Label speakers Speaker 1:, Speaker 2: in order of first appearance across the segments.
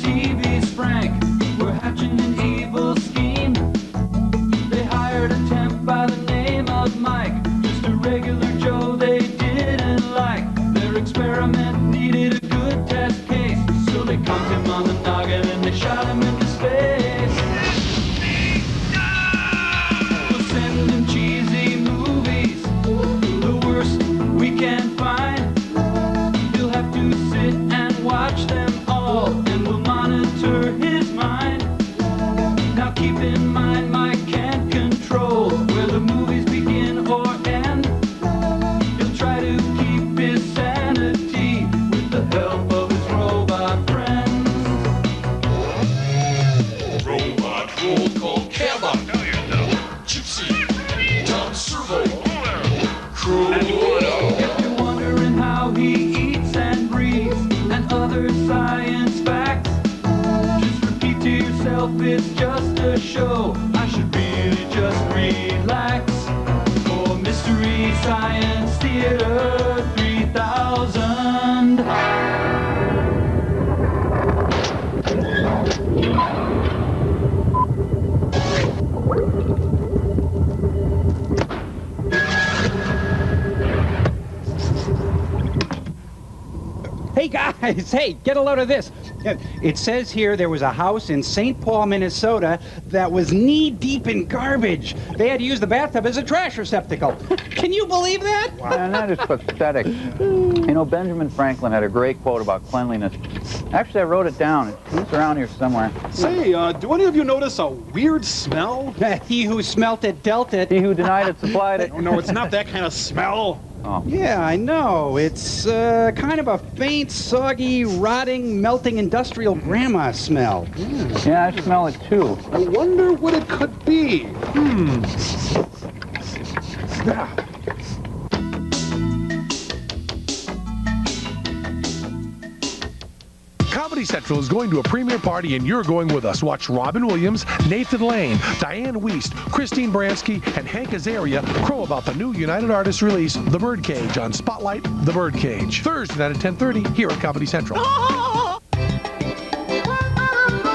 Speaker 1: TV's frank. We're hatching an evil scheme. They hired a temp by the name of Mike. Just a regular Joe they didn't like. Their experiment needed a good test case. So they conked him on the noggin and they shot him into space. We'll send him cheesy movies, the worst we can find. He'll have to sit and watch them all, and we'll monitor his mind. Now keep in mind, Mike can't control where the movies begin or end. He'll try to keep his sanity with the help of his robot friends.
Speaker 2: Robot roll call Camera. Gypsy. Tom Servo. Crew.
Speaker 1: If you're wondering how he eats and breathes and other science facts, just repeat to yourself it's just a show. I should really just relax. For Mystery Science Theater 3000.
Speaker 3: Hey guys, hey, get a load of this. It says here there was a house in St. Paul, Minnesota that was knee-deep in garbage. They had to use the bathtub as a trash receptacle. Can you believe that?
Speaker 4: Man, that is pathetic. You know, Benjamin Franklin had a great quote about cleanliness. Actually, I wrote it down. It's around here somewhere.
Speaker 5: Say, do any of you notice a weird smell?
Speaker 3: He who smelt it dealt it.
Speaker 4: He who denied it supplied it.
Speaker 5: Oh, no, it's not that kind of smell.
Speaker 4: Oh.
Speaker 3: Yeah, I know. It's kind of a faint, soggy, rotting, melting industrial grandma smell.
Speaker 4: Yeah, I smell it too.
Speaker 5: I wonder what it could be.
Speaker 6: Comedy Central is going to a premiere party and you're going with us. Watch Robin Williams, Nathan Lane, Diane Wiest, Christine Baranski, and Hank Azaria crow about the new United Artists release, The Birdcage, on Spotlight, The Birdcage. Thursday night at 10:30 here at Comedy Central.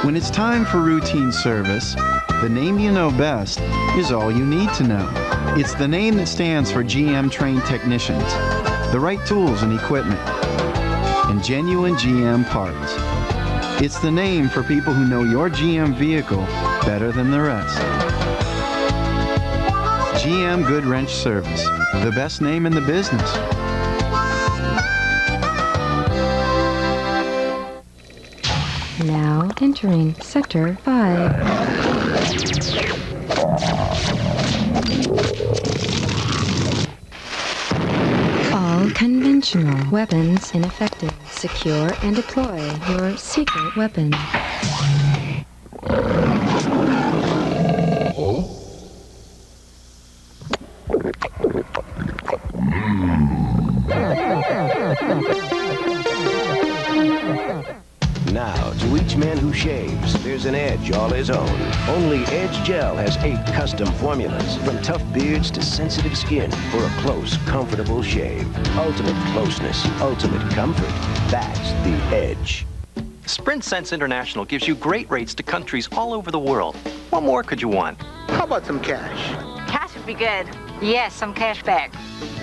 Speaker 7: When it's time for routine service, the name you know best is all you need to know. It's the name that stands for GM trained technicians, the right tools and equipment, and genuine GM parts. It's the name for people who know your GM vehicle better than the rest. GM Good Wrench Service, the best name in the business.
Speaker 8: Now entering Sector 5. All conventional weapons ineffective. Secure and deploy your secret weapon.
Speaker 9: Now, to each man who shaves, there's an edge all his own. Only Edge Gel has 8 custom formulas, from tough beards to sensitive skin, for a close, comfortable shave. Ultimate closeness, ultimate comfort. That's the Edge.
Speaker 10: Sprint Sense International gives you great rates to countries all over the world. What more could you want?
Speaker 11: How about some cash?
Speaker 12: Cash would be good. Yes, some cash back.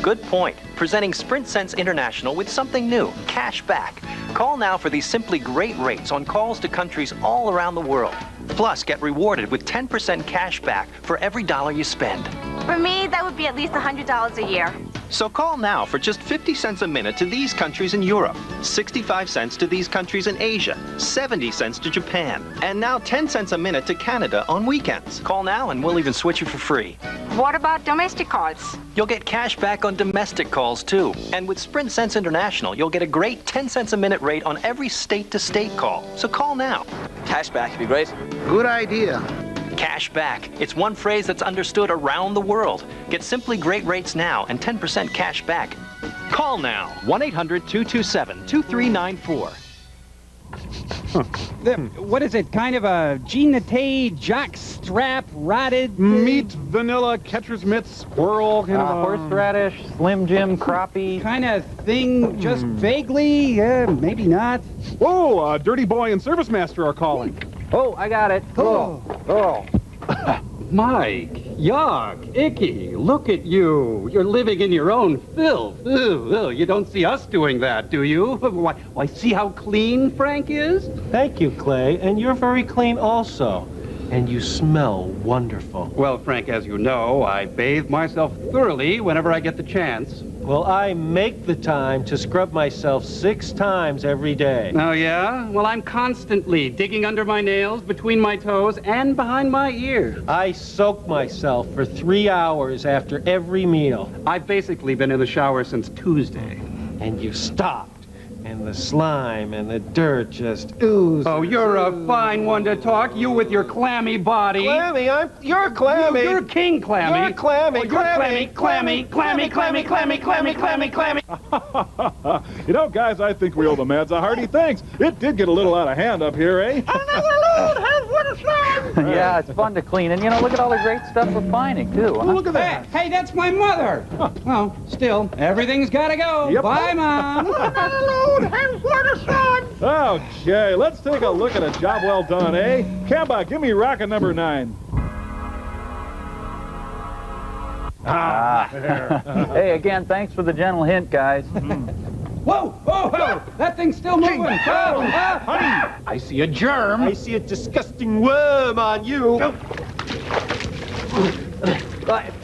Speaker 10: Good point. Presenting Sprint Sense International with something new, cash back. Call now for these simply great rates on calls to countries all around the world. Plus, get rewarded with 10% cash back for every dollar you spend.
Speaker 12: For me, that would be at least $100 a year.
Speaker 10: So call now for just 50 cents a minute to these countries in Europe, 65 cents to these countries in Asia, 70 cents to Japan, and now 10 cents a minute to Canada on weekends. Call now and we'll even switch you for free.
Speaker 12: What about domestic calls?
Speaker 10: You'll get cash back on domestic calls too. And with Sprint Sense International, you'll get a great 10 cents a minute rate on every state-to-state call. So call now.
Speaker 13: Cash back would be great.
Speaker 11: Good idea.
Speaker 10: Cash back. It's one phrase that's understood around the world. Get simply great rates now and 10% cash back. Call now. 1-800-227-2394.
Speaker 3: What is it? Kind of a G-Nate, jock strap, rotted...
Speaker 5: Meat, vanilla, catcher's mitt, squirrel, kind of
Speaker 4: Horseradish, Slim Jim, crappie.
Speaker 3: kind of thing, just vaguely, maybe not.
Speaker 5: Whoa, Dirty Boy and Service Master are calling.
Speaker 4: Oh, I got it.
Speaker 3: Oh.
Speaker 4: Oh.
Speaker 13: Mike, yuck, icky, look at you. You're living in your own filth. Ew, you don't see us doing that, do you? Why, see how clean Frank is?
Speaker 14: Thank you, Clay, and you're very clean also. And you smell wonderful.
Speaker 13: Well, Frank, as you know, I bathe myself thoroughly whenever I get the chance.
Speaker 14: Well, I make the time to scrub myself 6 times every day.
Speaker 13: Oh, yeah? Well, I'm constantly digging under my nails, between my toes, and behind my ears.
Speaker 14: I soak myself for 3 hours after every meal.
Speaker 13: I've basically been in the shower since Tuesday.
Speaker 14: And you stopped. And the slime and the dirt just ooze.
Speaker 13: Oh, you're a fine one to talk. You with your clammy body.
Speaker 14: Clammy, you're clammy.
Speaker 13: You're King Clammy.
Speaker 14: You're clammy.
Speaker 13: Oh, you're clammy.
Speaker 5: You know, guys, I think we owe the Mads a hearty thanks. It did get a little out of hand up here, eh?
Speaker 4: Yeah, it's fun to clean. And, you know, look at all the great stuff we're finding, too.
Speaker 5: Oh, look at that.
Speaker 3: Hey, that's my mother. Well, still, everything's got to go.
Speaker 5: Yep.
Speaker 3: Bye, Mom.
Speaker 5: Okay, let's take a look at a job well done, eh? Kemba, give me rocket number 9.
Speaker 4: Hey, again, thanks for the gentle hint, guys.
Speaker 3: Whoa, that thing's still moving.
Speaker 5: Honey,
Speaker 3: I see a germ.
Speaker 14: I see a disgusting worm on you.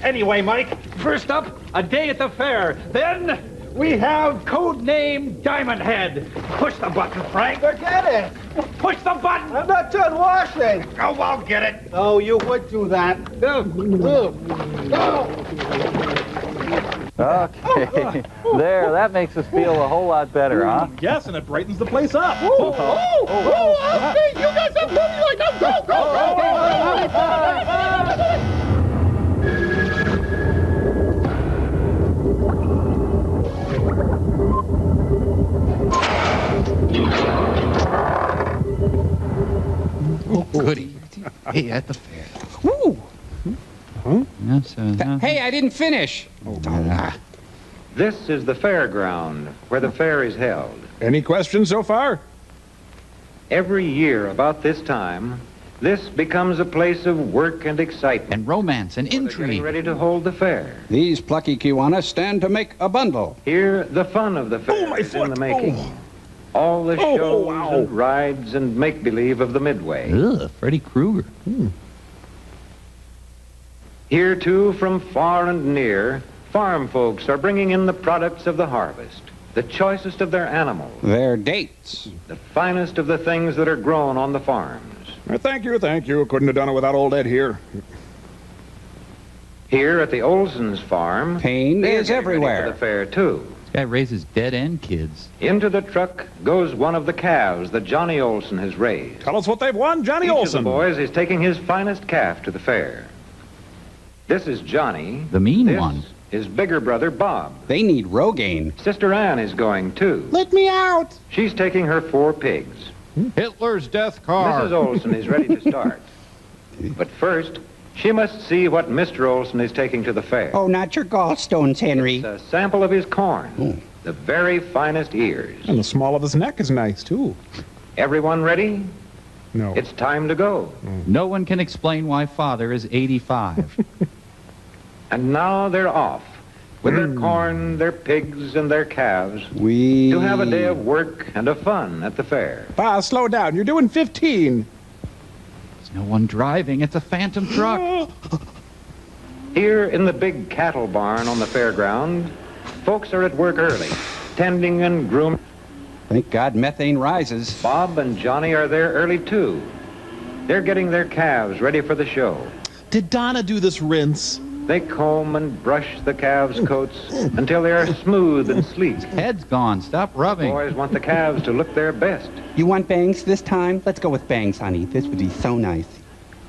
Speaker 13: Anyway, Mike, first up, a day at the fair. Then we have code name Diamond Head. Push the button, Frank.
Speaker 11: Forget it.
Speaker 13: Push the button.
Speaker 11: I'm not done washing.
Speaker 13: Oh, I'll get it.
Speaker 11: Oh, you would do that.
Speaker 4: Okay. There, that makes us feel a whole lot better, huh?
Speaker 5: yes, and it brightens the place up.
Speaker 11: Okay, you guys have money like that. Go.
Speaker 3: Goody. Hey, at the fair. Woo!
Speaker 4: Yes,
Speaker 3: Hey, I didn't finish.
Speaker 15: This is the fairground where the fair is held.
Speaker 5: Any questions so far?
Speaker 15: Every year about this time, this becomes a place of work and excitement.
Speaker 3: And romance and
Speaker 15: They're getting ready to hold the fair.
Speaker 3: These plucky Kiwanis stand to make a bundle.
Speaker 15: Here, the fun of the fair is in the making. All the shows and rides and make-believe of the Midway.
Speaker 3: Ugh, Freddy Krueger.
Speaker 15: Here, too, from far and near, farm folks are bringing in the products of the harvest, the choicest of their animals,
Speaker 3: Their dates.
Speaker 15: the finest of the things that are grown on the farms.
Speaker 5: Thank you. Couldn't have done it without old Ed here.
Speaker 15: Here at the Olson's farm,
Speaker 3: Pain
Speaker 15: they're
Speaker 3: is
Speaker 15: getting ready
Speaker 3: everywhere.
Speaker 15: for the fair, too.
Speaker 3: This guy raises dead-end kids.
Speaker 15: Into the truck goes one of the calves that Johnny Olson has raised.
Speaker 5: Tell us what they've won, Johnny
Speaker 15: Each of
Speaker 5: Olson.
Speaker 15: the boys is taking his finest calf to the fair. This is Johnny.
Speaker 3: The mean
Speaker 15: This
Speaker 3: one.
Speaker 15: His bigger brother, Bob.
Speaker 3: They need Rogaine.
Speaker 15: Sister Ann is going, too.
Speaker 11: Let me out.
Speaker 15: She's taking her 4 pigs.
Speaker 3: Hitler's death car.
Speaker 15: Mrs. Olson is ready to start. But first, she must see what Mr. Olson is taking to the fair.
Speaker 3: Oh, not your gallstones, Henry.
Speaker 15: It's a sample of his corn. The very finest ears.
Speaker 5: And the small of his neck is nice, too.
Speaker 15: Everyone ready?
Speaker 5: No.
Speaker 15: It's time to go.
Speaker 3: No one can explain why Father is 85.
Speaker 15: And now they're off. With their corn, their pigs, and their calves.
Speaker 3: We...
Speaker 15: To have a day of work and of fun at the fair.
Speaker 5: Pa, slow down. You're doing 15.
Speaker 3: There's no one driving. It's a phantom truck.
Speaker 15: Here in the big cattle barn on the fairground, folks are at work early, tending and grooming.
Speaker 3: Thank God methane rises.
Speaker 15: Bob and Johnny are there early, too. They're getting their calves ready for the show.
Speaker 11: Did Donna do this rinse?
Speaker 15: They comb and brush the calves' coats until they are smooth and sleek.
Speaker 3: Head's gone. Stop rubbing.
Speaker 15: Boys want the calves to look their best.
Speaker 3: You want bangs this time? Let's go with bangs, honey. This would be so nice.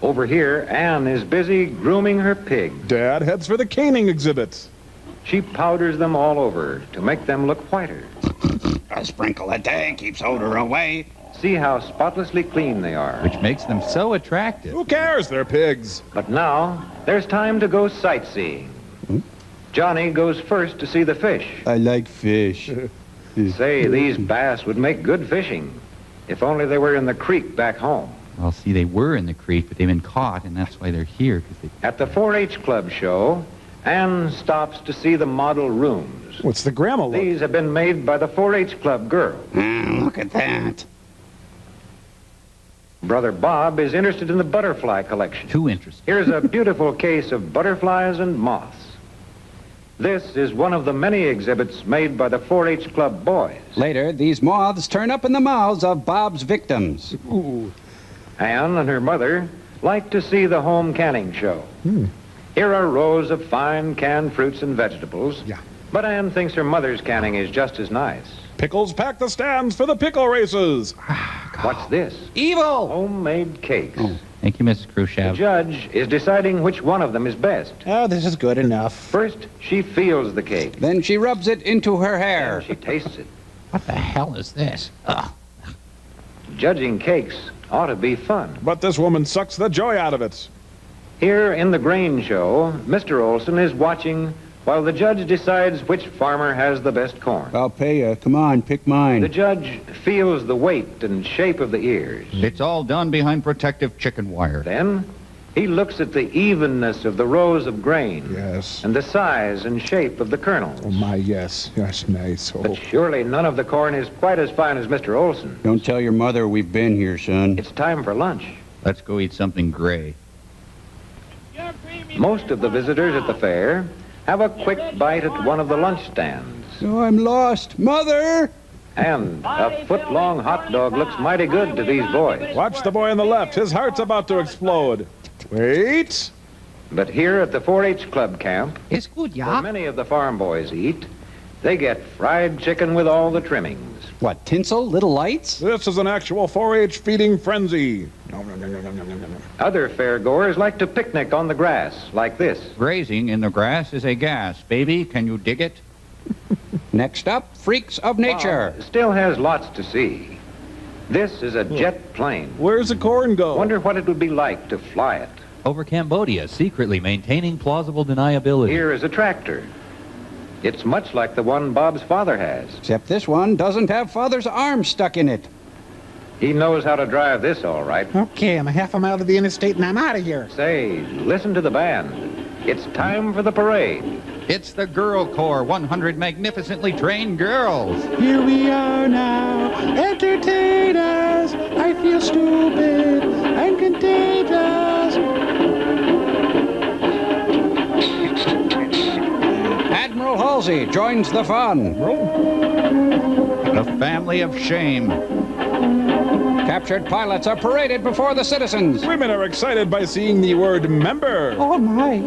Speaker 15: Over here, Ann is busy grooming her pig.
Speaker 5: Dad heads for the caning exhibits.
Speaker 15: She powders them all over to make them look whiter.
Speaker 3: A sprinkle a day keeps odor away.
Speaker 15: See how spotlessly clean they are.
Speaker 4: Which makes them so attractive.
Speaker 5: Who cares? They're pigs.
Speaker 15: But now, there's time to go sightseeing. Johnny goes first to see the fish.
Speaker 7: I like fish.
Speaker 15: Say, these bass would make good fishing. If only they were in the creek back home.
Speaker 4: Well, see, they were in the creek, but they've been caught, and that's why they're here.
Speaker 15: At the 4-H Club show, Anne stops to see the model rooms.
Speaker 5: What's the grandma look?
Speaker 15: These have been made by the 4-H Club girls.
Speaker 3: Look at that.
Speaker 15: Brother Bob is interested in the butterfly collection.
Speaker 4: Too interesting.
Speaker 15: Here's a beautiful case of butterflies and moths. This is one of the many exhibits made by the 4-H Club boys.
Speaker 3: Later, these moths turn up in the mouths of Bob's victims.
Speaker 5: Ooh.
Speaker 15: Anne and her mother like to see the home canning show. Here are rows of fine canned fruits and vegetables.
Speaker 5: Yeah.
Speaker 15: But Anne thinks her mother's canning is just as nice.
Speaker 5: Pickles pack the stands for the pickle races.
Speaker 15: What's this?
Speaker 3: Evil!
Speaker 15: Homemade cakes.
Speaker 4: Thank you, Mrs.
Speaker 15: The
Speaker 4: Khrushchev.
Speaker 15: judge is deciding which one of them is best.
Speaker 14: Oh, this is good enough.
Speaker 15: First, she feels the cake.
Speaker 3: Then she rubs it into her hair.
Speaker 15: Then she tastes it.
Speaker 4: What the hell is this? Ugh.
Speaker 15: Judging cakes ought to be fun.
Speaker 5: But this woman sucks the joy out of it.
Speaker 15: Here in the grain show, Mr. Olson is watching while the judge decides which farmer has the best corn.
Speaker 3: I'll pay you. Come on, pick mine.
Speaker 15: The judge feels the weight and shape of the ears.
Speaker 4: It's all done behind protective chicken wire.
Speaker 15: Then he looks at the evenness of the rows of grain.
Speaker 5: Yes.
Speaker 15: And the size and shape of the kernels.
Speaker 5: Oh, my, yes. Yes, nice. Oh.
Speaker 15: But surely none of the corn is quite as fine as Mr. Olson.
Speaker 3: Don't tell your mother we've been here, son.
Speaker 15: It's time for lunch.
Speaker 4: Let's go eat something gray.
Speaker 15: Most of the visitors at the fair have a quick bite at one of the lunch stands.
Speaker 3: Oh, I'm lost. Mother!
Speaker 15: And a foot-long hot dog looks mighty good to these boys.
Speaker 5: Watch the boy on the left. His heart's about to explode. Wait.
Speaker 15: But here at the 4-H Club camp,
Speaker 4: It's good,
Speaker 15: where many of the farm boys eat, they get fried chicken with all the trimmings.
Speaker 3: What, tinsel? Little lights?
Speaker 5: This is an actual 4-H feeding frenzy. No, no, no, no, no, no, no, no.
Speaker 15: Other fairgoers like to picnic on the grass, like this.
Speaker 4: Grazing in the grass is a gas. Baby, can you dig it?
Speaker 3: Next up, freaks of nature.
Speaker 15: Bob still has lots to see. This is a jet plane.
Speaker 5: Where's the corn go?
Speaker 15: Wonder what it would be like to fly it.
Speaker 16: Over Cambodia, secretly maintaining plausible deniability.
Speaker 15: Here is a tractor. It's much like the one Bob's father has.
Speaker 3: Except this one doesn't have Father's arm stuck in it.
Speaker 15: He knows how to drive this all right.
Speaker 14: Okay, I'm a half a mile to the interstate and I'm out of here.
Speaker 15: Say, listen to the band. It's time for the parade.
Speaker 4: It's the Girl Corps, 100 magnificently trained girls.
Speaker 14: Here we are now, entertainers. I feel stupid and contagious.
Speaker 3: Admiral Halsey joins the fun.
Speaker 4: The family of shame.
Speaker 3: Captured pilots are paraded before the citizens.
Speaker 5: Women are excited by seeing the word member.
Speaker 14: Oh, my.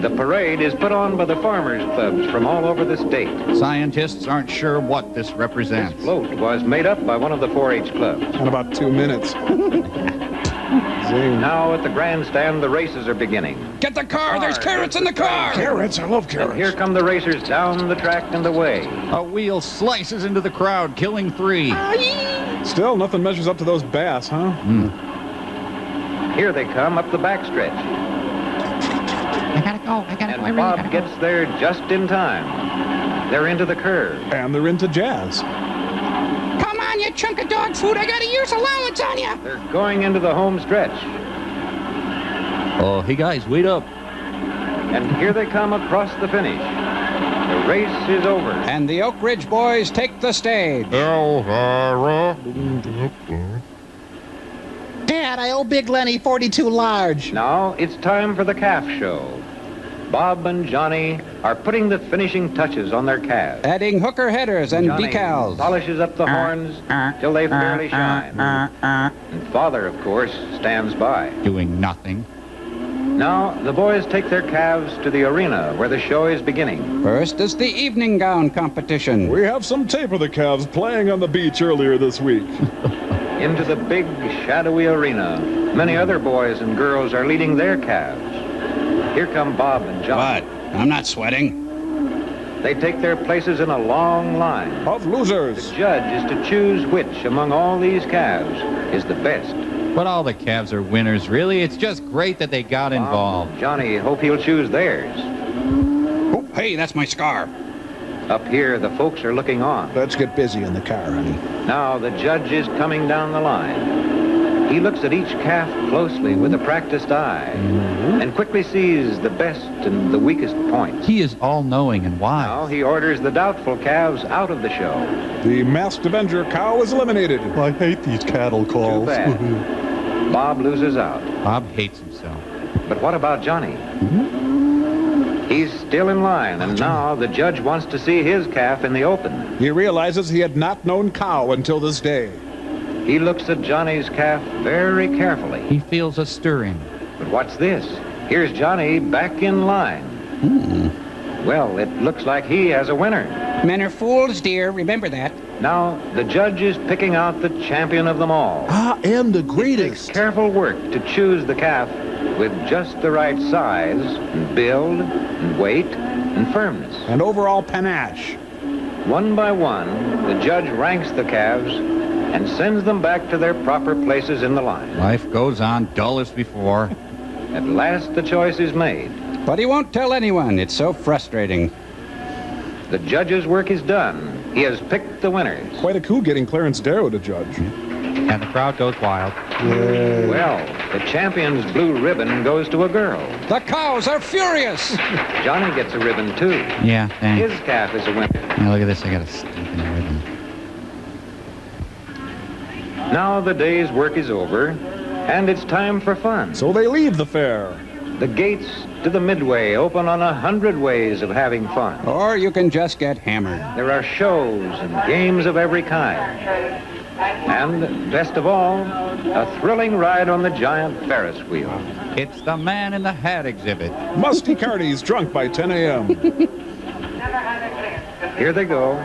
Speaker 15: The parade is put on by the farmers' clubs from all over the state.
Speaker 4: Scientists aren't sure what this represents.
Speaker 15: This float was made up by one of the 4-H clubs.
Speaker 5: In about 2 minutes. Zing.
Speaker 15: Now at the grandstand, the races are beginning.
Speaker 3: Get the car! There's carrots in the car!
Speaker 5: Carrots, I love carrots.
Speaker 15: And here come the racers down the track and away.
Speaker 4: A wheel slices into the crowd, killing 3.
Speaker 5: Still, nothing measures up to those bass, huh?
Speaker 15: Here they come up the backstretch.
Speaker 4: I gotta go.
Speaker 15: And Bob gets there just in time. They're into the curve.
Speaker 5: And they're into jazz.
Speaker 3: Come on, you chunk of dog food! I got a year's allowance on you!
Speaker 15: They're going into the home stretch.
Speaker 16: Oh, hey guys, wait up.
Speaker 15: And here they come across the finish. The race is over.
Speaker 3: And the Oak Ridge boys take the stage.
Speaker 14: Dad, I owe Big Lenny 42 large.
Speaker 15: Now it's time for the calf show. Bob and Johnny are putting the finishing touches on their calves.
Speaker 3: Adding hooker headers and
Speaker 15: Johnny
Speaker 3: decals.
Speaker 15: polishes up the horns till they fairly shine. And Father, of course, stands by.
Speaker 4: Doing nothing.
Speaker 15: Now, the boys take their calves to the arena where the show is beginning.
Speaker 3: First is the evening gown competition.
Speaker 5: We have some tape of the calves playing on the beach earlier this week.
Speaker 15: Into the big, shadowy arena, many other boys and girls are leading their calves. Here come Bob and John.
Speaker 3: What? I'm not sweating.
Speaker 15: They take their places in a long line
Speaker 5: of losers.
Speaker 15: The judge is to choose which among all these calves is the best.
Speaker 16: But all the calves are winners, really. It's just great that they got involved.
Speaker 15: Johnny, hope he'll choose theirs.
Speaker 3: Oh, hey, that's my scar.
Speaker 15: Up here, the folks are looking on.
Speaker 5: Let's get busy in the car, honey.
Speaker 15: Now the judge is coming down the line. He looks at each calf closely with a practiced eye and quickly sees the best and the weakest points.
Speaker 16: He is all-knowing and wise.
Speaker 15: Now he orders the doubtful calves out of the show.
Speaker 5: The Masked Avenger cow is eliminated.
Speaker 6: I hate these cattle calls.
Speaker 15: Too bad. Bob loses out.
Speaker 16: Bob hates himself.
Speaker 15: But what about Johnny? He's still in line, and now the judge wants to see his calf in the open.
Speaker 5: He realizes he had not known cow until this day.
Speaker 15: He looks at Johnny's calf very carefully.
Speaker 16: He feels a stirring.
Speaker 15: But what's this? Here's Johnny back in line. Well, it looks like he has a winner.
Speaker 3: Men are fools, dear. Remember that.
Speaker 15: Now, the judge is picking out the champion of them all.
Speaker 6: I am the greatest.
Speaker 15: It takes careful work to choose the calf with just the right size, and build, and weight, and firmness.
Speaker 5: And overall panache.
Speaker 15: One by one, the judge ranks the calves and sends them back to their proper places in the line.
Speaker 16: Life goes on dull as before.
Speaker 15: At last, the choice is made.
Speaker 3: But he won't tell anyone. It's so frustrating.
Speaker 15: The judge's work is done. He has picked the winners.
Speaker 5: Quite a coup getting Clarence Darrow to judge.
Speaker 16: And the crowd goes wild.
Speaker 15: Well, the champion's blue ribbon goes to a girl.
Speaker 3: The cows are furious.
Speaker 15: Johnny gets a ribbon, too.
Speaker 16: Yeah, thanks.
Speaker 15: His calf is a winner.
Speaker 16: Now look at this. I got a stinking ribbon.
Speaker 15: Now the day's work is over, and it's time for fun.
Speaker 5: So they leave the fair.
Speaker 15: The gates to the Midway open on 100 ways of having fun.
Speaker 3: Or you can just get hammered.
Speaker 15: There are shows and games of every kind. And, best of all, a thrilling ride on the giant Ferris wheel.
Speaker 16: It's the Man in the Hat exhibit.
Speaker 5: Musty Cardi's drunk by 10 a.m.
Speaker 15: Here they go,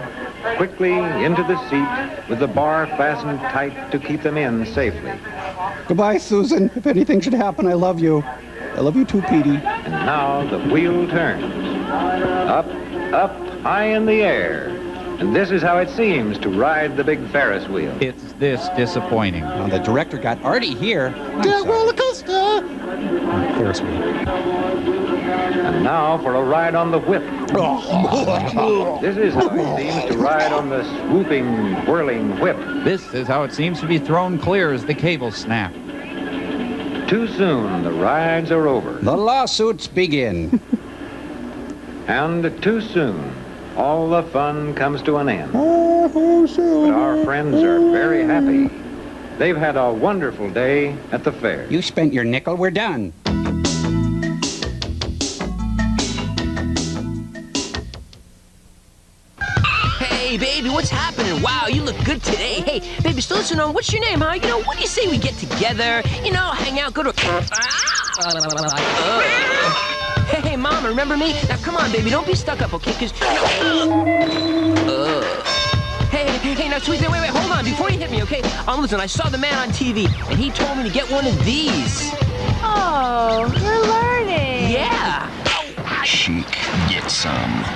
Speaker 15: quickly into the seat with the bar fastened tight to keep them in safely.
Speaker 3: Goodbye, Susan. If anything should happen, I love you. I love you too, Petey.
Speaker 15: And now the wheel turns. Up, up, high in the air. And this is how it seems to ride the big Ferris wheel.
Speaker 16: It's this disappointing.
Speaker 3: Well, the director got Artie here.
Speaker 6: That roller coaster.
Speaker 5: Ferris wheel.
Speaker 15: And now for a ride on the whip. This is how it seems to ride on the swooping, whirling whip.
Speaker 16: This is how it seems to be thrown clear as the cables snap.
Speaker 15: Too soon, the rides are over.
Speaker 3: The lawsuits begin.
Speaker 15: And too soon, all the fun comes to an end. But our friends are very happy. They've had a wonderful day at the fair.
Speaker 3: You spent your nickel. We're done.
Speaker 17: Hey, baby, what's happening? Wow, you look good today. Hey, baby, so listen on, what's your name, huh? You know, what do you say we get together, you know, hang out, go to Hey, Mama, remember me? Now, come on, baby, don't be stuck up, okay? Because, Hey, now, sweetie, wait, hold on, before you hit me, okay? Listen, I saw the man on TV, and he told me to get one of these.
Speaker 12: Oh, you're learning.
Speaker 17: Yeah.
Speaker 18: Chic, get some.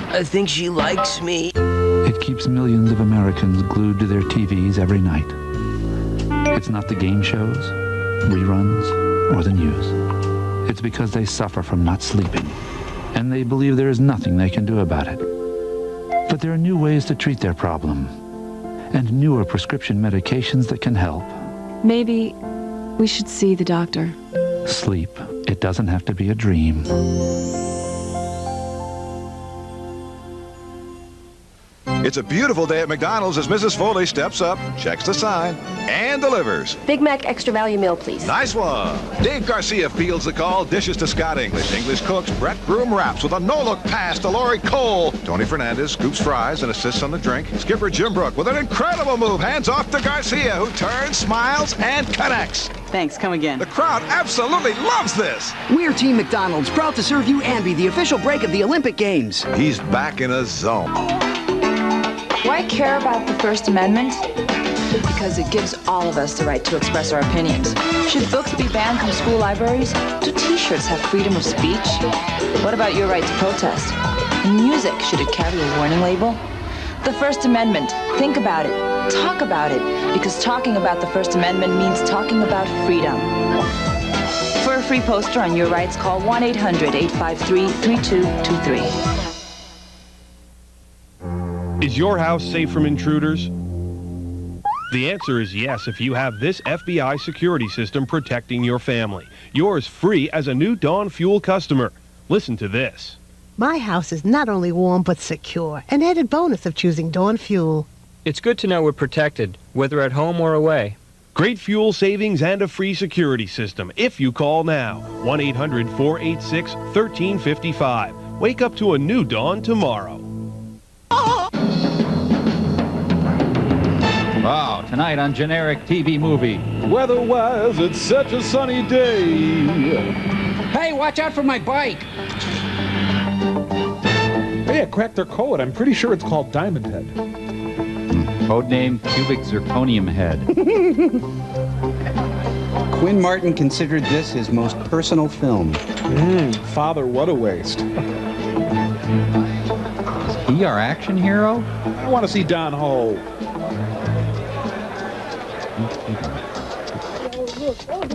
Speaker 17: I think she likes me.
Speaker 19: It keeps millions of Americans glued to their TVs every night. It's not the game shows, reruns, or the news. It's because they suffer from not sleeping, and they believe there is nothing they can do about it. But there are new ways to treat their problem, and newer prescription medications that can help.
Speaker 20: Maybe we should see the doctor.
Speaker 19: Sleep. It doesn't have to be a dream.
Speaker 21: It's a beautiful day at McDonald's as Mrs. Foley steps up, checks the sign, and delivers.
Speaker 22: Big Mac extra value meal, please.
Speaker 21: Nice one. Dave Garcia fields the call, dishes to Scott English. English cooks, Brett Broom wraps with a no-look pass to Lori Cole. Tony Fernandez scoops fries and assists on the drink. Skipper Jim Brook with an incredible move, hands off to Garcia, who turns, smiles, and connects.
Speaker 23: Thanks, come again.
Speaker 21: The crowd absolutely loves this.
Speaker 23: We're Team McDonald's, proud to serve you and be the official break of the Olympic Games.
Speaker 21: He's back in a zone.
Speaker 24: Why care about the First Amendment? Because it gives all of us the right to express our opinions. Should books be banned from school libraries? Do T-shirts have freedom of speech? What about your right to protest? Music, should it carry a warning label? The First Amendment. Think about it. Talk about it. Because talking about the First Amendment means talking about freedom. For a free poster on your rights, call 1-800-853-3223.
Speaker 1: Is your house safe from intruders? The answer is yes if you have this FBI security system protecting your family. Yours free as a new Dawn Fuel customer. Listen to this.
Speaker 2: My house is not only warm but secure, an added bonus of choosing Dawn Fuel.
Speaker 8: It's good to know we're protected, whether at home or away.
Speaker 1: Great fuel savings and a free security system if you call now. 1-800-486-1355. Wake up to a new dawn tomorrow.
Speaker 16: Wow, tonight on Generic TV Movie.
Speaker 5: Weather-wise, it's such a sunny day.
Speaker 3: Hey, watch out for my bike.
Speaker 5: Hey, I cracked their code. I'm pretty sure it's called Diamond Head.
Speaker 16: Codename Cubic Zirconium Head.
Speaker 3: Quinn Martin considered this his most personal film.
Speaker 5: Father, what a waste.
Speaker 16: Is he our action hero?
Speaker 5: I want to see Don Ho.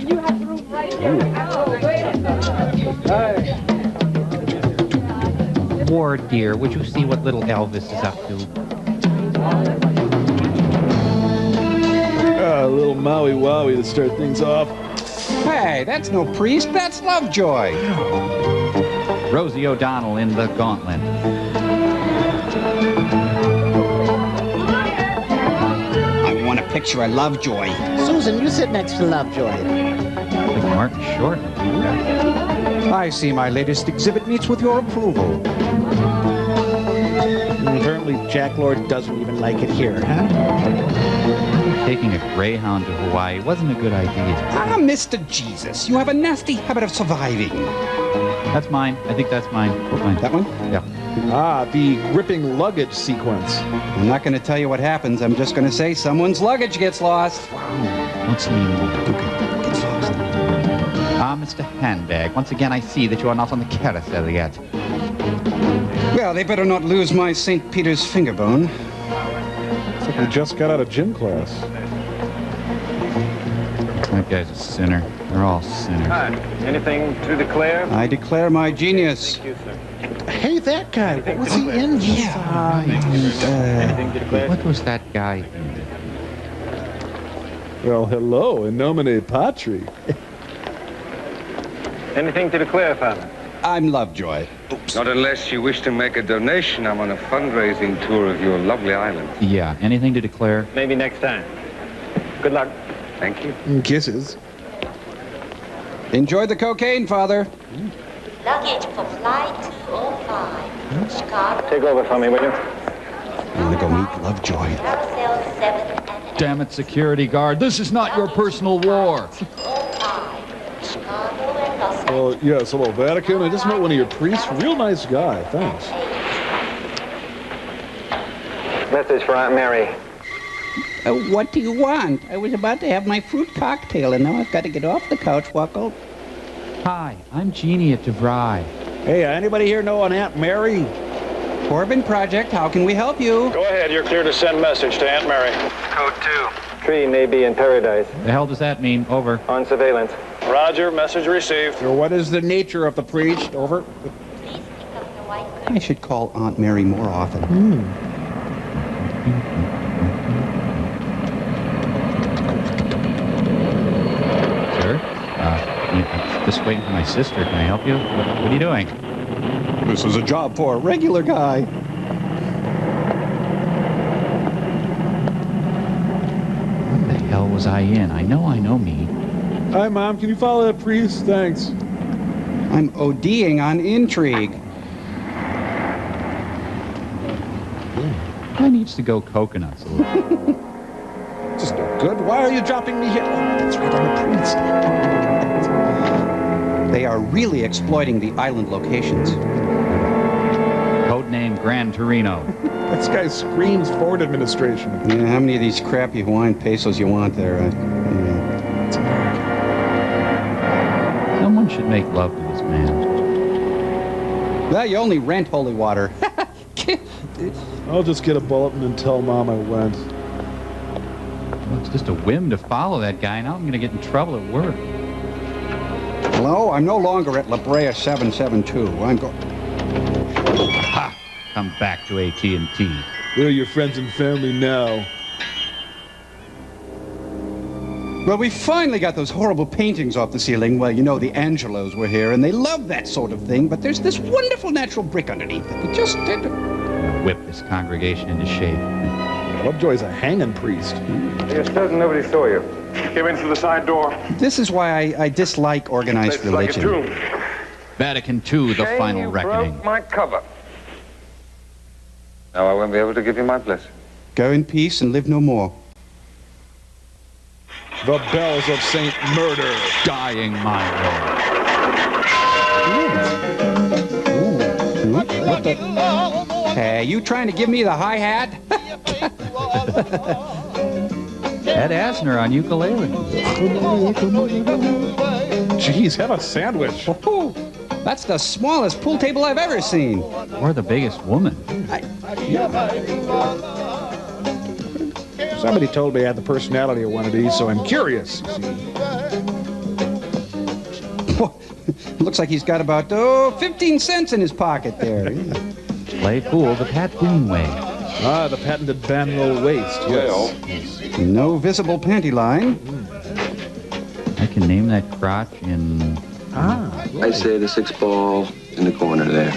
Speaker 11: You have the room right here.
Speaker 16: Ward, dear, would you see what little Elvis is up to?
Speaker 5: Little Maui Wowie to start things off.
Speaker 3: Hey, that's no priest, that's Lovejoy.
Speaker 16: Rosie O'Donnell in The Gauntlet.
Speaker 3: I want a picture of Lovejoy.
Speaker 2: Susan, you sit next to Lovejoy.
Speaker 16: Like Martin Short.
Speaker 3: I see my latest exhibit meets with your approval.
Speaker 14: Apparently Jack Lord doesn't even like it here, huh?
Speaker 16: Taking a Greyhound to Hawaii wasn't a good idea.
Speaker 3: Ah, Mr. Jesus, you have a nasty habit of surviving.
Speaker 16: That's mine. I think that's mine.
Speaker 3: That one?
Speaker 16: Yeah.
Speaker 5: Ah, the gripping luggage sequence.
Speaker 3: I'm not going to tell you what happens. I'm just going to say someone's luggage gets lost.
Speaker 16: What's the meaning?
Speaker 3: Okay, gets lost.
Speaker 16: Ah, Mr. Handbag. Once again, I see that you are not on the carousel yet.
Speaker 3: Well, they better not lose my St. Peter's finger bone.
Speaker 5: It's like we just got out of gym class.
Speaker 16: That guy's a sinner. They're all sinners.
Speaker 15: Hi. Anything to declare?
Speaker 3: I declare my genius.
Speaker 15: Thank you, sir.
Speaker 2: Hey, that guy. What was he in?
Speaker 15: Anything to declare?
Speaker 16: What was that guy in?
Speaker 5: Well, hello, in nomine patri.
Speaker 15: Anything to declare, Father?
Speaker 3: I'm Lovejoy.
Speaker 9: Oops. Not unless you wish to make a donation. I'm on a fundraising tour of your lovely island.
Speaker 16: Yeah, anything to declare?
Speaker 15: Maybe next time. Good luck.
Speaker 9: Thank you.
Speaker 5: Kisses.
Speaker 3: Enjoy the cocaine, Father.
Speaker 25: Luggage for flight 205. Chicago.
Speaker 15: Take over for me, will you?
Speaker 3: I'm gonna go meet Lovejoy.
Speaker 25: Carousel 7 and
Speaker 16: Damn it, security guard. This is not your personal war.
Speaker 25: 05. Chicago and Los Angeles.
Speaker 5: Well, yes, hello, Vatican. I just met one of your priests. Real nice guy. Thanks.
Speaker 15: Message for Aunt Mary.
Speaker 3: What do you want? I was about to have my fruit cocktail, and now I've got to get off the couch, Wacko.
Speaker 16: Hi, I'm Jeannie at DeVry.
Speaker 14: Hey, anybody here know an Aunt Mary?
Speaker 3: Corbin Project, how can we help you?
Speaker 15: Go ahead. You're clear to send message to Aunt Mary. Code 2. Tree may be in paradise.
Speaker 16: The hell does that mean? Over.
Speaker 15: On surveillance. Roger. Message received.
Speaker 14: So what is the nature of the priest? Over.
Speaker 3: I should call Aunt Mary more often.
Speaker 16: Sir? Just waiting for my sister. Can I help you? What are you doing?
Speaker 3: This is a job for a regular guy.
Speaker 16: What the hell was I in? I know me.
Speaker 5: Hi, Mom. Can you follow that priest? Thanks.
Speaker 3: I'm ODing on intrigue.
Speaker 16: I needs to go coconuts a little.
Speaker 5: Just no good. Why are you dropping me here? Oh, that's right. I'm a priest.
Speaker 3: They are really exploiting the island locations.
Speaker 16: Codename Gran Torino.
Speaker 5: This guy screams Ford administration.
Speaker 3: Yeah, how many of these crappy Hawaiian pesos you want there?
Speaker 5: It's America.
Speaker 16: Someone should make love to this man.
Speaker 3: Well, you only rent holy water.
Speaker 5: I'll just get a bulletin and tell Mom I went.
Speaker 16: Well, it's just a whim to follow that guy. Now I'm going to get in trouble at work.
Speaker 3: Hello? I'm no longer at La Brea 772. I'm going...
Speaker 16: Ha! Come back to AT&T.
Speaker 5: Where are your friends and family now?
Speaker 3: Well, we finally got those horrible paintings off the ceiling. Well, you know, the Angelos were here, and they love that sort of thing, but there's this wonderful natural brick underneath it. We just did...
Speaker 16: Whip this congregation into shape.
Speaker 5: Lovejoy's a hanging priest.
Speaker 9: You're certain nobody saw you?
Speaker 11: Came in through the side door.
Speaker 3: This is why I dislike organized religion.
Speaker 9: Like a tomb.
Speaker 16: Vatican II, the
Speaker 9: Shame
Speaker 16: final
Speaker 9: you
Speaker 16: reckoning.
Speaker 9: broke my cover. Now I won't be able to give you my blessing.
Speaker 3: Go in peace and live no more.
Speaker 5: The bells of Saint Murder.
Speaker 16: Dying my way.
Speaker 3: What the? Hey, you trying to give me the hi-hat?
Speaker 16: Ed Asner on ukulele.
Speaker 5: Jeez, have a sandwich.
Speaker 3: Oh, that's the smallest pool table I've ever seen.
Speaker 16: Or the biggest woman.
Speaker 5: Somebody told me I had the personality of one of these, so I'm curious.
Speaker 3: Looks like he's got about 15 cents in his pocket there.
Speaker 16: Play pool the Pat Boone way.
Speaker 5: Ah, the patented banroll waist. Yes.
Speaker 3: No visible panty line.
Speaker 16: I can name that crotch in...
Speaker 9: I say the 6 ball in the corner there.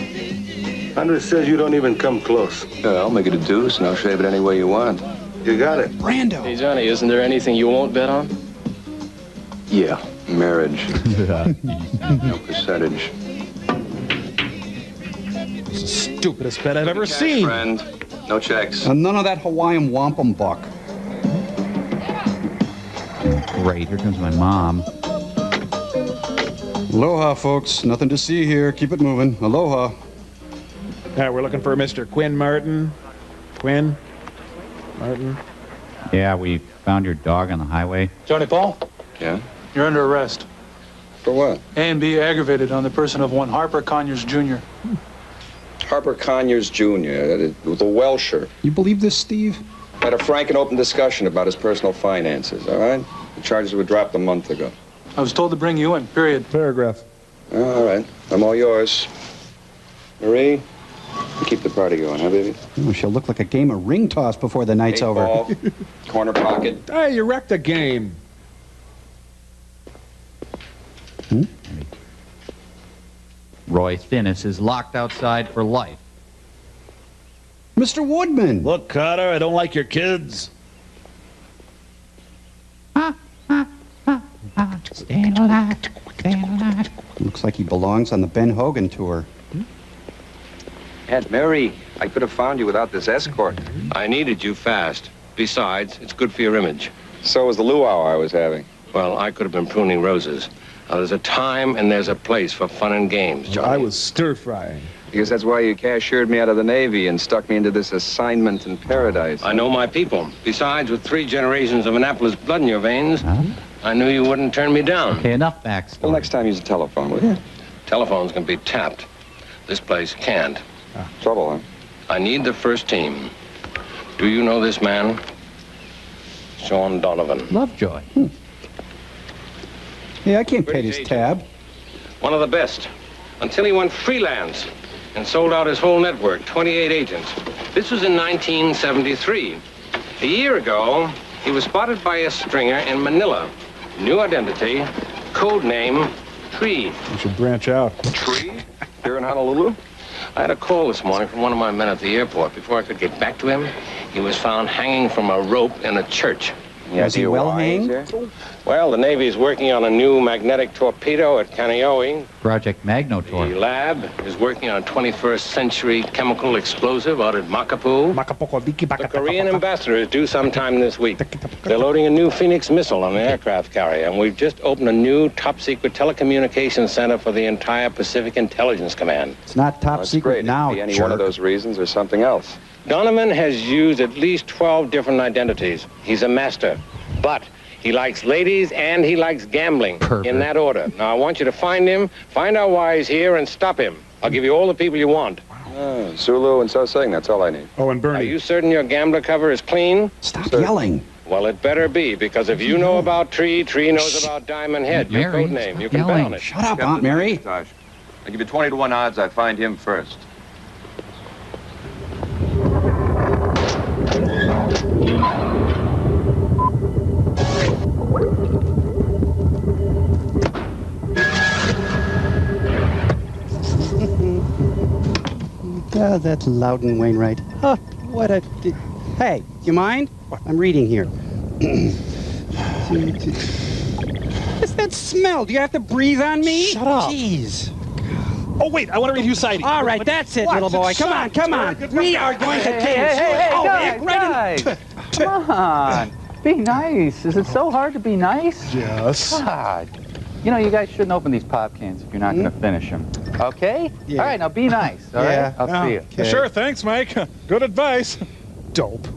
Speaker 9: Andres says you don't even come close. Yeah, I'll make it a deuce and I'll shave it any way you want. You got it.
Speaker 3: Brando.
Speaker 4: Hey, Johnny, isn't there anything you won't bet on?
Speaker 9: Yeah, marriage. No percentage.
Speaker 5: It's the stupidest bet I've ever seen.
Speaker 9: Friend, no checks.
Speaker 3: And none of that Hawaiian wampum buck.
Speaker 16: Great, here comes my mom.
Speaker 3: Aloha, folks. Nothing to see here. Keep it moving. Aloha.
Speaker 5: We're looking for Mr. Quinn Martin. Quinn Martin.
Speaker 16: Yeah, we found your dog on the highway.
Speaker 4: Johnny Paul,
Speaker 9: Yeah?
Speaker 4: you're under arrest.
Speaker 9: For what?
Speaker 4: A&B aggravated on the person of one Harper Conyers Jr.
Speaker 9: Harper Conyers Jr., the Welsher.
Speaker 3: You believe this, Steve?
Speaker 9: Had a frank and open discussion about his personal finances, all right? The charges were dropped a month ago.
Speaker 4: I was told to bring you in, period.
Speaker 5: Paragraph.
Speaker 9: All right. I'm all yours. Marie, you keep the party going, huh, baby?
Speaker 3: Oh, she'll look like a game of ring toss before the night's over.
Speaker 9: Ball, corner pocket.
Speaker 5: Hey, you wrecked the game.
Speaker 16: Roy Thinnis is locked outside for life.
Speaker 3: Mr. Woodman.
Speaker 5: Look, Carter, I don't like your kids.
Speaker 16: Staying alive, staying alive.
Speaker 3: Looks like he belongs on the Ben Hogan tour.
Speaker 9: Aunt Mary, I could have found you without this escort. I needed you fast. Besides, it's good for your image. So was the luau I was having. Well, I could have been pruning roses. Now, there's a time and there's a place for fun and games, Johnny.
Speaker 5: I was stir-frying.
Speaker 9: Because that's why you cashiered me out of the Navy and stuck me into this assignment in paradise. I know my people. Besides, with 3 generations of Annapolis blood in your veins, I knew you wouldn't turn me down.
Speaker 16: Okay, enough backstory.
Speaker 9: Well, next time use a telephone, will you? Telephones can be tapped. This place can't. Trouble, huh? I need the first team. Do you know this man? Sean Donovan.
Speaker 16: Lovejoy.
Speaker 3: Yeah, I can't pay this tab.
Speaker 9: One of the best. Until he went freelance and sold out his whole network, 28 agents. This was in 1973. A year ago, he was spotted by a stringer in Manila. New identity, code name, Tree.
Speaker 5: You should branch out.
Speaker 9: Tree? Here in Honolulu? I had a call this morning from one of my men at the airport. Before I could get back to him, he was found hanging from a rope in a church.
Speaker 3: Was he well hanged?
Speaker 9: Well, the Navy's working on a new magnetic torpedo at Kaneohe.
Speaker 16: Project Magnotor.
Speaker 9: The lab is working on a 21st century chemical explosive out at Makapu. The Korean ambassador is due sometime this week. They're loading a new Phoenix missile on an aircraft carrier, and we've just opened a new top-secret telecommunications center for the entire Pacific Intelligence Command.
Speaker 3: It's not top secret now,
Speaker 9: Any
Speaker 3: jerk.
Speaker 9: one of those reasons or something else. Donovan has used at least 12 different identities. He's a master, but he likes ladies and he likes gambling.
Speaker 16: Pervert.
Speaker 9: In that order. Now, I want you to find him, find out why he's here, and stop him. I'll give you all the people you want.
Speaker 6: Zulu and So Sing, that's all I need.
Speaker 5: Oh, and Bernie.
Speaker 9: Are you certain your gambler cover is clean?
Speaker 3: Stop yelling.
Speaker 9: Well, it better be, because if you know about Tree, Tree knows about Diamond Head, your code name. You can bet on it.
Speaker 3: Shut up, Aunt Mary.
Speaker 6: I'll give you 20 to 1 odds I find him first.
Speaker 3: Oh, that's Loudon Wainwright. Oh, what a... Hey, you mind? I'm reading here. What's that smell? Do you have to breathe on me?
Speaker 5: Shut up.
Speaker 3: Jeez.
Speaker 5: Oh, wait, I want to read you citing.
Speaker 3: All right, that's it, little boy. Come on, come on. We are going to take
Speaker 7: Guys, come on. Be nice. Is it so hard to be nice?
Speaker 5: Yes.
Speaker 7: God. You know, you guys shouldn't open these pop cans if you're not going to finish them. Okay?
Speaker 3: Yeah.
Speaker 7: All right, now be nice. All right? I'll see you.
Speaker 3: Okay.
Speaker 5: Sure, thanks, Mike. Good advice. Dope.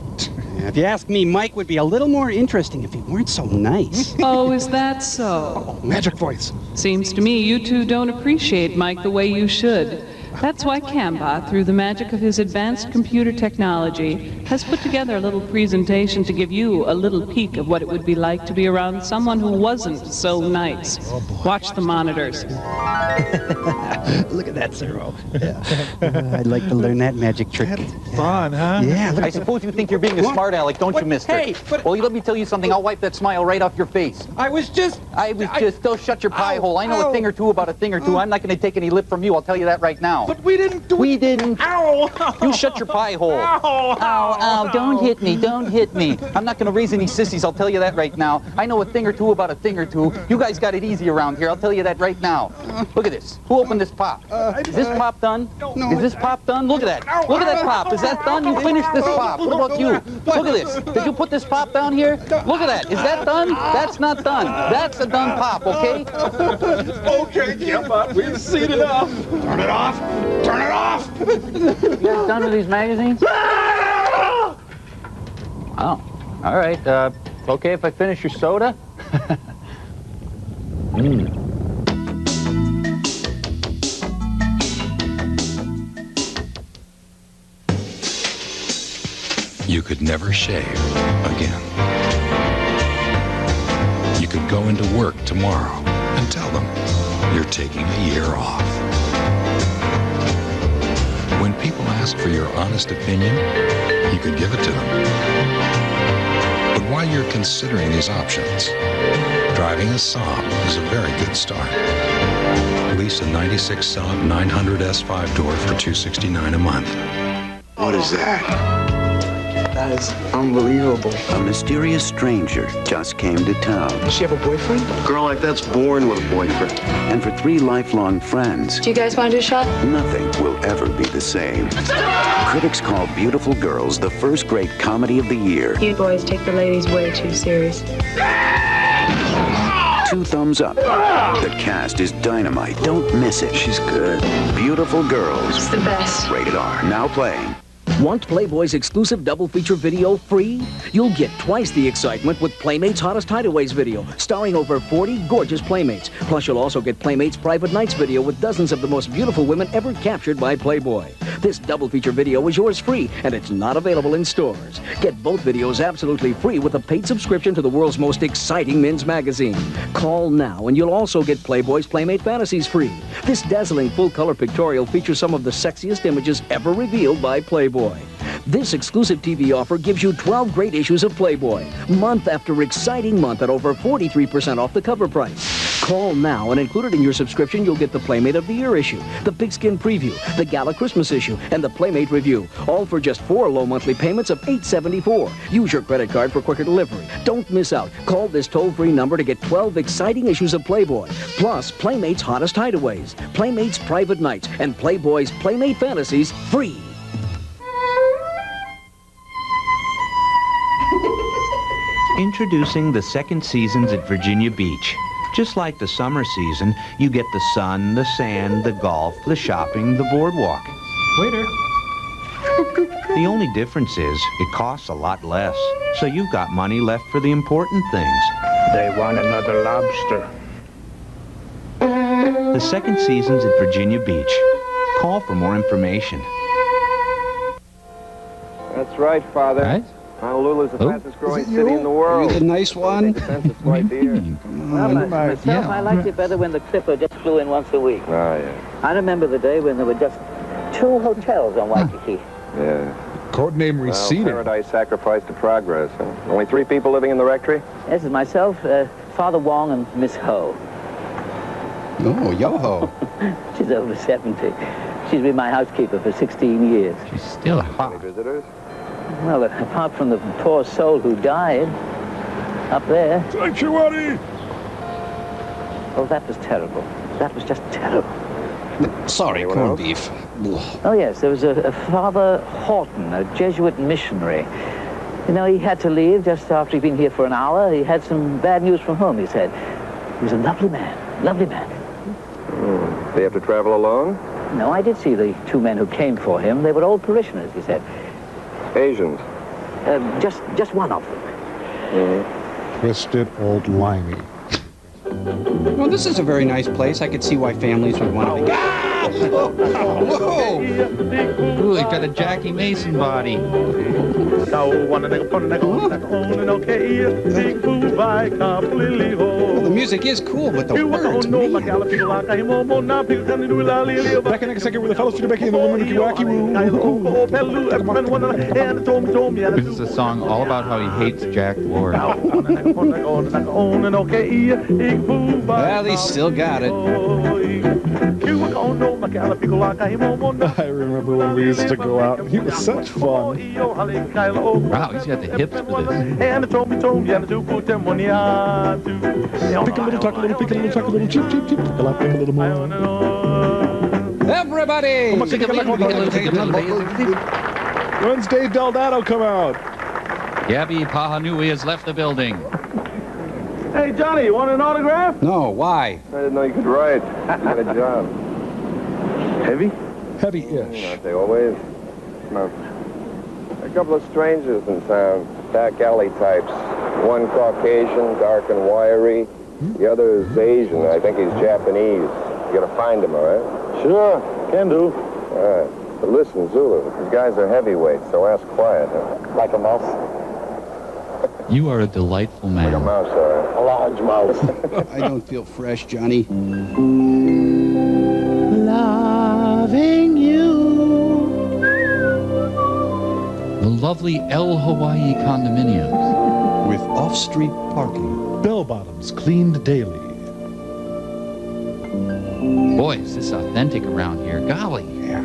Speaker 3: If you ask me, Mike would be a little more interesting if he weren't so nice.
Speaker 10: Oh, is that so?
Speaker 5: Magic voice.
Speaker 10: Seems to me you two don't appreciate Mike the way you should. That's why Cambot, through the magic of his advanced computer technology, has put together a little presentation to give you a little peek of what it would be like to be around someone who wasn't so nice. Watch the monitors.
Speaker 3: Look at that, Zero. I'd like to learn that magic trick.
Speaker 5: Fun, huh?
Speaker 3: Yeah.
Speaker 7: I suppose you think you're being a smart aleck, don't you, mister?
Speaker 3: Hey, but...
Speaker 7: Well, let me tell you something. I'll wipe that smile right off your face.
Speaker 3: I was just...
Speaker 7: Don't shut your pie hole. I know a thing or two about a thing or two. I'm not going to take any lip from you. I'll tell you that right now.
Speaker 5: But we didn't do it.
Speaker 7: We didn't.
Speaker 5: Ow!
Speaker 7: You shut your pie hole.
Speaker 5: Ow!
Speaker 7: Ow, don't hit me, don't hit me. I'm not going to raise any sissies, I'll tell you that right now. I know a thing or two about a thing or two. You guys got it easy around here, I'll tell you that right now. Look at this. Who opened this pop? Is this pop done? Is this pop done? Look at that. Look at that pop. Is that done? You finished this pop. What about you? Look at this. Did you put this pop down here? Look at that. Is that done? That's not done. That's a done pop, okay?
Speaker 5: Okay, Cambot, we've seen enough. Turn it off. Turn it off.
Speaker 7: You guys done with these magazines? Oh, all right. Okay if I finish your soda?
Speaker 12: You could never shave again. You could go into work tomorrow and tell them you're taking a year off. When people ask for your honest opinion, you could give it to them. But while you're considering these options, driving a Saab is a very good start. Lease a 96 Saab 900 S5 door for $269 a month.
Speaker 13: What is that? That is unbelievable.
Speaker 26: A mysterious stranger just came to town.
Speaker 13: Does she have a boyfriend? A girl like that's born with a boyfriend.
Speaker 26: And for 3 lifelong friends,
Speaker 22: Do you guys want to do a shot?
Speaker 26: nothing will ever be the same. Critics call Beautiful Girls the first great comedy of the year.
Speaker 22: You boys take the ladies way too serious.
Speaker 26: 2 thumbs up. The cast is dynamite. Don't miss it. She's good. Beautiful Girls.
Speaker 22: It's the best.
Speaker 26: Rated R. Now playing.
Speaker 27: Want Playboy's exclusive double feature video free? You'll get twice the excitement with Playmates' Hottest Hideaways video, starring over 40 gorgeous Playmates. Plus, you'll also get Playmates' Private Nights video with dozens of the most beautiful women ever captured by Playboy. This double feature video is yours free, and it's not available in stores. Get both videos absolutely free with a paid subscription to the world's most exciting men's magazine. Call now, and you'll also get Playboy's Playmate Fantasies free. This dazzling full-color pictorial features some of the sexiest images ever revealed by Playboy. This exclusive TV offer gives you 12 great issues of Playboy, month after exciting month at over 43% off the cover price. Call now, and included in your subscription, you'll get the Playmate of the Year issue, the Pigskin Preview, the Gala Christmas issue, and the Playmate Review, all for just 4 low monthly payments of $8.74. Use your credit card for quicker delivery. Don't miss out. Call this toll-free number to get 12 exciting issues of Playboy, plus Playmates' Hottest Hideaways, Playmates' Private Nights, and Playboy's Playmate Fantasies free.
Speaker 28: Introducing the second seasons at Virginia Beach. Just like the summer season, you get the sun, the sand, the golf, the shopping, the boardwalk.
Speaker 5: Waiter.
Speaker 28: The only difference is it costs a lot less, so you've got money left for the important things.
Speaker 29: They want another lobster.
Speaker 28: The second seasons at Virginia Beach. Call for more information.
Speaker 6: That's right, Father.
Speaker 16: Right?
Speaker 6: Honolulu's the
Speaker 16: Oh.
Speaker 6: fastest growing city in the world.
Speaker 8: You the nice one?
Speaker 27: Myself, I liked it better when the Clipper just flew in once a week.
Speaker 6: Oh, yeah.
Speaker 27: I remember the day when there were just 2 hotels on Waikiki.
Speaker 6: Yeah.
Speaker 5: Codename Receding.
Speaker 6: Well, paradise sacrificed to progress. Huh? Only 3 people living in the rectory?
Speaker 27: This is myself, Father Wong, and Miss Ho.
Speaker 8: Oh, yo-ho.
Speaker 27: She's over 70. She's been my housekeeper for 16 years.
Speaker 16: She's still hot.
Speaker 6: Any visitors?
Speaker 27: Well, apart from the poor soul who died up there.
Speaker 5: Sanctuary!
Speaker 27: Oh, that was terrible. That was just terrible.
Speaker 8: Sorry, corned beef.
Speaker 27: Oh, yes, there was a Father Horton, a Jesuit missionary. You know, he had to leave just after he'd been here for an hour. He had some bad news from home, he said. He was a lovely man, lovely man.
Speaker 6: They have to travel alone?
Speaker 27: No, I did see the 2 men who came for him. They were old parishioners, he said.
Speaker 6: Asians?
Speaker 27: Just one of them.
Speaker 5: Twisted old limey.
Speaker 8: Well, this is a very nice place. I could see why families would want to be... Whoa!
Speaker 16: Ooh, he's got a Jackie Mason body.
Speaker 8: Well, the music is cool, but the words, man.
Speaker 5: Back in a second with the fellows to Becky and the woman who
Speaker 16: This is a song all about how he hates Jack Ward.
Speaker 8: Well, he still got it.
Speaker 5: I remember when we used to go out. He was such fun.
Speaker 16: Wow, he's got the hips for this.
Speaker 5: Pick a little, talk a little, pick a little, talk a little, cheep, cheep, cheep. Pick a little more.
Speaker 8: Everybody!
Speaker 5: When's Dave Delgado come out?
Speaker 16: Gabby Pahanui has left the building.
Speaker 11: Hey, Johnny, you want an autograph?
Speaker 8: No, why?
Speaker 6: I didn't know you could write. Get a job. Heavy?
Speaker 5: Heavy-ish.
Speaker 6: Aren't they always? No. A couple of strangers in town. Back alley types. One Caucasian, dark and wiry. The other is Asian. I think he's Japanese. You gotta find him, all right?
Speaker 11: Sure, can do.
Speaker 6: All right. But listen, Zulu, these guys are heavyweights, so ask quiet, huh?
Speaker 11: Like a mouse?
Speaker 16: You are a delightful man.
Speaker 6: Like a mouse, all right.
Speaker 11: A large mouse.
Speaker 8: I don't feel fresh, Johnny.
Speaker 2: Loving you.
Speaker 16: The lovely El Hawaii condominiums.
Speaker 8: With off-street parking.
Speaker 5: Bell bottoms cleaned daily.
Speaker 16: Boy, is this authentic around here. Golly.
Speaker 8: Yeah.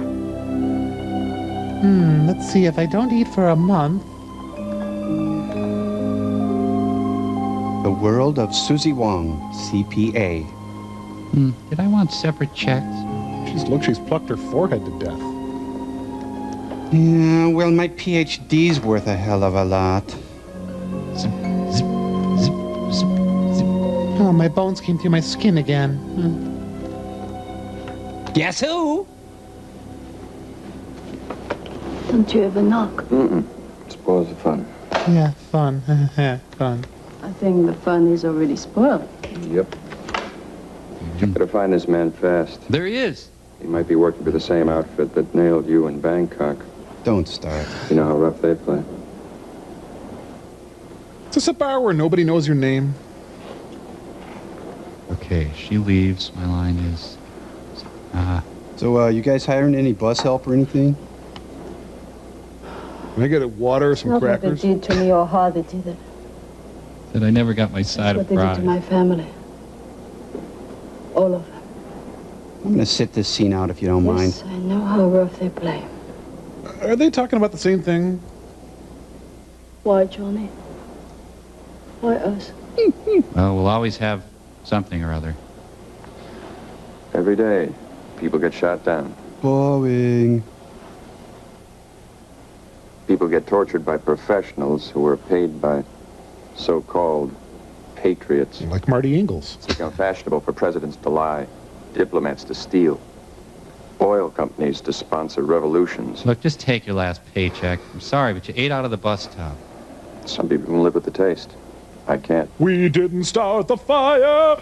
Speaker 17: Let's see, if I don't eat for a month.
Speaker 8: The World of Susie Wong, CPA.
Speaker 16: Did I want separate checks?
Speaker 5: Look, she's plucked her forehead to death.
Speaker 8: Yeah, well, my PhD's worth a hell of a lot.
Speaker 16: Zip, zip, zip, zip, zip.
Speaker 17: Oh, my bones came through my skin again.
Speaker 8: Guess who?
Speaker 22: Don't you ever knock?
Speaker 6: Spoils the fun.
Speaker 17: Yeah, fun. Fun.
Speaker 22: I think the fun is already spoiled.
Speaker 6: Yep. Better find this man fast.
Speaker 16: There he is.
Speaker 6: He might be working for the same outfit that nailed you in Bangkok.
Speaker 8: Don't start.
Speaker 6: You know how rough they play.
Speaker 5: Is this a bar where nobody knows your name?
Speaker 16: Okay, she leaves. My line is...
Speaker 8: So, you guys hiring any bus help or anything?
Speaker 5: Can I get water, some
Speaker 22: Not what
Speaker 5: crackers?
Speaker 22: they did to me or how they did it.
Speaker 16: That I never got my
Speaker 22: That's
Speaker 16: side
Speaker 22: what
Speaker 16: of
Speaker 22: they did to
Speaker 16: pride.
Speaker 22: my family. All of them.
Speaker 8: I'm gonna sit this scene out if you don't mind.
Speaker 22: Yes, I know how rough they play.
Speaker 5: Are they talking about the same thing?
Speaker 22: Why, Johnny? Why us?
Speaker 16: Well, we'll always have something or other.
Speaker 6: Every day, people get shot down.
Speaker 8: Boring.
Speaker 6: People get tortured by professionals who are paid by so-called patriots.
Speaker 5: Like Marty Ingalls.
Speaker 6: It's become fashionable for presidents to lie, diplomats to steal, oil companies to sponsor revolutions.
Speaker 16: Look, just take your last paycheck. I'm sorry, but you ate out of the bus stop.
Speaker 6: Some people can live with the taste. I can't.
Speaker 5: We didn't start the fire.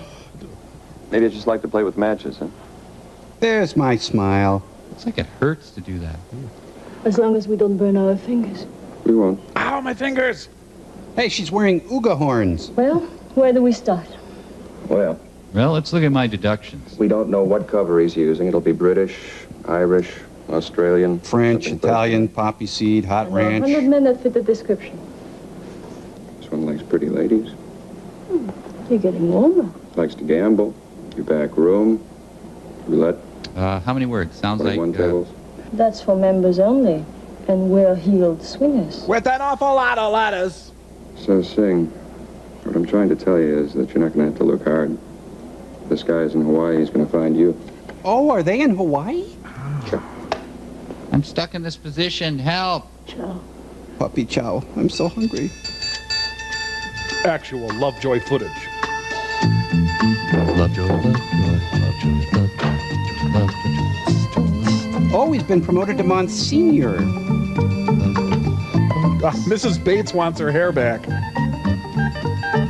Speaker 6: Maybe I just like to play with matches, huh?
Speaker 8: There's my smile.
Speaker 16: Looks like it hurts to do that.
Speaker 22: As long as we don't burn our fingers.
Speaker 6: We won't.
Speaker 5: Ow, my fingers!
Speaker 8: Hey, she's wearing ooga horns.
Speaker 22: Well, where do we start?
Speaker 6: Well,
Speaker 16: Let's look at my deductions.
Speaker 6: we don't know what cover he's using. It'll be British, Irish, Australian.
Speaker 8: French,
Speaker 6: something
Speaker 8: Italian, poppy seed, hot
Speaker 22: There are
Speaker 8: ranch.
Speaker 22: 100 men that fit the description.
Speaker 6: This one likes pretty ladies.
Speaker 22: You're getting warmer.
Speaker 6: Likes to gamble. Your back room. Roulette.
Speaker 16: How many words? Sounds like...
Speaker 6: 21 tables.
Speaker 22: That's for members only. And we're heeled swingers.
Speaker 5: With an awful lot of letters.
Speaker 6: So, Sing, what I'm trying to tell you is that you're not going to have to look hard. This guy's in Hawaii. He's going to find you.
Speaker 8: Oh, are they in Hawaii?
Speaker 16: I'm stuck in this position. Help!
Speaker 22: Ciao.
Speaker 8: Puppy chow. I'm so hungry.
Speaker 5: Actual Lovejoy footage.
Speaker 16: Lovejoy, Lovejoy, Lovejoy, Lovejoy.
Speaker 8: Oh, he's been promoted to Monsignor.
Speaker 5: Mrs. Bates wants her hair back.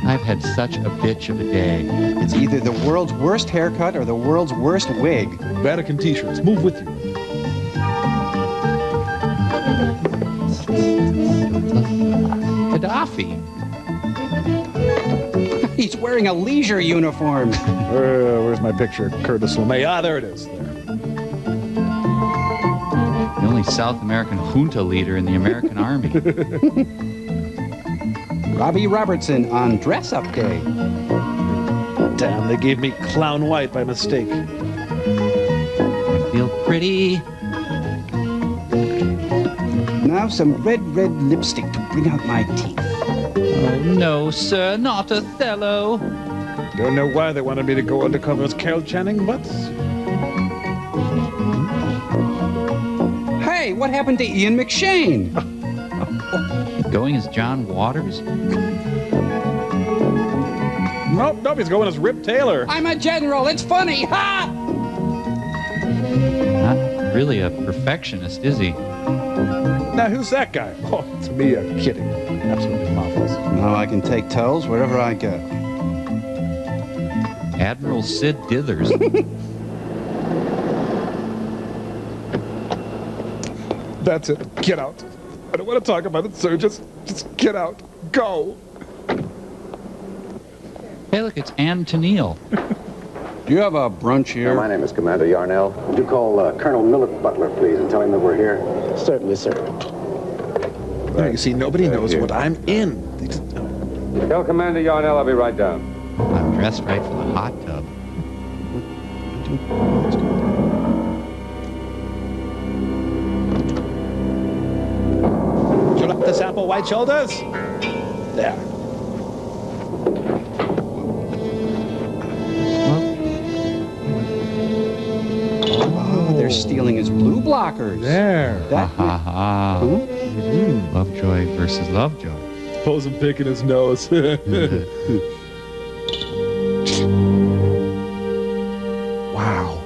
Speaker 16: I've had such a bitch of a day.
Speaker 8: It's either the world's worst haircut or the world's worst wig.
Speaker 5: Vatican t-shirts. Move with you.
Speaker 16: Gaddafi.
Speaker 8: He's wearing a leisure uniform.
Speaker 5: Where's my picture? Curtis LeMay. Ah, there it is. There.
Speaker 16: The only South American junta leader in the American Army.
Speaker 8: Robbie Robertson on dress-up day.
Speaker 5: Damn, they gave me clown white by mistake.
Speaker 16: I feel pretty.
Speaker 8: Now some red lipstick to bring out my teeth.
Speaker 16: Oh, no, sir, not Othello.
Speaker 5: Don't know why they wanted me to go undercover as Carol Channing, but...
Speaker 8: Hey, what happened to Ian McShane?
Speaker 16: Going as John Waters?
Speaker 5: Nope, he's going as Rip Taylor.
Speaker 8: I'm a general. It's funny. Ha!
Speaker 16: Not really a perfectionist, is he?
Speaker 5: Now, who's that guy? Oh, to me, you're kidding. Absolutely marvelous.
Speaker 8: Now I can take towels wherever I go.
Speaker 16: Admiral Sid Dithers.
Speaker 5: That's it. Get out. I don't want to talk about it, sir. Just get out. Go.
Speaker 16: Hey, look, it's Ann Tennille.
Speaker 8: Do you have a brunch here?
Speaker 1: My name is Commander Yarnell. Would you call Colonel Millett Butler, please, and tell him that we're here? Certainly, sir.
Speaker 5: Now, you see, nobody knows what I'm in.
Speaker 1: Tell Commander Yarnell I'll be right down.
Speaker 16: I'm dressed right for the hot tub.
Speaker 5: Would you like the sample white shoulders? There.
Speaker 8: Oh, they're stealing his blue blockers.
Speaker 5: There.
Speaker 8: That
Speaker 16: Lovejoy versus Lovejoy.
Speaker 5: Suppose I'm picking his nose.
Speaker 8: Wow.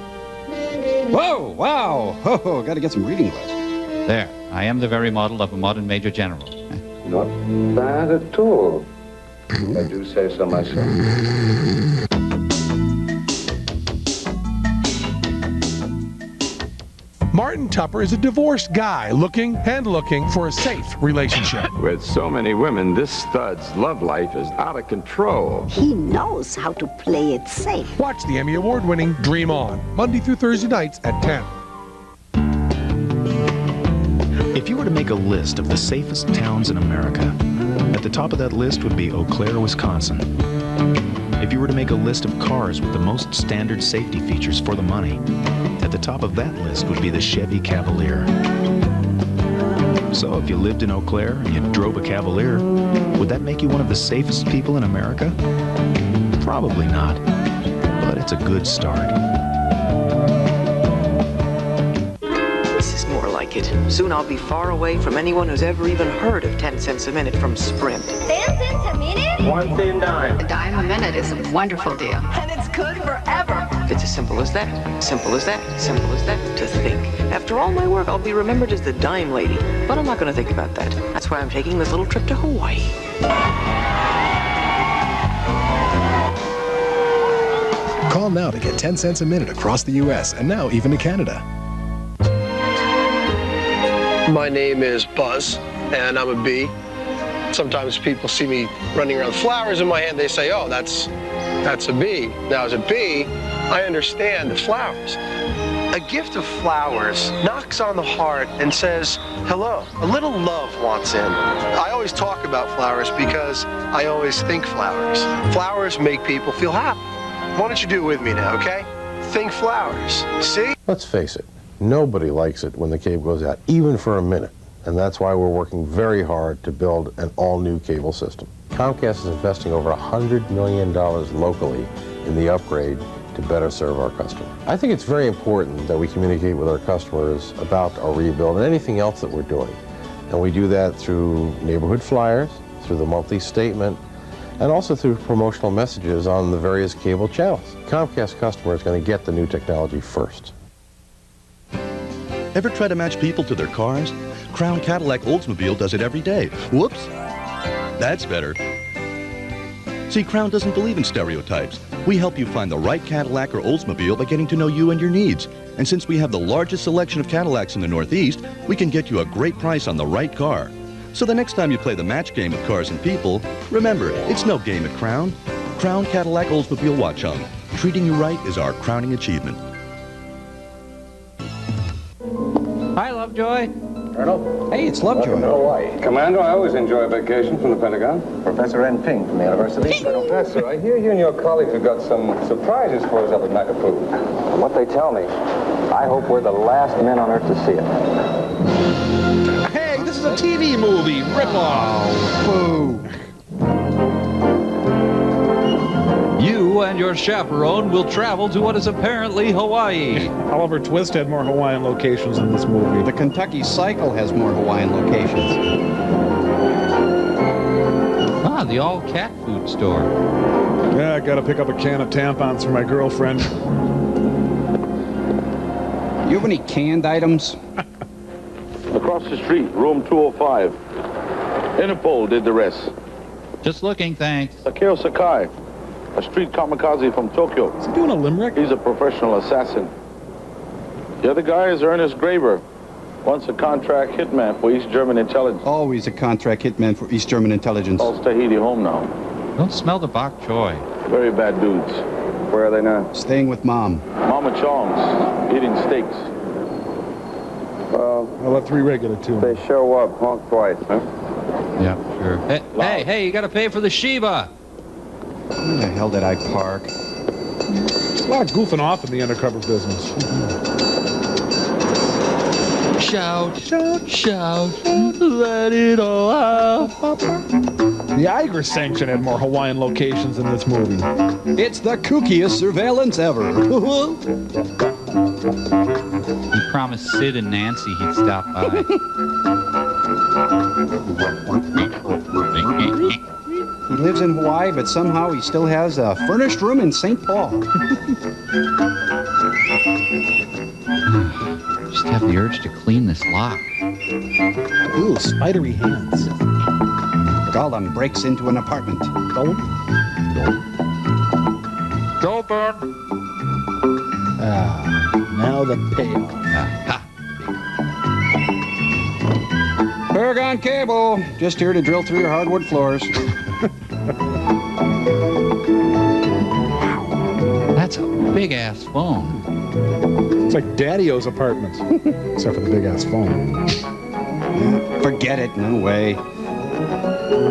Speaker 8: Whoa, wow. Oh, got to get some reading glasses.
Speaker 16: There, I am the very model of a modern major general.
Speaker 1: Not bad at all. I do say so myself.
Speaker 18: Martin Tupper is a divorced guy looking for a safe relationship.
Speaker 19: With so many women, this stud's love life is out of control.
Speaker 20: He knows how to play it safe.
Speaker 18: Watch the Emmy Award-winning Dream On, Monday through Thursday nights at 10.
Speaker 21: If you were to make a list of the safest towns in America, at the top of that list would be Eau Claire, Wisconsin. If you were to make a list of cars with the most standard safety features for the money, at the top of that list would be the Chevy Cavalier. So if you lived in Eau Claire and you drove a Cavalier, would that make you one of the safest people in America? Probably not, but it's a good start.
Speaker 23: This is more like it. Soon I'll be far away from anyone who's ever even heard of 10 cents a minute from Sprint.
Speaker 22: 10 cents a minute?
Speaker 23: 1 thin dime.
Speaker 22: A dime a minute is a wonderful deal.
Speaker 23: And it's good forever. It's as simple as that. Simple as that. Simple as that. To think. After all my work, I'll be remembered as the dime lady. But I'm not going to think about that. That's why I'm taking this little trip to Hawaii.
Speaker 24: Call now to get 10 cents a minute across the U.S. and now even to Canada.
Speaker 3: My name is Buzz, and I'm a bee. Sometimes people see me running around with flowers in my hand. They say, oh, that's a bee. Now, as a bee, I understand the flowers. A gift of flowers knocks on the heart and says, hello. A little love wants in. I always talk about flowers because I always think flowers. Flowers make people feel happy. Why don't you do it with me now, okay? Think flowers. See?
Speaker 4: Let's face it, nobody likes it when the cable goes out, even for a minute. And that's why we're working very hard to build an all-new cable system. Comcast is investing over $100 million locally in the upgrade to better serve our customers. I think it's very important that we communicate with our customers about our rebuild and anything else that we're doing. And we do that through neighborhood flyers, through the monthly statement, and also through promotional messages on the various cable channels. Comcast customers are going to get the new technology first.
Speaker 9: Ever try to match people to their cars? Crown Cadillac Oldsmobile does it every day. Whoops! That's better. See, Crown doesn't believe in stereotypes. We help you find the right Cadillac or Oldsmobile by getting to know you and your needs. And since we have the largest selection of Cadillacs in the Northeast, we can get you a great price on the right car. So the next time you play the match game of cars and people, remember, it's no game at Crown. Crown Cadillac Oldsmobile Watchung. Treating you right is our crowning achievement.
Speaker 16: Hi, Lovejoy.
Speaker 1: Colonel?
Speaker 8: Hey, it's Lovejoy.
Speaker 1: Welcome to Hawaii. Commando, I always enjoy a vacation from the Pentagon. Professor N. Ping from the university. Professor, I hear you and your colleagues have got some surprises for us up at Macapu. From what they tell me, I hope we're the last men on Earth to see it.
Speaker 18: Hey, this is a TV movie. Rip-off. Boo.
Speaker 10: You and your chaperone will travel to what is apparently Hawaii.
Speaker 18: Oliver Twist had more Hawaiian locations in this movie.
Speaker 8: The Kentucky Cycle has more Hawaiian locations.
Speaker 10: Ah, the all-cat food store.
Speaker 18: Yeah, I gotta pick up a can of tampons for my girlfriend.
Speaker 8: You have any canned items?
Speaker 14: Across the street, room 205. Interpol did the rest.
Speaker 10: Just looking, thanks.
Speaker 14: Akio Sakai, a street kamikaze from Tokyo.
Speaker 18: Is he doing a limerick?
Speaker 14: He's a professional assassin. The other guy is Ernest Graver, once a contract hitman for East German intelligence.
Speaker 8: Always a contract hitman for East German intelligence.
Speaker 14: Calls Tahiti home now.
Speaker 10: Don't smell the bok choy.
Speaker 14: Very bad dudes. Where are they now?
Speaker 8: Staying with Mom.
Speaker 14: Mama Chong's, eating steaks.
Speaker 1: Well,
Speaker 18: I'll have 3 regular, too.
Speaker 1: they show up, honk twice, huh?
Speaker 10: Yep, sure. Hey, you gotta pay for the Shiba.
Speaker 8: Where the hell did I park?
Speaker 18: There's a lot of goofing off in the undercover business.
Speaker 10: Shout, shout, shout, let it all out.
Speaker 18: The Iger sanction had more Hawaiian locations in this movie.
Speaker 8: It's the kookiest surveillance ever.
Speaker 10: He promised Sid and Nancy he'd stop by.
Speaker 8: He lives in Hawaii, but somehow he still has a furnished room in St. Paul.
Speaker 10: Just have the urge to clean this lock.
Speaker 18: Ooh, spidery hands.
Speaker 8: Gollum breaks into an apartment.
Speaker 18: Gollum?
Speaker 10: Open.
Speaker 18: Now the payoff.
Speaker 8: Paragon Cable, just here to drill through your hardwood floors.
Speaker 10: That's a big-ass phone.
Speaker 18: It's like Daddy-O's apartment, except for the big-ass phone.
Speaker 8: Forget it, no way.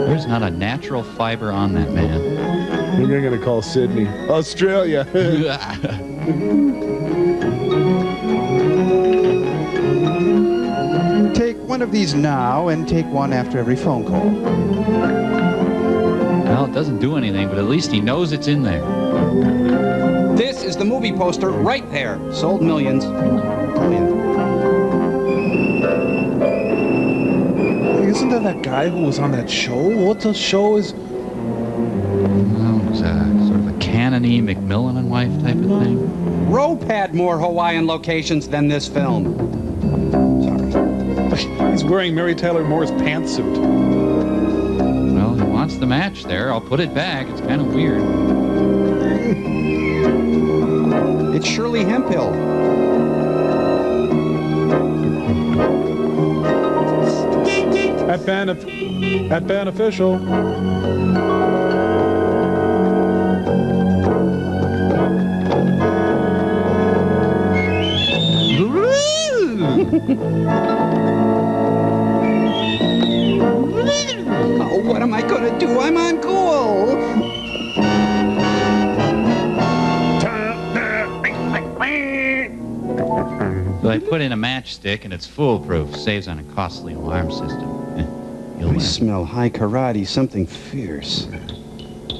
Speaker 10: There's not a natural fiber on that man.
Speaker 18: You're gonna call Sydney. Australia.
Speaker 8: Take one of these now and take one after every phone call.
Speaker 10: Well, it doesn't do anything, but at least he knows it's in there.
Speaker 8: This is the movie poster right there. Sold millions. Come in.
Speaker 18: Isn't that guy who was on that show? What the show is?
Speaker 10: Well, it was sort of a Canon-y McMillan and wife type of thing.
Speaker 8: Rope had more Hawaiian locations than this film. Sorry.
Speaker 18: He's wearing Mary Tyler Moore's pantsuit.
Speaker 10: Well, he wants the match there. I'll put it back. It's kind of weird.
Speaker 8: It's Shirley Hemphill.
Speaker 5: At Beneficial.
Speaker 8: Oh, what am I gonna do? I'm on cool.
Speaker 10: So I put in a matchstick and it's foolproof. Saves on a costly alarm system.
Speaker 8: I smell high karate, something fierce.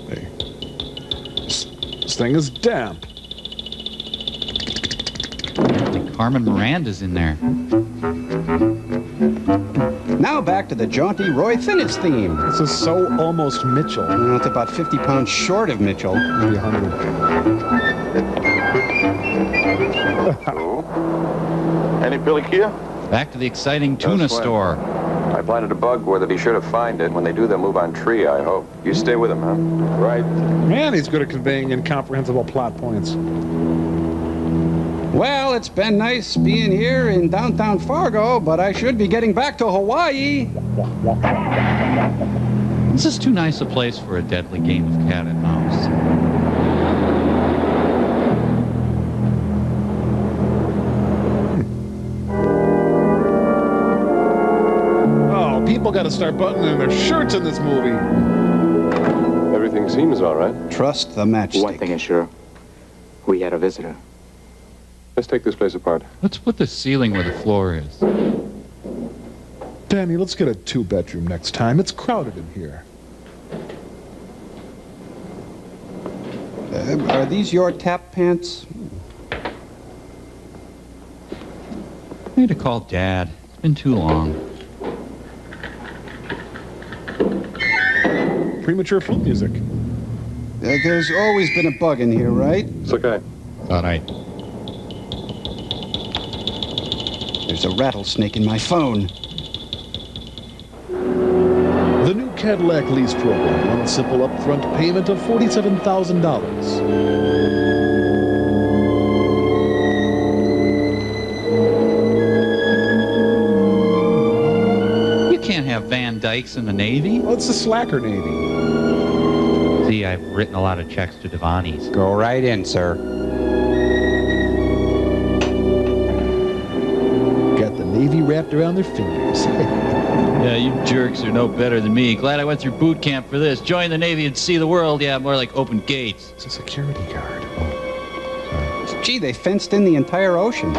Speaker 5: Hey. This thing is damp.
Speaker 10: Carmen Miranda's in there.
Speaker 8: Now back to the jaunty Roy Thinnitz theme.
Speaker 5: This is so almost Mitchell.
Speaker 8: Well, it's about 50 pounds short of Mitchell.
Speaker 5: Maybe 100.
Speaker 14: Any Billy Kia?
Speaker 10: Back to the exciting tuna store.
Speaker 1: I planted a bug where that he should have find it. When they do, they'll move on tree, I hope. You stay with him, huh? Right.
Speaker 5: Man, he's good at conveying incomprehensible plot points.
Speaker 8: Well, it's been nice being here in downtown Fargo, but I should be getting back to Hawaii.
Speaker 10: This is too nice a place for a deadly game of cat and mouse.
Speaker 5: Oh, people got to start buttoning their shirts in this movie.
Speaker 1: Everything seems all right.
Speaker 8: Trust the matchstick.
Speaker 7: One thing is sure. We had a visitor.
Speaker 1: Let's take this place apart.
Speaker 10: Let's put the ceiling where the floor is.
Speaker 5: Danny, let's get a 2-bedroom next time. It's crowded in here.
Speaker 8: Are these your tap pants?
Speaker 10: I need to call Dad. It's been too long.
Speaker 5: Premature flute music.
Speaker 8: There's always been a bug in here, right?
Speaker 1: It's okay.
Speaker 10: All right.
Speaker 8: There's a rattlesnake in my phone.
Speaker 5: The new Cadillac lease program. One simple upfront payment of $47,000.
Speaker 10: You can't have Van Dykes in the Navy.
Speaker 5: Well, it's the slacker Navy.
Speaker 10: See, I've written a lot of checks to Devani's.
Speaker 8: Go right in, sir.
Speaker 5: Got the Navy wrapped around their fingers.
Speaker 10: Yeah, you jerks are no better than me. Glad I went through boot camp for this. Join the Navy and see the world. Yeah, more like open gates.
Speaker 5: It's a security guard.
Speaker 8: Gee, they fenced in the entire ocean.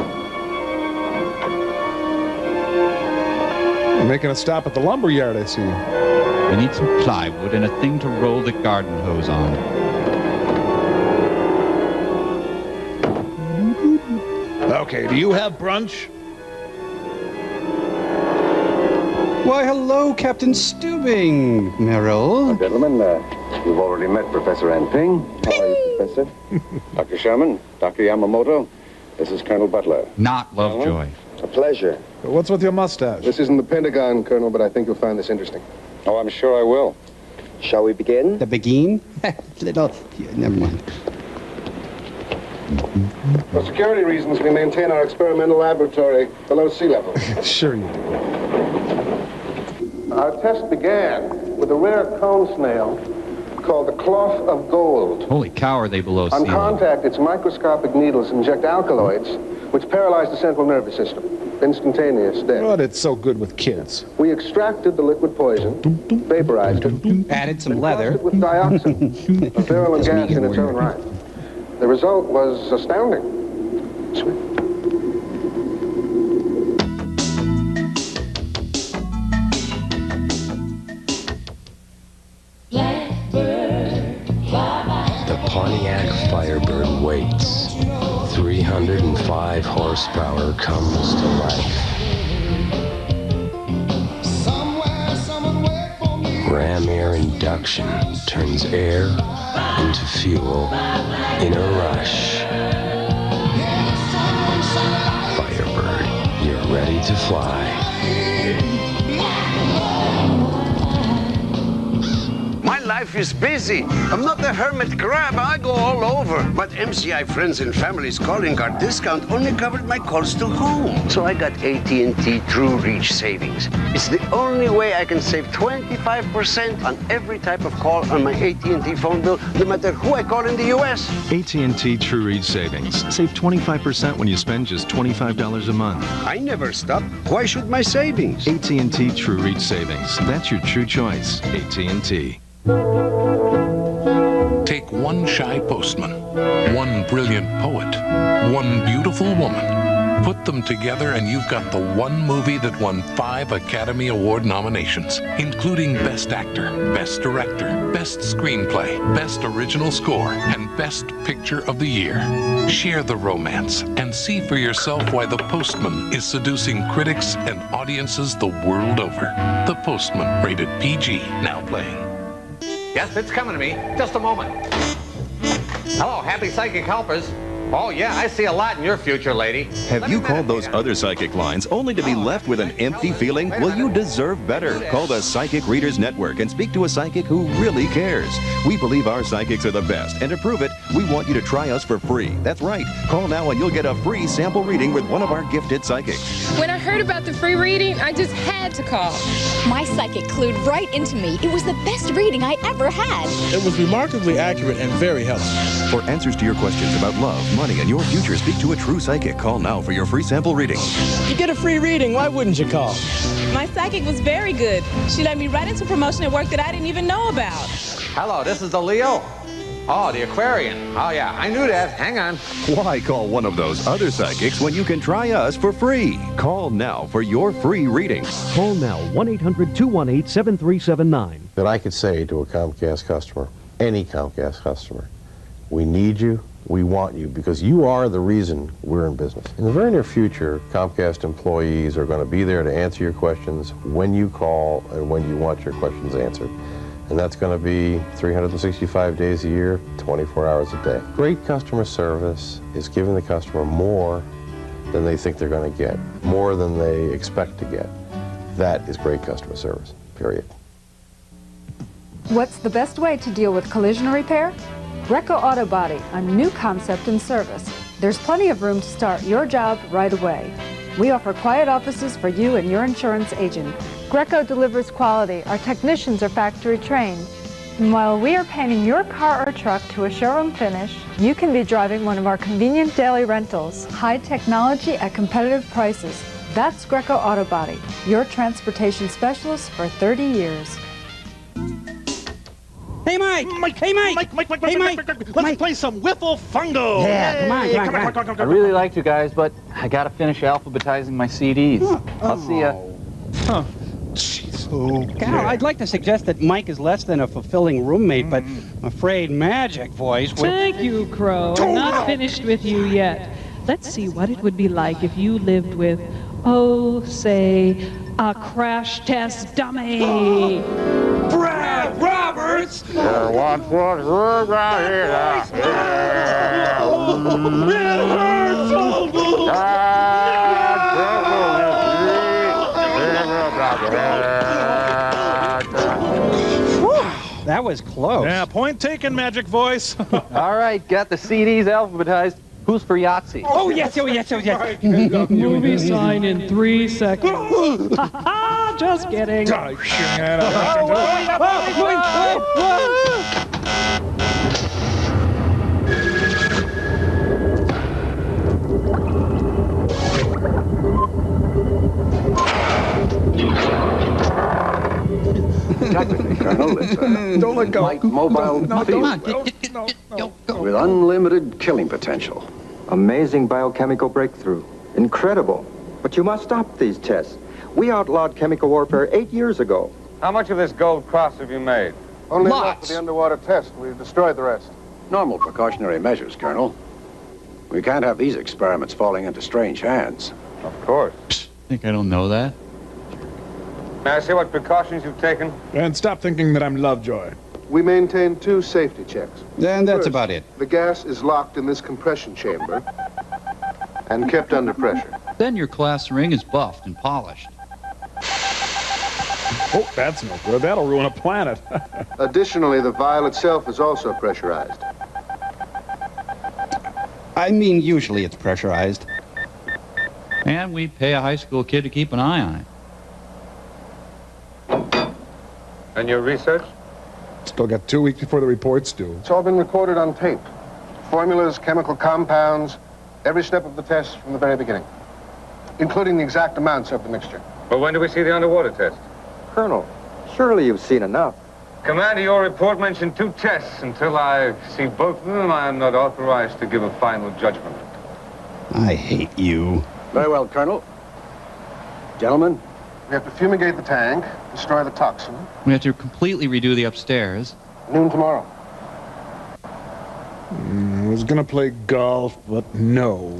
Speaker 5: We're making a stop at the lumber yard, I see.
Speaker 10: We need some plywood and a thing to roll the garden hose on.
Speaker 5: Okay, do you have brunch?
Speaker 8: Why, hello, Captain Stubing, Merrill.
Speaker 6: Gentlemen, you've already met Professor N. Ping. How are you, Professor? Dr. Sherman, Dr. Yamamoto, this is Colonel Butler.
Speaker 10: Not Lovejoy.
Speaker 6: A pleasure.
Speaker 5: What's with your mustache?
Speaker 6: This isn't the Pentagon, Colonel, but I think you'll find this interesting. Oh, I'm sure I will. Shall we begin?
Speaker 8: The begin? Little... Yeah, never mind.
Speaker 6: For security reasons, we maintain our experimental laboratory below sea level.
Speaker 5: Sure you do.
Speaker 6: Our test began with a rare cone snail called the cloth of gold.
Speaker 10: Holy cow, are they below sea
Speaker 6: On
Speaker 10: level?
Speaker 6: contact, its microscopic needles inject alkaloids, which paralyze the central nervous system. Instantaneous death.
Speaker 5: But it's so good with kids.
Speaker 6: We extracted the liquid poison, vaporized it,
Speaker 8: added some leather,
Speaker 6: it with dioxin, a virulent gas in its own right. The result was astounding. Sweet.
Speaker 12: The Pontiac Firebird waits. 305 horsepower comes to life. Ram air induction turns air into fuel in a rush. Firebird, you're ready to fly.
Speaker 13: My
Speaker 11: Life is busy. I'm not a hermit crab. I go all over. But MCI Friends and Family's calling card discount only covered my calls to home. So I got AT&T True Reach Savings. It's the only way I can save 25% on every type of call on my AT&T phone bill, no matter who I call in the U.S.
Speaker 21: AT&T True Reach Savings. Save 25% when you spend just $25 a month.
Speaker 11: I never stop. Why should my savings?
Speaker 21: AT&T True Reach Savings. That's your true choice. AT&T.
Speaker 13: Take one shy postman, one brilliant poet, one beautiful woman. Put them together and you've got the one movie that won 5 Academy Award nominations, including Best Actor, Best Director, Best Screenplay, Best Original Score, and Best Picture of the Year. Share the romance and see for yourself why The Postman is seducing critics and audiences the world over. The Postman, rated PG, now playing.
Speaker 1: Yes, it's coming to me. Just a moment. Hello, happy psychic helpers. Oh, yeah, I see a lot in your future, lady.
Speaker 15: Have you called those other psychic lines only to be left with an empty feeling? Well, you deserve better. Call the Psychic Readers Network and speak to a psychic who really cares. We believe our psychics are the best, and to prove it, we want you to try us for free. That's right. Call now and you'll get a free sample reading with one of our gifted psychics.
Speaker 24: When I heard about the free reading, I just had to call.
Speaker 25: My psychic clued right into me. It was the best reading I ever had.
Speaker 26: It was remarkably accurate and very helpful.
Speaker 15: For answers to your questions about love, money, and your future, speak to a true psychic. Call now for your free sample reading.
Speaker 26: You get a free reading, why wouldn't you call?
Speaker 24: My psychic was very good. She led me right into promotion at work that I didn't even know about.
Speaker 1: Hello, this is the Leo. Oh, the Aquarian. Oh, yeah, I knew that. Hang on.
Speaker 15: Why call one of those other psychics when you can try us for free? Call now for your free reading.
Speaker 27: Call now, 1-800-218-7379.
Speaker 4: That I could say to a Comcast customer, any Comcast customer, we need you, we want you, because you are the reason we're in business. In the very near future, Comcast employees are going to be there to answer your questions when you call and when you want your questions answered. And that's going to be 365 days a year, 24 hours a day. Great customer service is giving the customer more than they think they're going to get, more than they expect to get. That is great customer service, period.
Speaker 28: What's the best way to deal with collision repair? Greco Auto Body, a new concept in service. There's plenty of room to start your job right away. We offer quiet offices for you and your insurance agent.
Speaker 29: Greco delivers quality. Our technicians are factory trained. And while we are painting your car or truck to a showroom finish, you can be driving one of our convenient daily rentals. High technology at competitive prices. That's Greco Auto Body, your transportation specialist for 30 years.
Speaker 8: Hey, Mike! Hey, Mike! Hey, Mike!
Speaker 26: Let's play some Wiffle Fungo!
Speaker 8: Yeah, come on.
Speaker 30: I really liked you guys, but I gotta finish alphabetizing my CDs. I'll see ya.
Speaker 8: Huh. Cal, I'd like to suggest that Mike is less than a fulfilling roommate, but I'm afraid Magic Voice would...
Speaker 31: Thank you, Crow. I'm not finished with you yet. Let's see what it would be like if you lived with, oh, say, a crash test dummy.
Speaker 26: Brad Roberts!
Speaker 14: What was
Speaker 8: That was close.
Speaker 26: Yeah, point taken, Magic Voice.
Speaker 30: All right, got the CDs alphabetized. Who's for Yahtzee?
Speaker 8: Oh, yes.
Speaker 31: Movie sign in 3 seconds. Just kidding.
Speaker 32: Colonel, it's a
Speaker 26: Don't let go.
Speaker 32: light mobile field with unlimited killing potential.
Speaker 33: Amazing biochemical breakthrough. Incredible. But you must stop these tests. We outlawed chemical warfare 8 years ago.
Speaker 1: How much of this gold cross have you made?
Speaker 32: Only enough for the underwater test. We've destroyed the rest. Normal precautionary measures, Colonel. We can't have these experiments falling into strange hands.
Speaker 1: Of course.
Speaker 10: Think I don't know that?
Speaker 1: May I see what precautions you've taken?
Speaker 26: And stop thinking that I'm Lovejoy.
Speaker 32: We maintain 2 safety checks.
Speaker 8: And that's
Speaker 32: First,
Speaker 8: about it.
Speaker 32: The gas is locked in this compression chamber and kept under pressure.
Speaker 10: Then your class ring is buffed and polished.
Speaker 26: Oh, that's no good. That'll ruin a planet.
Speaker 32: Additionally, the vial itself is also pressurized.
Speaker 8: I mean, usually it's pressurized.
Speaker 10: And we pay a high school kid to keep an eye on it.
Speaker 1: And your research?
Speaker 26: Still got 2 weeks before the report's due.
Speaker 32: It's all been recorded on tape. Formulas, chemical compounds, every step of the test from the very beginning, including the exact amounts of the mixture.
Speaker 1: Well, when do we see the underwater test?
Speaker 33: Colonel, surely you've seen enough.
Speaker 1: Commander, your report mentioned 2 tests. Until I see both of them, I am not authorized to give a final judgment.
Speaker 8: I hate you.
Speaker 32: Very well, Colonel. Gentlemen, we have to fumigate the tank, destroy the toxin.
Speaker 10: We have to completely redo the upstairs.
Speaker 32: Noon tomorrow.
Speaker 26: I was gonna play golf, but no.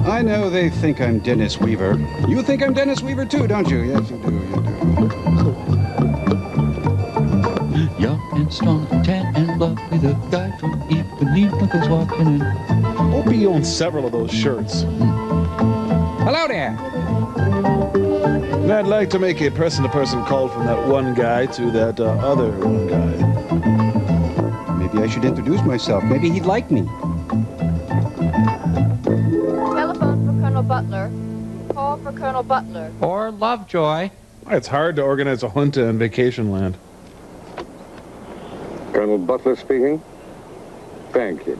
Speaker 8: I know they think I'm Dennis Weaver. You think I'm Dennis Weaver too, don't you? Yes, you do, you do.
Speaker 10: Young and strong, tan and lovely, the guy from Ipanema goes walking in.
Speaker 26: Opie owns several of those shirts.
Speaker 8: Hello there.
Speaker 26: And I'd like to make a person-to-person call from that one guy to that other one guy.
Speaker 8: Maybe I should introduce myself. Maybe he'd like me.
Speaker 29: Telephone for Colonel Butler. Call for Colonel Butler.
Speaker 8: Or Lovejoy.
Speaker 26: It's hard to organize a junta in vacation land.
Speaker 6: Colonel Butler speaking. Thank you.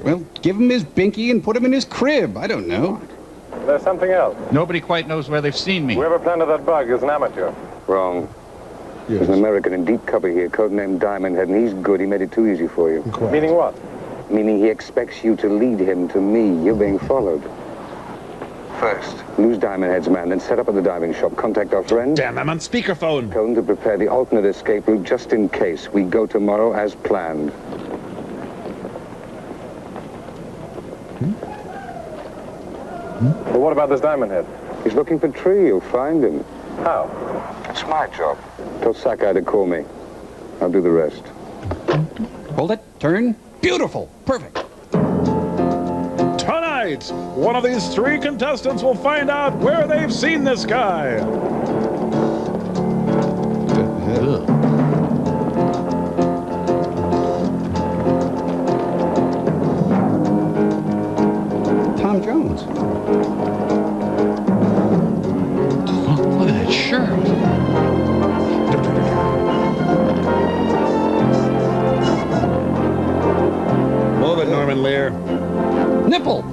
Speaker 8: Well, give him his binky and put him in his crib. I don't know.
Speaker 1: There's something else.
Speaker 10: Nobody quite knows where they've seen me.
Speaker 1: Whoever planted that bug is an amateur.
Speaker 6: Wrong.
Speaker 26: Yes.
Speaker 6: There's an American in deep cover here, codenamed Diamond Head, and he's good. He made it too easy for you.
Speaker 26: Quite.
Speaker 1: Meaning what?
Speaker 6: Meaning he expects you to lead him to me. You're being followed. First, lose Diamond Head's man, then set up at the diving shop. Contact our friend.
Speaker 26: Damn, I'm on speakerphone.
Speaker 6: Tell him to prepare the alternate escape route just in case. We go tomorrow as planned.
Speaker 1: Well, what about this Diamond Head?
Speaker 6: He's looking for Tree. You'll find him.
Speaker 1: How?
Speaker 6: It's my job. Tell Sakai to call me. I'll do the rest.
Speaker 8: Hold it. Turn. Beautiful. Perfect.
Speaker 26: Tonight, one of these 3 contestants will find out where they've seen this guy.
Speaker 8: Tom Jones.
Speaker 10: Oh, look at that shirt.
Speaker 26: Move it, Norman Lear.
Speaker 8: Nipple.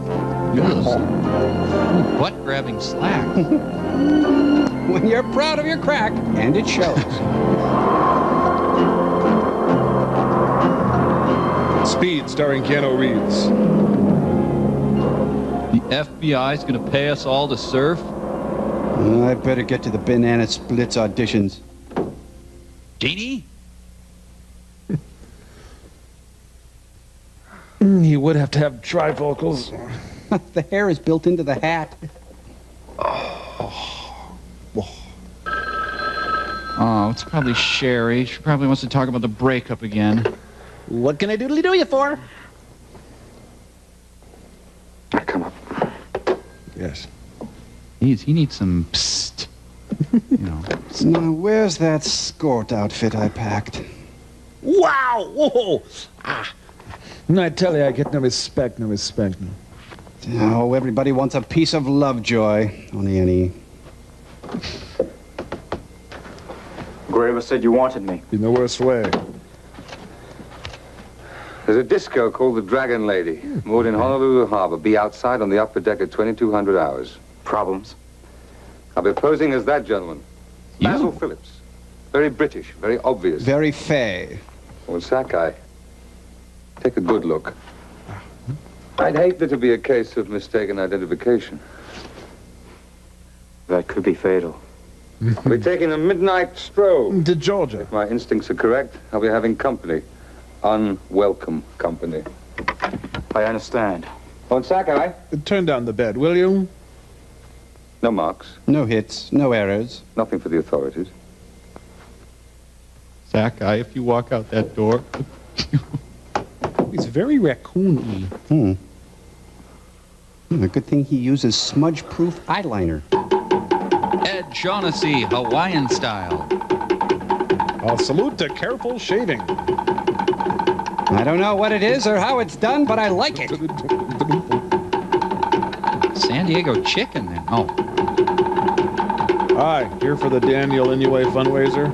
Speaker 10: Butt-grabbing slack.
Speaker 8: When you're proud of your crack, and it shows.
Speaker 26: Speed, starring Keanu Reeves.
Speaker 10: The FBI's gonna pay us all to surf?
Speaker 8: I better get to the Banana Splits auditions.
Speaker 10: JD?
Speaker 26: He would have to have trifocals.
Speaker 8: The hair is built into the hat.
Speaker 10: Oh, it's probably Sherry. She probably wants to talk about the breakup again.
Speaker 26: What can I doodly do you for?
Speaker 6: Come up.
Speaker 26: Yes.
Speaker 10: He needs some psst. You know.
Speaker 8: Now, where's that skort outfit I packed?
Speaker 26: Wow! Whoa! Ah. I tell you, I get no respect, no respect.
Speaker 8: Oh, everybody wants a piece of Lovejoy. Only any.
Speaker 2: Graver said you wanted me.
Speaker 26: In the worst way.
Speaker 1: There's a disco called the Dragon Lady, moored in Honolulu Harbor. Be outside on the upper deck at 2200 hours.
Speaker 2: Problems?
Speaker 1: I'll be posing as that gentleman. Basil Phillips. Very British, very obvious.
Speaker 8: Very fey.
Speaker 1: Well, Sakai, take a good look. I'd hate there to be a case of mistaken identification.
Speaker 2: That could be fatal.
Speaker 1: I'll be taking a midnight stroll.
Speaker 26: To Georgia.
Speaker 1: If my instincts are correct, I'll be having company. Unwelcome company.
Speaker 2: I understand.
Speaker 1: On Sakai?
Speaker 26: Turn down the bed, will you?
Speaker 1: No marks.
Speaker 8: No hits, no errors.
Speaker 1: Nothing for the authorities.
Speaker 10: Sakai, if you walk out that door.
Speaker 26: He's very raccoon-y.
Speaker 8: A good thing he uses smudge-proof eyeliner.
Speaker 10: Ed Shaughnessy, Hawaiian style.
Speaker 26: I'll salute to careful shaving.
Speaker 8: I don't know what it is or how it's done, but I like it.
Speaker 10: San Diego chicken, then. Oh.
Speaker 26: Hi, here for the Daniel Inouye fundraiser.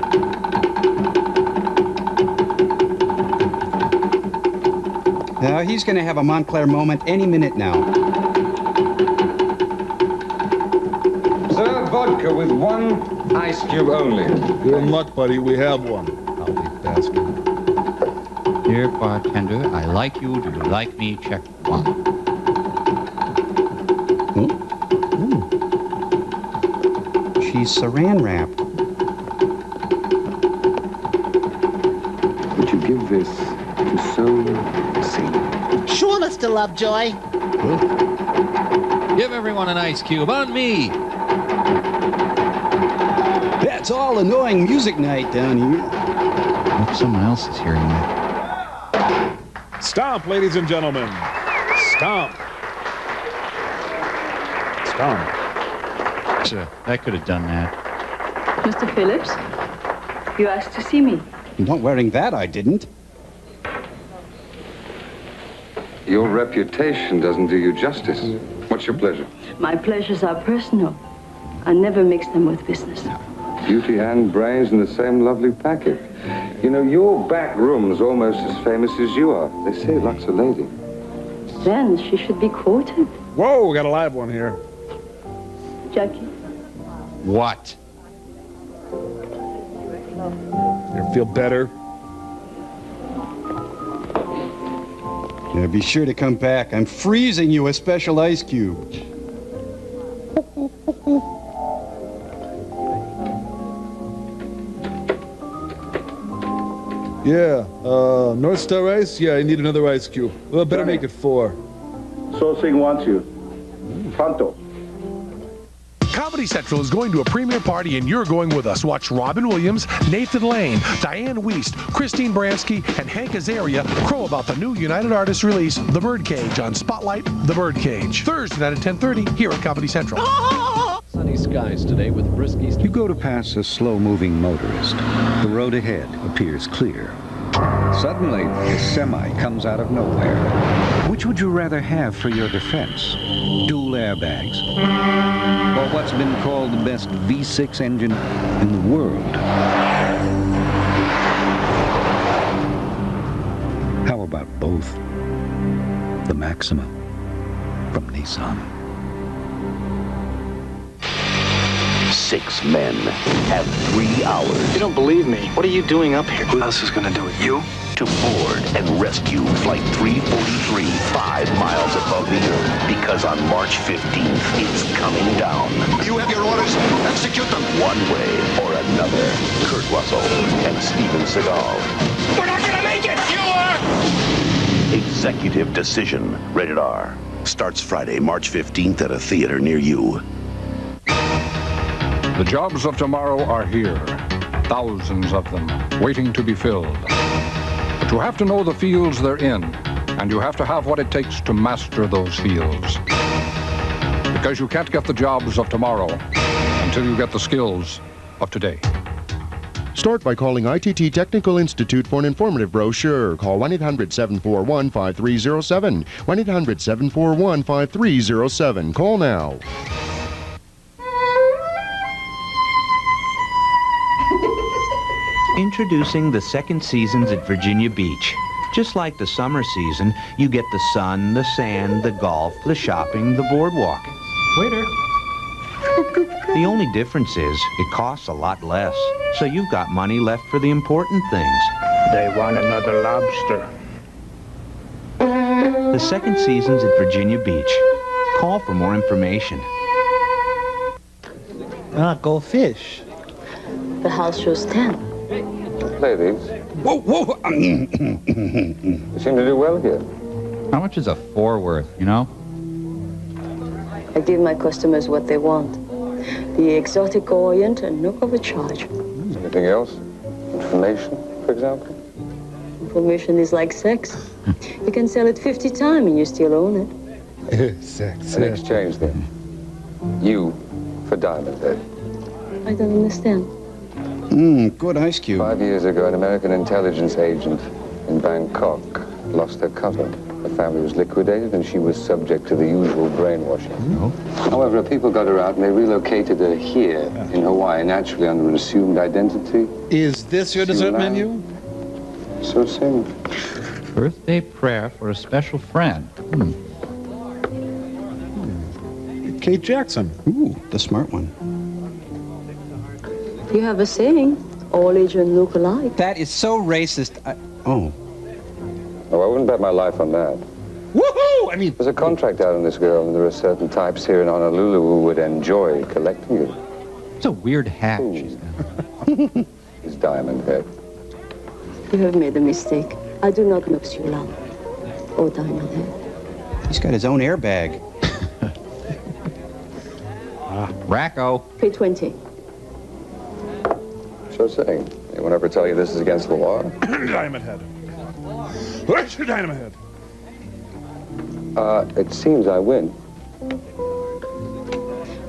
Speaker 8: Now, he's going to have a Montclair moment any minute now.
Speaker 1: Sir, vodka with one ice cube only.
Speaker 26: You're in luck, buddy. We have one.
Speaker 10: I'll be bastard. Dear bartender, I like you. Do you like me? Check one.
Speaker 8: She's saran wrapped.
Speaker 11: Would you give this to so see?
Speaker 3: Sure, Mr. Lovejoy.
Speaker 10: Give everyone an ice cube on me.
Speaker 8: That's all annoying music night down here.
Speaker 10: I hope someone else is hearing that.
Speaker 26: Stomp, ladies and gentlemen. Stomp. Stomp.
Speaker 10: That could have done that.
Speaker 5: Mr. Phillips, you asked to see me.
Speaker 8: Not wearing that, I didn't.
Speaker 1: Your reputation doesn't do you justice. What's your pleasure?
Speaker 5: My pleasures are personal. I never mix them with business.
Speaker 1: Beauty and brains in the same lovely packet. You know, your back room's almost as famous as you are. They say luck's a lady.
Speaker 5: Then she should be quoted.
Speaker 26: Whoa, we got a live one here.
Speaker 5: Jackie.
Speaker 10: What?
Speaker 26: You feel better?
Speaker 8: Yeah, be sure to come back. I'm freezing you a special ice cube.
Speaker 26: Yeah, North Star Ice? Yeah, I need another ice cube. Well, better make it 4.
Speaker 14: Sing wants you. Pronto.
Speaker 13: Comedy Central is going to a premiere party and you're going with us. Watch Robin Williams, Nathan Lane, Diane Wiest, Christine Baranski, and Hank Azaria crow about the new United Artists release, The Birdcage, on Spotlight, The Birdcage. Thursday night at 10:30 here at Comedy Central.
Speaker 7: Sunny skies today with brisk east.
Speaker 9: You go to pass a slow-moving motorist. The road ahead appears clear. Suddenly, a semi comes out of nowhere. Which would you rather have for your defense? Dual airbags? Or what's been called the best V6 engine in the world? How about both? The Maxima from Nissan.
Speaker 12: 6 men have 3 hours.
Speaker 16: You don't believe me. What are you doing up here? Who else is going to do it? You?
Speaker 12: To board and rescue Flight 343 5 miles above the Earth. Because on March 15th, it's coming down.
Speaker 11: You have your orders. Execute them.
Speaker 12: One way or another. Kurt Russell and Steven Seagal.
Speaker 11: We're not going to make it. You are.
Speaker 12: Executive Decision. Rated R. Starts Friday, March 15th at a theater near you.
Speaker 17: The jobs of tomorrow are here. Thousands of them, waiting to be filled. But you have to know the fields they're in, and you have to have what it takes to master those fields. Because you can't get the jobs of tomorrow until you get the skills of today.
Speaker 18: Start by calling ITT Technical Institute for an informative brochure. Call 1-800-741-5307. 1-800-741-5307. Call now.
Speaker 19: Introducing the second seasons at Virginia Beach. Just like the summer season, you get the sun, the sand, the golf, the shopping, the boardwalk. Waiter. The only difference is it costs a lot less, so you've got money left for the important things.
Speaker 16: They want another lobster.
Speaker 19: The second season's at Virginia Beach. Call for more information.
Speaker 3: Go fish.
Speaker 5: The house shows 10.
Speaker 1: Play these.
Speaker 8: Whoa, whoa.
Speaker 1: You seem to do well here.
Speaker 10: How much is a 4 worth, you know?
Speaker 5: I give my customers what they want. The exotic orient and no overcharge.
Speaker 1: Anything else? Information, for example?
Speaker 5: Information is like sex. You can sell it 50 times and you still own it.
Speaker 1: Sex. In exchange, then. You for Diamond Head.
Speaker 5: I don't understand.
Speaker 9: Good ice cube.
Speaker 1: 5 years ago, an American intelligence agent in Bangkok lost her cousin. The family was liquidated, and she was subject to the usual brainwashing. However, people got her out, and they relocated her here in Hawaii, naturally under an assumed identity.
Speaker 26: Is this your dessert menu?
Speaker 1: So soon.
Speaker 10: Birthday prayer for a special friend.
Speaker 26: Kate Jackson.
Speaker 8: Ooh, the smart one.
Speaker 5: You have a saying, all Asians look alike.
Speaker 8: That is so racist.
Speaker 1: Oh, I wouldn't bet my life on that.
Speaker 26: Woohoo! I mean,
Speaker 1: there's a contract out on this girl, and there are certain types here in Honolulu who would enjoy collecting it.
Speaker 10: It's a weird hat she's got.
Speaker 1: His diamond head.
Speaker 5: You have made a mistake. I do not know Sulam or Diamond Head.
Speaker 8: He's got his own airbag.
Speaker 10: Racco.
Speaker 5: Pay 20.
Speaker 1: Sure thing. Anyone ever tell you this is against the law?
Speaker 26: Diamond Head. Where's your Diamond Head?
Speaker 1: It seems I win.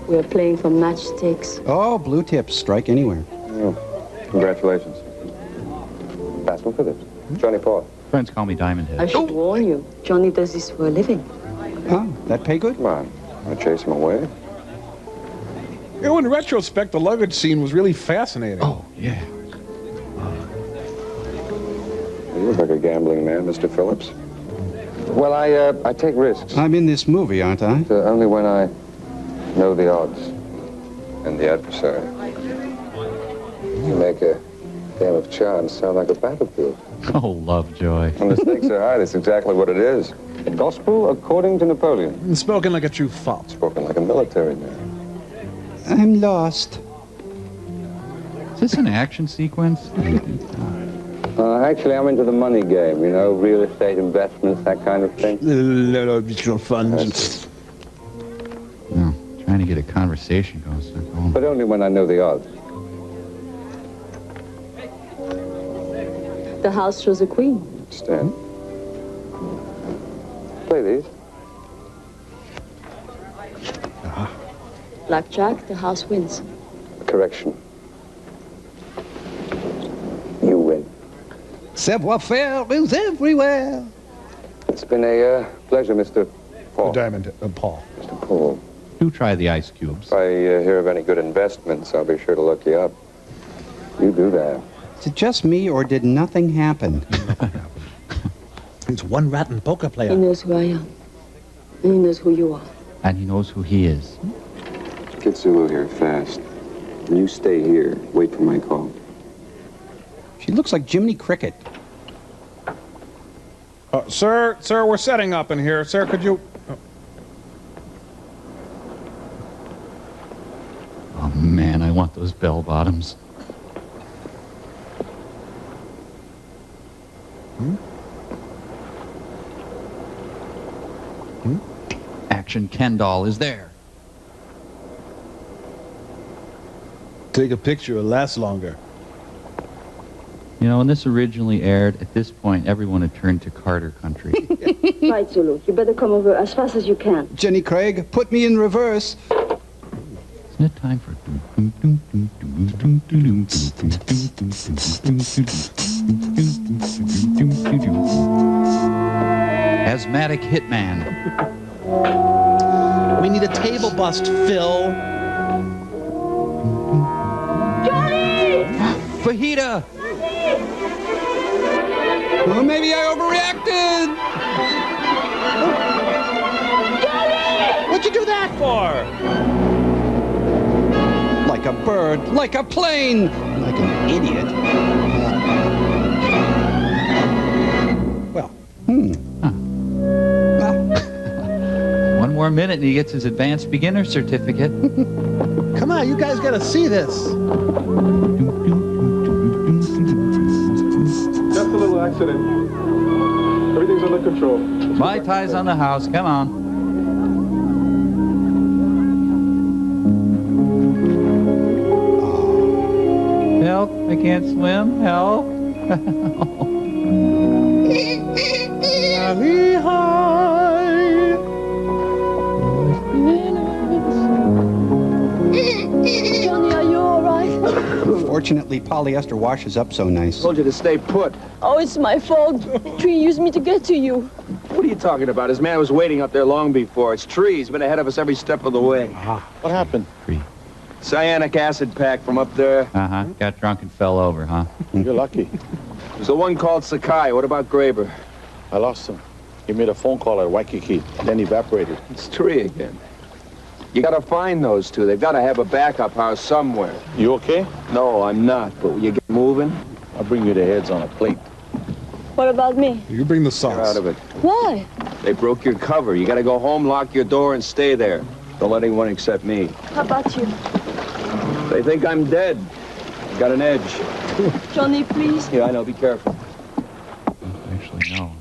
Speaker 5: We are playing for matchsticks.
Speaker 8: Oh, blue tips. Strike anywhere.
Speaker 1: Congratulations. Fast one for this. Johnny Paul.
Speaker 10: Friends call me Diamond Head.
Speaker 5: I should warn you, Johnny does this for a living.
Speaker 8: Oh, that pay good?
Speaker 1: Come on. I'm gonna chase him away.
Speaker 26: You know, in retrospect, the luggage scene was really fascinating.
Speaker 10: Oh, yeah.
Speaker 1: You look like a gambling man, Mr. Phillips. Well, I take risks.
Speaker 8: I'm in this movie, aren't I?
Speaker 1: Only when I know the odds and the adversary. You make a game of chance sound like a battlefield.
Speaker 10: Oh, Lovejoy.
Speaker 1: When the stakes are high, that's exactly what it is. Gospel according to Napoleon.
Speaker 26: Spoken like a true fop.
Speaker 1: Spoken like a military man.
Speaker 8: I'm lost.
Speaker 10: Is this an action sequence?
Speaker 1: Actually, I'm into the money game, you know, real estate investments, that kind of thing.
Speaker 26: Mutual funds.
Speaker 10: No, trying to get a conversation going. So going.
Speaker 1: But only when I know the odds.
Speaker 5: The house shows a queen.
Speaker 1: Understand? Play these.
Speaker 5: Blackjack, the house wins.
Speaker 1: Correction. You win.
Speaker 8: Savoir-faire is everywhere.
Speaker 1: It's been a pleasure, Mr. Paul.
Speaker 26: Diamond Paul.
Speaker 1: Mr. Paul.
Speaker 10: Do try the ice cubes.
Speaker 1: If I hear of any good investments, I'll be sure to look you up. You do that.
Speaker 8: Is it just me, or did nothing happen?
Speaker 26: He's one rotten poker player.
Speaker 5: He knows who I am. And he knows who you are.
Speaker 10: And he knows who he is.
Speaker 1: Get Sulu here fast. And you stay here. Wait for my call.
Speaker 8: She looks like Jiminy Cricket.
Speaker 26: Sir, we're setting up in here. Sir, could you...
Speaker 10: Oh, man, I want those bell bottoms. Action Ken doll is there.
Speaker 26: Take a picture, it'll last longer.
Speaker 10: You know, when this originally aired, at this point, everyone had turned to Carter country.
Speaker 5: Right, Zulu. You better come over as fast as you can.
Speaker 8: Jenny Craig, put me in reverse.
Speaker 10: Isn't it time for... Asthmatic Hitman.
Speaker 3: We need a table bust, Phil.
Speaker 5: Johnny!
Speaker 10: Fajita!
Speaker 8: Well, maybe I overreacted.
Speaker 3: Johnny! What'd you do that for?
Speaker 8: Like a bird, like a plane, like an idiot. Well,
Speaker 10: One more minute and he gets his advanced beginner certificate.
Speaker 3: Come on, you guys gotta see this.
Speaker 14: Just a little accident. Everything's under control.
Speaker 10: My tie's on the house. Come on. Help. I can't swim. Help.
Speaker 5: Johnny, are you all right?
Speaker 8: Fortunately, polyester washes up so nice.
Speaker 6: Told you to stay put.
Speaker 5: Oh, it's my fault. Tree used me to get to you.
Speaker 6: What are you talking about? His man was waiting up there long before. It's Tree. He's been ahead of us every step of the way.
Speaker 26: What happened?
Speaker 10: Tree.
Speaker 6: Cyanic acid pack from up there.
Speaker 10: Uh-huh. Got drunk and fell over, huh?
Speaker 26: You're lucky.
Speaker 6: There's the one called Sakai. What about Graber?
Speaker 26: I lost him. He made a phone call at Waikiki, then evaporated.
Speaker 6: It's Tree again. You gotta find those two. They've gotta have a backup house somewhere.
Speaker 26: You okay?
Speaker 6: No, I'm not. But will you get moving?
Speaker 26: I'll bring you the heads on a plate.
Speaker 5: What about me?
Speaker 26: You bring the
Speaker 6: You're
Speaker 26: sauce.
Speaker 6: out of it.
Speaker 5: Why?
Speaker 6: They broke your cover. You gotta go home, lock your door, and stay there. Don't let anyone except me.
Speaker 5: How about you?
Speaker 6: They think I'm dead. Got an edge.
Speaker 5: Johnny, please.
Speaker 6: Yeah, I know. Be careful.
Speaker 10: Actually, no.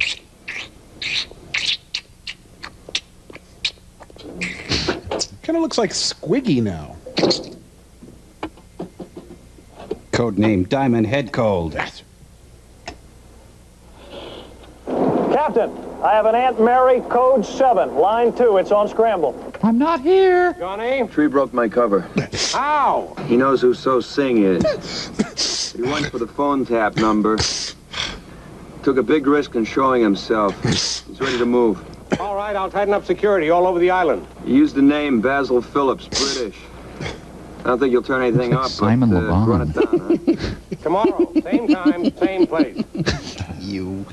Speaker 26: Kind of looks like Squiggy now.
Speaker 8: Codename Diamond Head Cold.
Speaker 4: Captain, I have an Aunt Mary, code 7, line 2. It's on scramble.
Speaker 10: I'm not here.
Speaker 4: Johnny?
Speaker 6: Tree broke my cover.
Speaker 4: How?
Speaker 6: He knows who So Sing is. He went for the phone tap number. Took a big risk in showing himself. He's ready to move.
Speaker 4: All right, I'll tighten up security all over the island.
Speaker 6: He used the name Basil Phillips, British. I don't think you'll turn anything up,
Speaker 10: Simon
Speaker 6: but
Speaker 10: LeBon.
Speaker 6: run it down, huh?
Speaker 4: Tomorrow, same time, same place.
Speaker 8: You.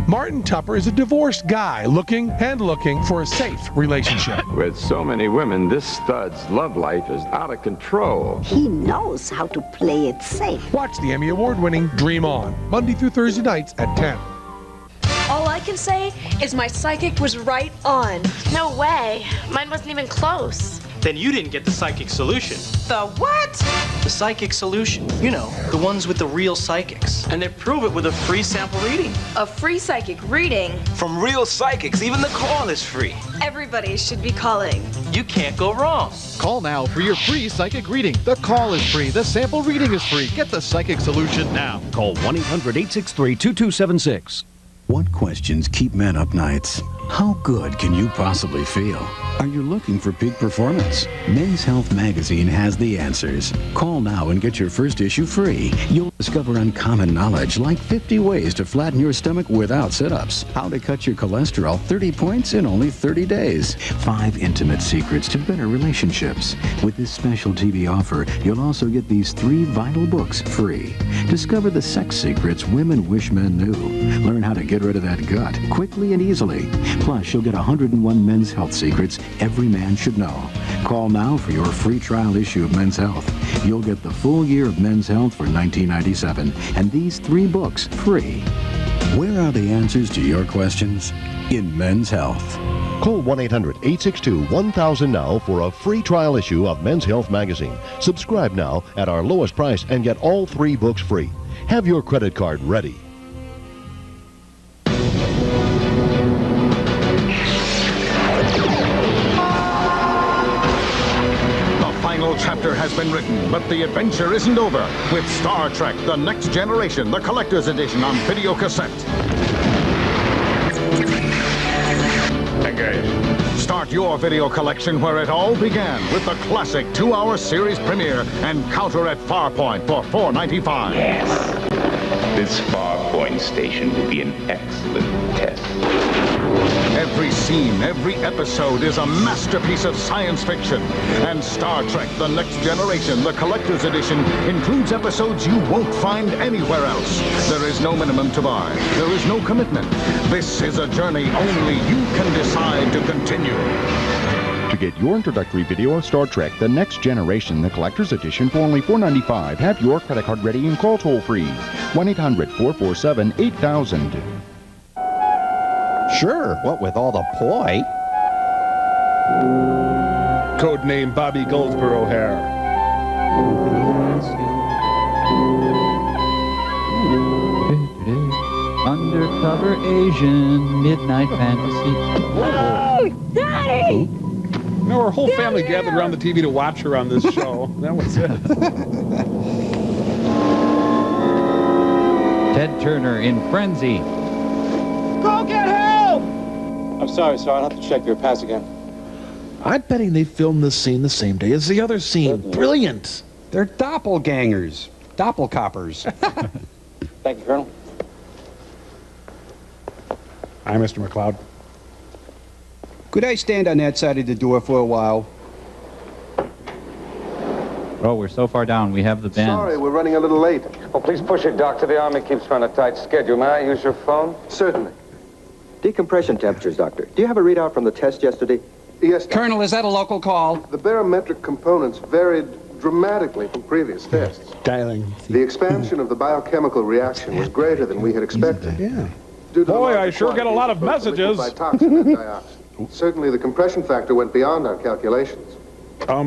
Speaker 15: Martin Tupper is a divorced guy looking for a safe relationship.
Speaker 20: With so many women, this stud's love life is out of control.
Speaker 15: He knows how to play it safe. Watch the Emmy Award-winning Dream On, Monday through Thursday nights at 10.
Speaker 21: All I can say is my psychic was right on.
Speaker 4: No way. Mine wasn't even close.
Speaker 22: Then you didn't get the psychic solution.
Speaker 4: The what?
Speaker 22: The psychic solution. You know, the ones with the real psychics. And they prove it with a free sample reading.
Speaker 21: A free psychic reading?
Speaker 22: From real psychics. Even the call is free.
Speaker 21: Everybody should be calling.
Speaker 22: You can't go wrong.
Speaker 23: Call now for your free psychic reading. The call is free. The sample reading is free. Get the psychic solution now.
Speaker 24: Call 1-800-863-2276.
Speaker 25: What questions keep men up nights? How good can you possibly feel? Are you looking for peak performance? Men's Health magazine has the answers. Call now and get your first issue free. You'll discover uncommon knowledge like 50 ways to flatten your stomach without sit-ups, how to cut your cholesterol 30 points in only 30 days, 5 intimate secrets to better relationships. With this special TV offer, you'll also get these 3 vital books free. Discover the sex secrets women wish men knew. Learn how to get rid of that gut quickly and easily. Plus, you'll get 101 Men's Health secrets every man should know. Call now for your free trial issue of Men's Health. You'll get the full year of Men's Health for $19.97 and these 3 books free. Where are the answers to your questions? In Men's Health.
Speaker 18: Call 1-800-862-1000 now for a free trial issue of Men's Health magazine. Subscribe now at our lowest price and get all 3 books free. Have your credit card ready.
Speaker 29: Chapter has been written, but the adventure isn't over with Star Trek: The Next Generation, the collector's edition on video cassette. Engage. Start your video collection where it all began with the classic 2-hour series premiere Encounter at Farpoint for $4.95.
Speaker 27: Yes. This Farpoint station will be an excellent test.
Speaker 29: Every scene, every episode is a masterpiece of science fiction. And Star Trek: The Next Generation, the collector's edition, includes episodes you won't find anywhere else. There is no minimum to buy. There is no commitment. This is a journey only you can decide to continue.
Speaker 18: To get your introductory video of Star Trek: The Next Generation, the collector's edition for only $4.95, have your credit card ready and call toll-free. 1-800-447-8000.
Speaker 8: Sure, what with all the poi?
Speaker 26: Codename Bobby Goldsboro hair.
Speaker 10: Undercover Asian Midnight Fantasy.
Speaker 4: Oh, Daddy!
Speaker 26: You know, our whole family gathered around the TV to watch her on this show. That was it.
Speaker 10: Ted Turner in Frenzy.
Speaker 3: Go get help!
Speaker 2: I'm sorry, sir. I'll have to check your pass again.
Speaker 3: I'm betting they filmed this scene the same day as the other scene. Brilliant.
Speaker 8: They're doppelgangers. Doppelcoppers.
Speaker 2: Thank you, Colonel.
Speaker 26: Hi, Mr. McLeod.
Speaker 8: Could I stand on that side of the door for a while?
Speaker 10: Oh, we're so far down. We have the bend.
Speaker 1: Sorry, we're running a little late. Oh, please push it, Doctor. The Army keeps me on a tight schedule. May I use your phone?
Speaker 7: Certainly. Decompression temperatures, Doctor. Do you have a readout from the test yesterday?
Speaker 1: Yes,
Speaker 8: Colonel, is that a local call?
Speaker 1: The barometric components varied dramatically from previous tests.
Speaker 3: Dialing.
Speaker 1: The expansion of the biochemical reaction was greater than we had expected.
Speaker 3: Yeah.
Speaker 26: Boy, I sure get a lot of messages.
Speaker 1: Certainly, the compression factor went beyond our calculations.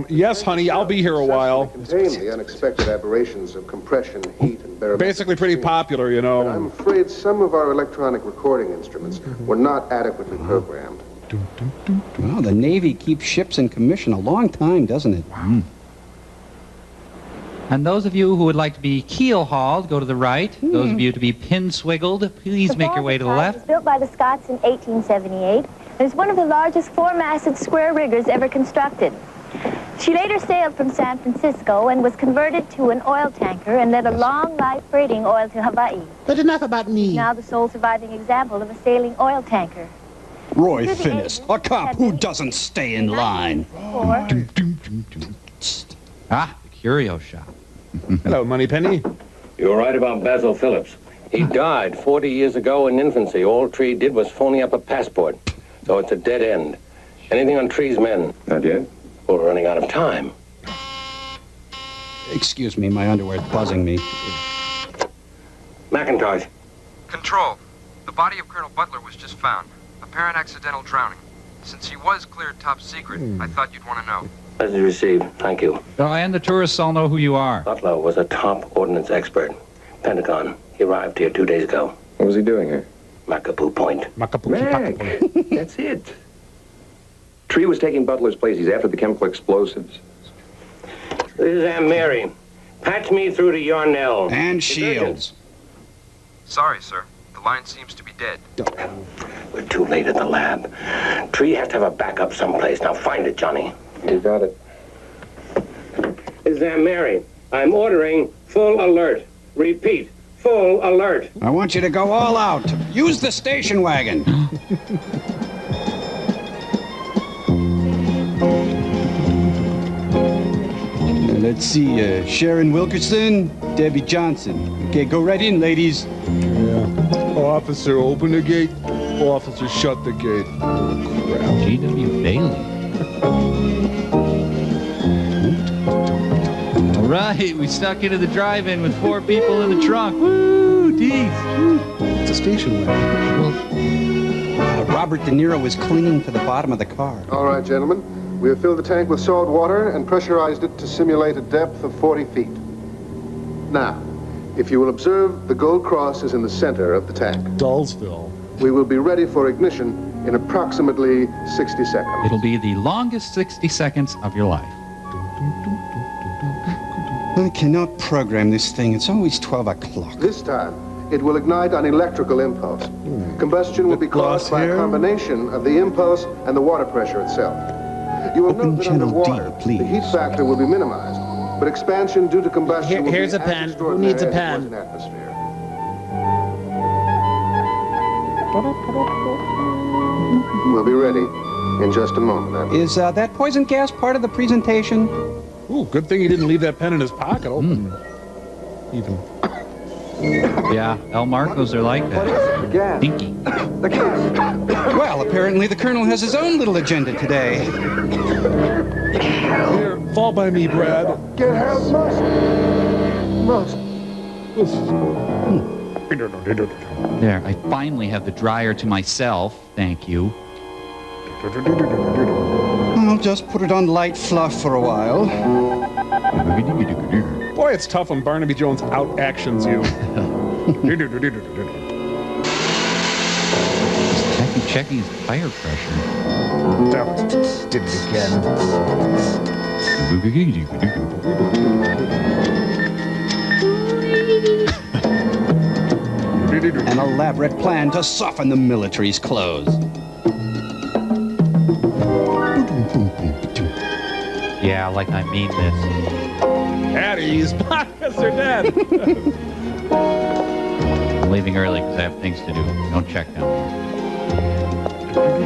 Speaker 26: Yes, honey, I'll be here a while.
Speaker 1: Contain the unexpected aberrations of compression, heat, and barometric.
Speaker 26: Basically pretty popular, you know.
Speaker 1: But I'm afraid some of our electronic recording instruments were not adequately programmed.
Speaker 8: Well, the Navy keeps ships in commission a long time, doesn't it?
Speaker 10: And those of you who would like to be keel-hauled, go to the right. Those of you to be pin-swiggled, please make your way to the
Speaker 11: It
Speaker 10: left.
Speaker 11: was built by the Scots in 1878 and is one of the largest four-masted square riggers ever constructed. She later sailed from San Francisco and was converted to an oil tanker and led a long life freighting oil to Hawaii.
Speaker 3: But enough about me.
Speaker 11: Now the sole surviving example of a sailing oil tanker.
Speaker 8: Roy Finnis, a cop who doesn't stay in line.
Speaker 10: Ah, the curio shop.
Speaker 26: Hello, Moneypenny.
Speaker 12: You're right about Basil Phillips. He died 40 years ago in infancy. All Tree did was phony up a passport. So it's a dead end. Anything on Tree's men?
Speaker 6: Not yet.
Speaker 12: Well, we're running out of time.
Speaker 8: Excuse me, my underwear's buzzing me.
Speaker 12: McIntosh.
Speaker 13: Control. The body of Colonel Butler was just found. Apparent accidental drowning. Since he was cleared top secret, I thought you'd want to know.
Speaker 12: Message received. Thank you.
Speaker 10: Oh, and the tourists all know who you are.
Speaker 12: Butler was a top ordnance expert. Pentagon. He arrived here 2 days ago.
Speaker 6: What was he doing here?
Speaker 12: Macapoo Point.
Speaker 6: Mac, that's it. Tree was taking Butler's place. He's after the chemical explosives.
Speaker 12: This is Aunt Mary. Patch me through to Yarnell.
Speaker 8: And Shields.
Speaker 13: Sorry, sir. The line seems to be dead.
Speaker 12: We're too late at the lab. Tree has to have a backup someplace. Now find it, Johnny.
Speaker 6: You got it.
Speaker 12: This is Aunt Mary. I'm ordering full alert. Repeat, full alert.
Speaker 8: I want you to go all out. Use the station wagon. Let's see, Sharon Wilkerson, Debbie Johnson. Okay, go right in, ladies.
Speaker 26: Yeah. Officer, open the gate. Officer, shut the gate. Oh, crap.
Speaker 10: G.W. Bailey. All right, we snuck into the drive-in with 4 people in the trunk. Woo, teeth.
Speaker 3: It's a station wagon.
Speaker 8: Robert De Niro was clinging to the bottom of the car.
Speaker 1: All right, gentlemen. We have filled the tank with salt water and pressurized it to simulate a depth of 40 feet. Now, if you will observe, the gold cross is in the center of the tank.
Speaker 3: Dullsville.
Speaker 1: We will be ready for ignition in approximately 60 seconds.
Speaker 10: It'll be the longest 60 seconds of your life.
Speaker 8: I cannot program this thing. It's always 12 o'clock.
Speaker 1: This time, it will ignite on electrical impulse. Combustion will be caused by a combination of the impulse and the water pressure itself. You will note that underwater, the heat factor will be minimized, but expansion due to combustion will
Speaker 3: Here's
Speaker 1: be
Speaker 3: a
Speaker 1: as
Speaker 3: pen. Who
Speaker 1: extraordinary
Speaker 3: needs a
Speaker 1: as it was
Speaker 3: pen?
Speaker 1: in atmosphere. We'll be ready in just a moment.
Speaker 8: Is that poison gas part of the presentation?
Speaker 26: Ooh, good thing he didn't leave that pen in his pocket open. Even.
Speaker 10: Yeah, El Marcos are like that. Dinky.
Speaker 8: Well, apparently the Colonel has his own little agenda today.
Speaker 26: Here, fall by me, Brad.
Speaker 1: Get help, must.
Speaker 10: There, I finally have the dryer to myself. Thank you.
Speaker 8: I'll just put it on light fluff for a while.
Speaker 26: Boy, it's tough when Barnaby Jones out-actions you.
Speaker 10: Checking his tire pressure.
Speaker 26: Did it again.
Speaker 8: An elaborate plan to soften the military's clothes.
Speaker 10: Yeah, like I mean this.
Speaker 26: At ease. Because they're dead.
Speaker 10: I'm leaving early because I have things to do. Don't check down here.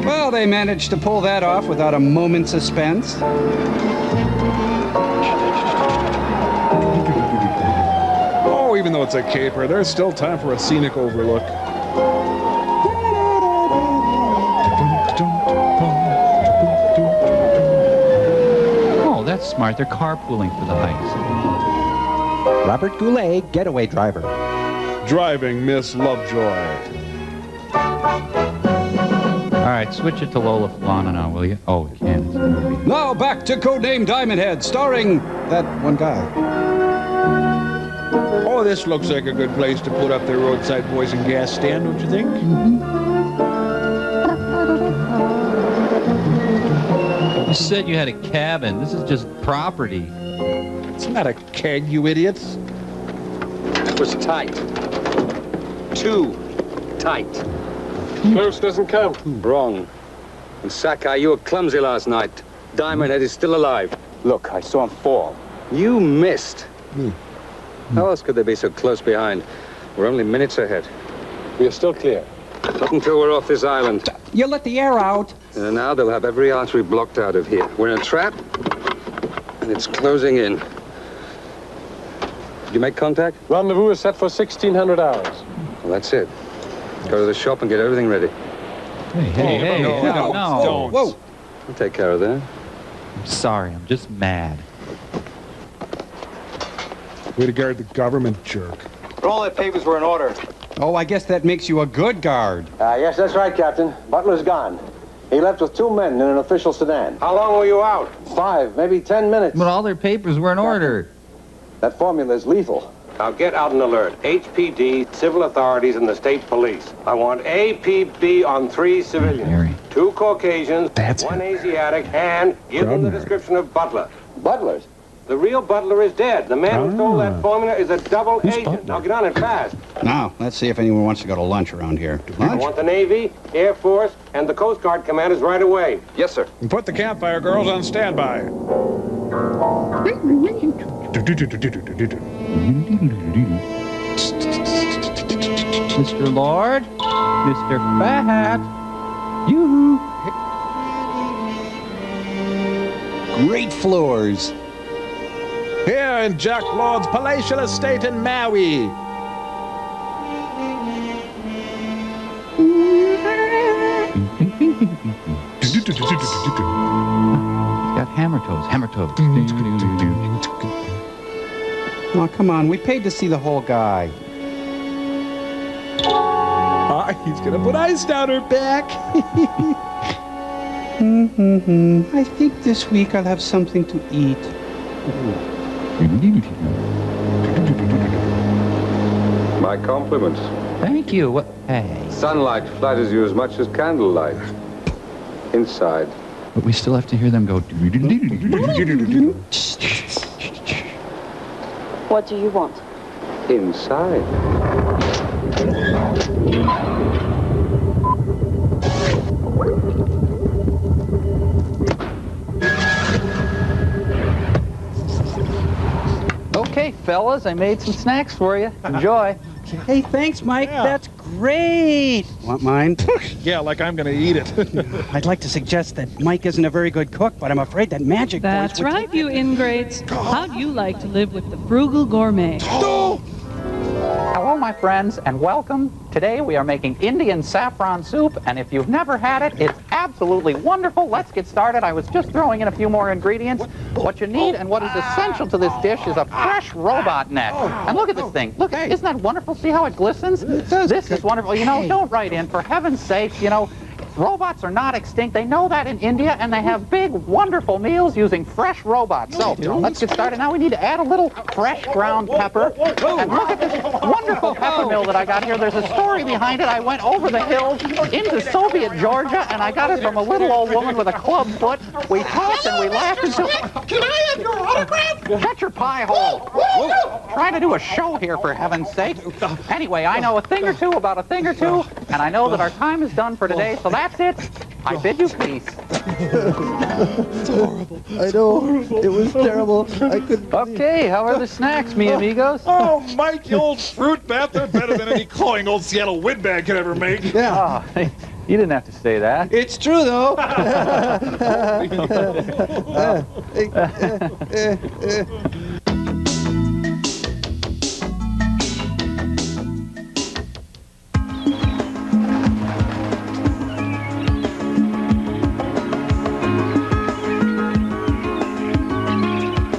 Speaker 8: Well, they managed to pull that off without a moment's suspense.
Speaker 26: Oh, even though it's a caper, there's still time for a scenic overlook.
Speaker 10: Oh, that's smart. They're carpooling for the hikes.
Speaker 8: Robert Goulet, getaway driver.
Speaker 26: Driving Miss Lovejoy.
Speaker 10: All right, switch it to Lola Falana now, will you? Oh, we can. It's a movie.
Speaker 8: Now back to Codename Diamond Head, starring that one guy.
Speaker 26: Oh, this looks like a good place to put up their roadside poison gas stand, don't you think?
Speaker 10: You said you had a cabin. This is just property.
Speaker 26: It's not a keg, you idiots.
Speaker 12: That was tight. Too tight.
Speaker 1: Close doesn't count.
Speaker 12: Wrong. And Sakai, you were clumsy last night. Diamond Head is still alive. Look, I saw him fall. You missed. How else could they be so close behind? We're only minutes ahead.
Speaker 1: We are still clear.
Speaker 12: Not until we're off this island.
Speaker 8: You let the air out.
Speaker 12: And now they'll have every artery blocked out of here. We're in a trap, and it's closing in. Did you make contact?
Speaker 1: Rendezvous is set for 1600 hours.
Speaker 12: Well, that's it. Go to the shop and get everything ready.
Speaker 10: Hey, no.
Speaker 8: Whoa.
Speaker 12: I'll take care of that.
Speaker 10: I'm sorry, I'm just mad.
Speaker 26: Way to guard the government, jerk.
Speaker 2: All their papers were in order.
Speaker 8: Oh, I guess that makes you a good guard.
Speaker 6: Yes, that's right, Captain. Butler's gone. He left with 2 men in an official sedan.
Speaker 12: How long were you out?
Speaker 6: 5, maybe 10 minutes.
Speaker 10: But all their papers were in order.
Speaker 6: That formula is lethal.
Speaker 12: Now get out an alert. HPD, civil authorities, and the state police. I want APB on 3 civilians.
Speaker 10: Mary.
Speaker 12: 2 Caucasians,
Speaker 26: That's
Speaker 12: 1 Asiatic, and give them the description of Butler.
Speaker 6: Butlers?
Speaker 12: The real Butler is dead. The man who stole that formula is a double agent.
Speaker 26: Butler?
Speaker 12: Now get on it fast.
Speaker 8: Now, let's see if anyone wants to go to lunch around here.
Speaker 12: I
Speaker 8: Lunch?
Speaker 12: want the Navy, Air Force, and the Coast Guard commanders right away.
Speaker 2: Yes, sir.
Speaker 26: And put the campfire girls on standby.
Speaker 10: Mr. Lord, Mr. Fat, you.
Speaker 8: Great floors.
Speaker 26: Here in Jack Lord's palatial estate in Maui.
Speaker 10: Got hammer toes, hammer toes.
Speaker 8: Oh, come on. We paid to see the whole guy.
Speaker 26: He's gonna put ice down her back.
Speaker 8: I think this week I'll have something to eat.
Speaker 12: My compliments.
Speaker 10: Thank you. What? Hey.
Speaker 12: Sunlight flatters you as much as candlelight. Inside.
Speaker 10: But we still have to hear them go.
Speaker 5: What do you want?
Speaker 12: Inside.
Speaker 10: Okay, fellas, I made some snacks for you. Enjoy.
Speaker 8: Hey, thanks, Mike.
Speaker 26: Yeah.
Speaker 8: That's great. Want mine?
Speaker 26: Yeah, like I'm gonna eat it.
Speaker 8: I'd like to suggest that Mike isn't a very good cook, but I'm afraid that magic
Speaker 9: That's
Speaker 8: voice would...
Speaker 9: right, you ingrates. How'd you like to live with the frugal gourmet?
Speaker 14: Hello, my friends, and welcome. Today we are making Indian saffron soup, and if you've never had it, it's absolutely wonderful. Let's get started. I was just throwing in a few more ingredients. What you need and what is essential to this dish is a fresh robot neck. And look at this thing. Look, isn't that wonderful? See how it glistens? This is wonderful. You know, don't write in. For heaven's sakes, you know, Robots are not extinct. They know that in India, and they have big, wonderful meals using fresh robots. So let's get started now. We need to add a little fresh ground pepper. And look at this wonderful pepper mill that I got here. There's a story behind it. I went over the hills into Soviet Georgia, and I got it from a little old woman with a club foot. We talked and we laughed until...
Speaker 5: Can I have your autograph?
Speaker 14: Shut your pie hole. Trying to do a show here, for heaven's sake. Anyway, I know a thing or two about a thing or two, and I know that our time is done for today, so that's it. I bid you peace.
Speaker 3: It's horrible. I know. It was terrible. I couldn't.
Speaker 14: Okay, how are the snacks, mi amigos?
Speaker 26: Oh, Mike, you old fruit bat, they're better than any cloying old Seattle windbag could ever make.
Speaker 14: Yeah. Oh, you didn't have to say that.
Speaker 3: It's true, though.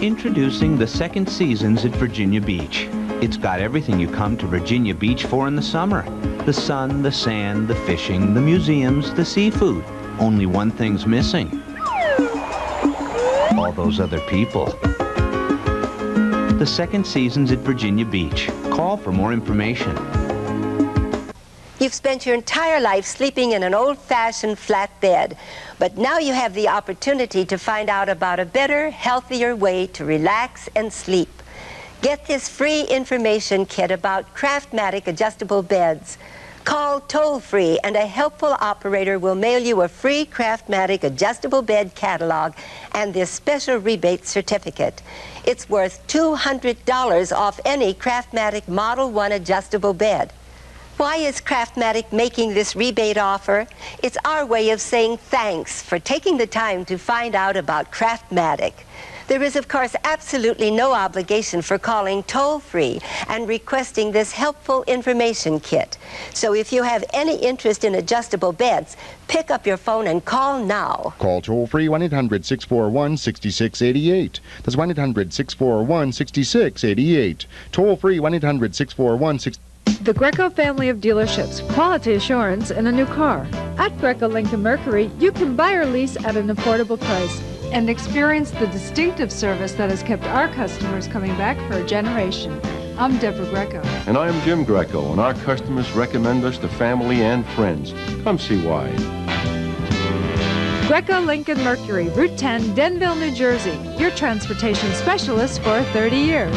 Speaker 15: Introducing the second seasons at Virginia Beach. It's got everything you come to Virginia Beach for in the summer. The sun, the sand, the fishing, the museums, the seafood. Only one thing's missing. All those other people. The second season's at Virginia Beach. Call for more information.
Speaker 16: You've spent your entire life sleeping in an old-fashioned flat bed, but now you have the opportunity to find out about a better, healthier way to relax and sleep. Get this free information kit about Craftmatic adjustable beds. Call toll-free and a helpful operator will mail you a free Craftmatic adjustable bed catalog and this special rebate certificate. It's worth $200 off any Craftmatic Model 1 adjustable bed. Why is Craftmatic making this rebate offer? It's our way of saying thanks for taking the time to find out about Craftmatic. There is, of course, absolutely no obligation for calling toll-free and requesting this helpful information kit. So if you have any interest in adjustable beds, pick up your phone and call now.
Speaker 17: Call toll-free 1-800-641-6688. That's 1-800-641-6688. Toll-free 1-800-641-6688.
Speaker 29: The Greco family of dealerships, quality assurance in a new car. At Greco Lincoln Mercury, you can buy or lease at an affordable price and experience the distinctive service that has kept our customers coming back for a generation. I'm Deborah Greco.
Speaker 19: And I'm Jim Greco, and our customers recommend us to family and friends. Come see why.
Speaker 29: Greco Lincoln Mercury, Route 10, Denville, New Jersey. Your transportation specialist for 30 years.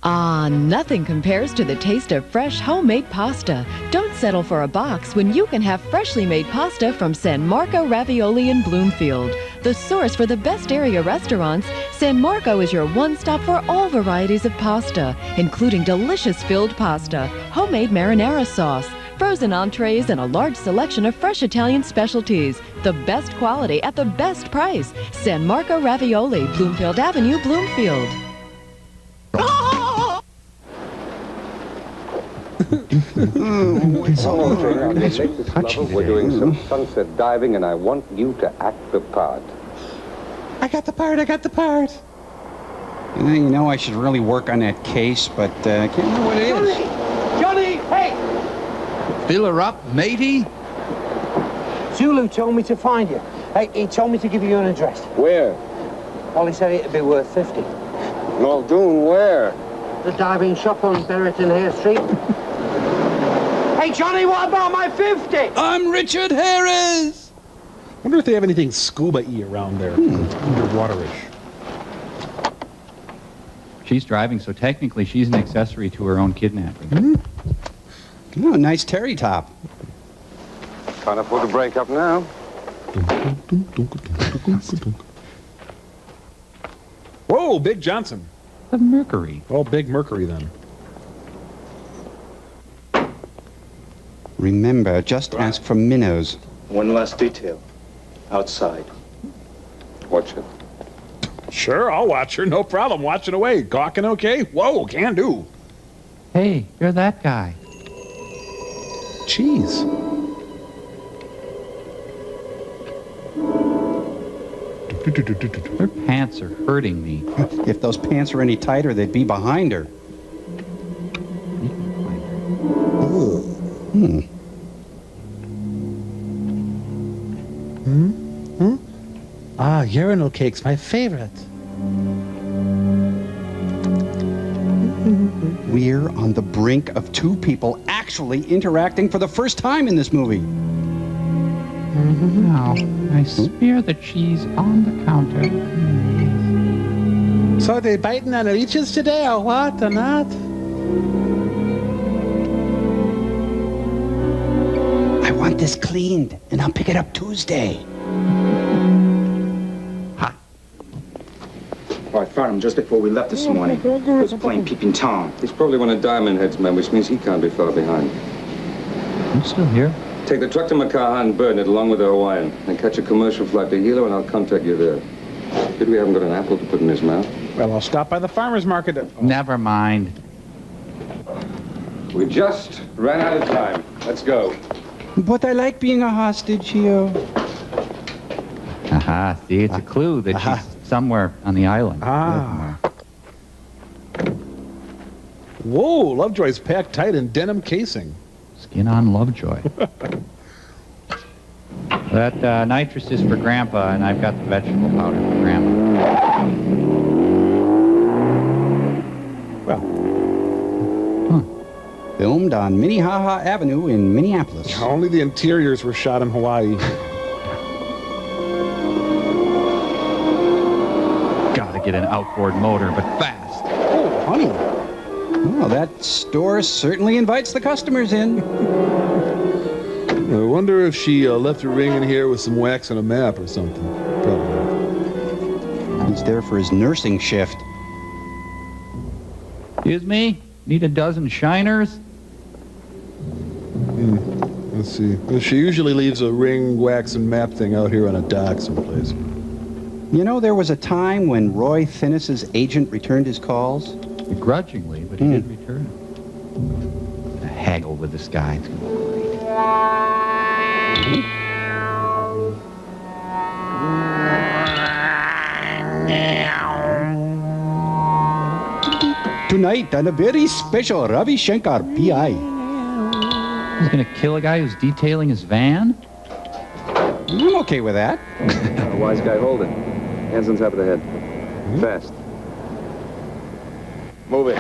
Speaker 20: Ah, nothing compares to the taste of fresh homemade pasta. Don't settle for a box when you can have freshly made pasta from San Marco Ravioli in Bloomfield. The source for the best area restaurants, San Marco is your one-stop for all varieties of pasta, including delicious filled pasta, homemade marinara sauce, frozen entrees, and a large selection of fresh Italian specialties. The best quality at the best price. San Marco Ravioli, Bloomfield Avenue, Bloomfield.
Speaker 1: We're doing some sunset diving, and I want you to act the part.
Speaker 8: I got the part. You know, I should really work on that case, but I can't remember what it is.
Speaker 5: Johnny, hey!
Speaker 15: Fill her up, matey.
Speaker 21: Zulu told me to find you. Hey, he told me to give you an address.
Speaker 6: Where?
Speaker 21: Well, he said it'd be worth 50.
Speaker 6: Muldoon, where?
Speaker 21: The diving shop on Berriton Hare Street. Hey, Johnny, what about my 50?
Speaker 3: I'm Richard Harris. Wonder if they have anything scuba-y around there. Underwaterish.
Speaker 21: She's driving, so technically she's an accessory to her own kidnapping.
Speaker 8: Oh, nice terry top.
Speaker 1: Can't afford to break up now.
Speaker 26: Whoa, Big Johnson.
Speaker 21: The Mercury.
Speaker 3: Oh, Big Mercury, then.
Speaker 8: Remember, just ask for minnows.
Speaker 24: One last detail. Outside.
Speaker 1: Watch it.
Speaker 26: Sure, I'll watch her. No problem. Watching away. Gawking okay? Whoa, can do.
Speaker 21: Hey, you're that guy.
Speaker 3: Jeez.
Speaker 21: Her pants are hurting me.
Speaker 8: If those pants were any tighter, they'd be behind her.
Speaker 3: Ooh. Ah, urinal cake's my favorite.
Speaker 8: We're on the brink of two people actually interacting for the first time in this movie.
Speaker 14: Now, I smear the cheese on the counter.
Speaker 3: So they biting on leeches today, or what, or not?
Speaker 8: I want this cleaned, and I'll pick it up Tuesday.
Speaker 4: Oh, I found him just before we left this morning. He was playing Peeping Tom.
Speaker 12: He's probably one of Diamond Head's men, which means he can't be far behind.
Speaker 10: I'm still here.
Speaker 12: Take the truck to Makaha and burn it along with the Hawaiian. Then catch a commercial flight to Hilo, and I'll contact you there. Did we haven't got an apple to put in his mouth?
Speaker 3: Well, I'll stop by the farmer's market.
Speaker 14: Never mind.
Speaker 12: We just ran out of time. Let's go.
Speaker 8: But I like being a hostage here.
Speaker 14: Aha, see, it's a clue that she's somewhere on the island.
Speaker 3: Ah. Whoa, Lovejoy's packed tight in denim casing.
Speaker 14: Skin on Lovejoy. That nitrous is for Grandpa, and I've got the vegetable powder for Grandma.
Speaker 8: Well, filmed on Minnehaha Avenue in Minneapolis.
Speaker 3: Only the interiors were shot in Hawaii.
Speaker 14: Gotta get an outboard motor, but fast.
Speaker 8: Oh, honey. Well, that store certainly invites the customers in.
Speaker 26: I wonder if she left her ring in here with some wax and a map or something. Probably.
Speaker 8: He's there for his nursing shift.
Speaker 14: Excuse me? Need a dozen shiners?
Speaker 26: Let's see. Well, she usually leaves a ring, wax, and map thing out here on a dock someplace.
Speaker 8: You know, there was a time when Roy Finnis's agent returned his calls.
Speaker 14: Begrudgingly, but he did return. To haggle with this guy. It's gonna be
Speaker 8: Tonight on a very special Ravi Shankar P.I.
Speaker 14: He's gonna kill a guy who's detailing his van?
Speaker 8: I'm okay with that.
Speaker 6: Wise guy, hold it. Hands on top of the head. Fast. Move it.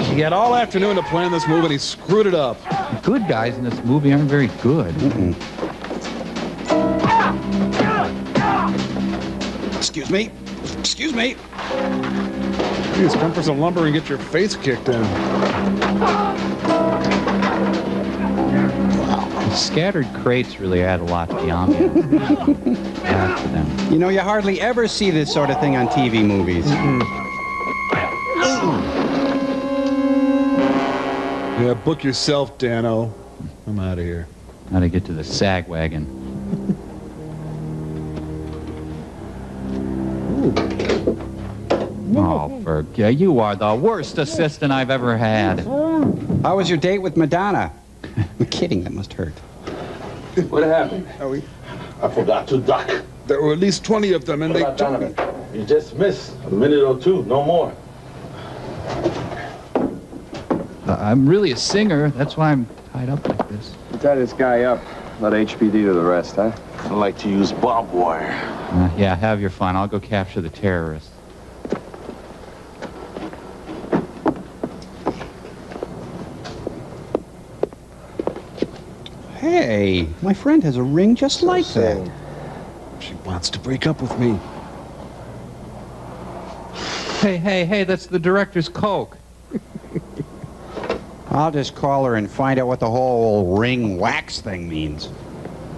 Speaker 3: He had all afternoon to plan this move, and he screwed it up.
Speaker 14: The good guys in this movie aren't very good.
Speaker 8: Excuse me. Excuse me.
Speaker 3: Please come for some lumber and get your face kicked in.
Speaker 14: The scattered crates really add a lot to the ambiance. Add to them.
Speaker 8: You know, you hardly ever see this sort of thing on TV movies.
Speaker 26: Yeah, book yourself, Dano. I'm out of here.
Speaker 14: How to get to the sag wagon. Oh, forget you are the worst assistant I've ever had.
Speaker 8: How was your date with Madonna? I'm kidding, that must hurt.
Speaker 12: What happened?
Speaker 26: I forgot to duck. There were at least 20 of them, and they took me.
Speaker 7: You just missed a minute or two, no more.
Speaker 14: I'm really a singer. That's why I'm tied up like this.
Speaker 6: Tie this guy up. Let HPD do the rest, huh?
Speaker 7: I like to use barbed wire.
Speaker 14: Yeah, have your fun. I'll go capture the terrorists.
Speaker 8: Hey, my friend has a ring just like that.
Speaker 26: She wants to break up with me.
Speaker 14: Hey, that's the director's Coke.
Speaker 8: I'll just call her and find out what the whole ring wax thing means.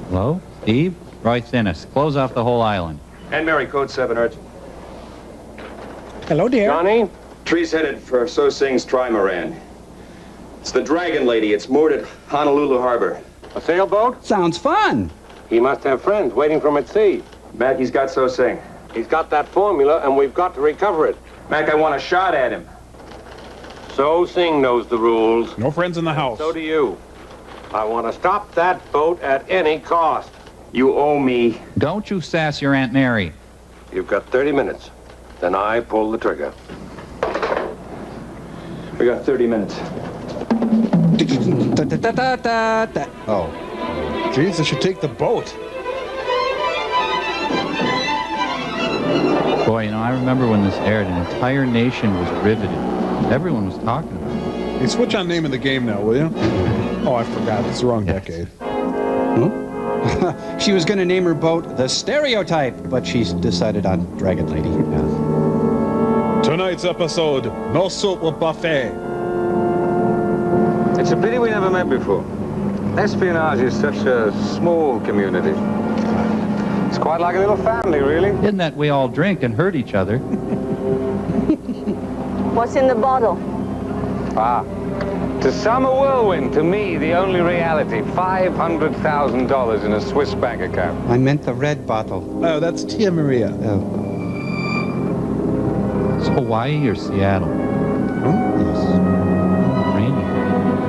Speaker 14: Hello? Steve? Roy Finnis. Close off the whole island.
Speaker 6: And Mary, code 7, urgent.
Speaker 3: Hello, dear.
Speaker 6: Johnny?
Speaker 12: Tree's headed for So Sing's trimaran. It's the Dragon Lady. It's moored at Honolulu Harbor.
Speaker 6: A sailboat?
Speaker 8: Sounds fun.
Speaker 6: He must have friends waiting for him at sea.
Speaker 12: Mac, he's got So Sing.
Speaker 6: He's got that formula, and we've got to recover it.
Speaker 12: Mac, I want a shot at him.
Speaker 6: So Sing knows the rules.
Speaker 3: No friends in the house.
Speaker 6: So do you. I want to stop that boat at any cost.
Speaker 12: You owe me.
Speaker 14: Don't you sass your Aunt Mary.
Speaker 6: You've got 30 minutes. Then I pull the trigger.
Speaker 12: We got 30 minutes.
Speaker 3: Oh. Jeez, I should take the boat.
Speaker 10: Boy, you know, I remember when this aired, an entire nation was riveted. Everyone was talking about it.
Speaker 3: Hey, switch on name of the game now, will you? Oh, I forgot. It's the wrong decade.
Speaker 8: She was going to name her boat the Stereotype, but she's decided on Dragon Lady.
Speaker 3: Tonight's episode, no soup with buffet.
Speaker 12: It's a pity we never met before. Espionage is such a small community. It's quite like a little family, really.
Speaker 10: In that we all drink and hurt each other.
Speaker 2: What's in the bottle?
Speaker 12: Ah. To some a whirlwind, to me the only reality. $500,000 in a Swiss bank account.
Speaker 8: I meant the red bottle.
Speaker 3: Oh, that's Tia Maria.
Speaker 8: Oh.
Speaker 10: It's Hawaii or Seattle?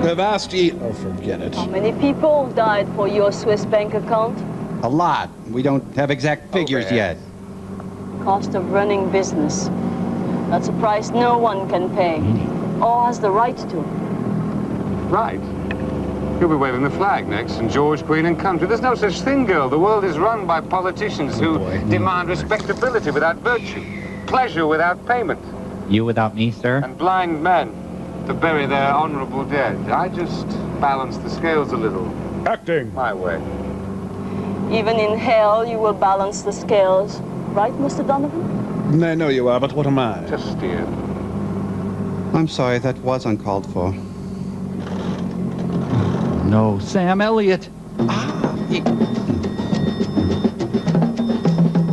Speaker 3: They've asked you. Oh, forget it.
Speaker 2: How many people died for your Swiss bank account?
Speaker 8: A lot. We don't have exact figures yet.
Speaker 2: Cost of running business. That's a price no one can pay, or has the right to.
Speaker 12: Right. You'll be waving the flag next, and George, Queen, and country. There's no such thing, girl. The world is run by politicians who demand respectability without virtue, pleasure without payment,
Speaker 10: You without me, sir?
Speaker 12: and blind men to bury their honorable dead. I just balance the scales a little.
Speaker 3: Acting.
Speaker 12: My way.
Speaker 2: Even in hell, you will balance the scales. Right, Mr. Donovan?
Speaker 3: I know you are, but what am I?
Speaker 12: Just steer.
Speaker 8: I'm sorry, that was uncalled for.
Speaker 10: No, Sam Elliott.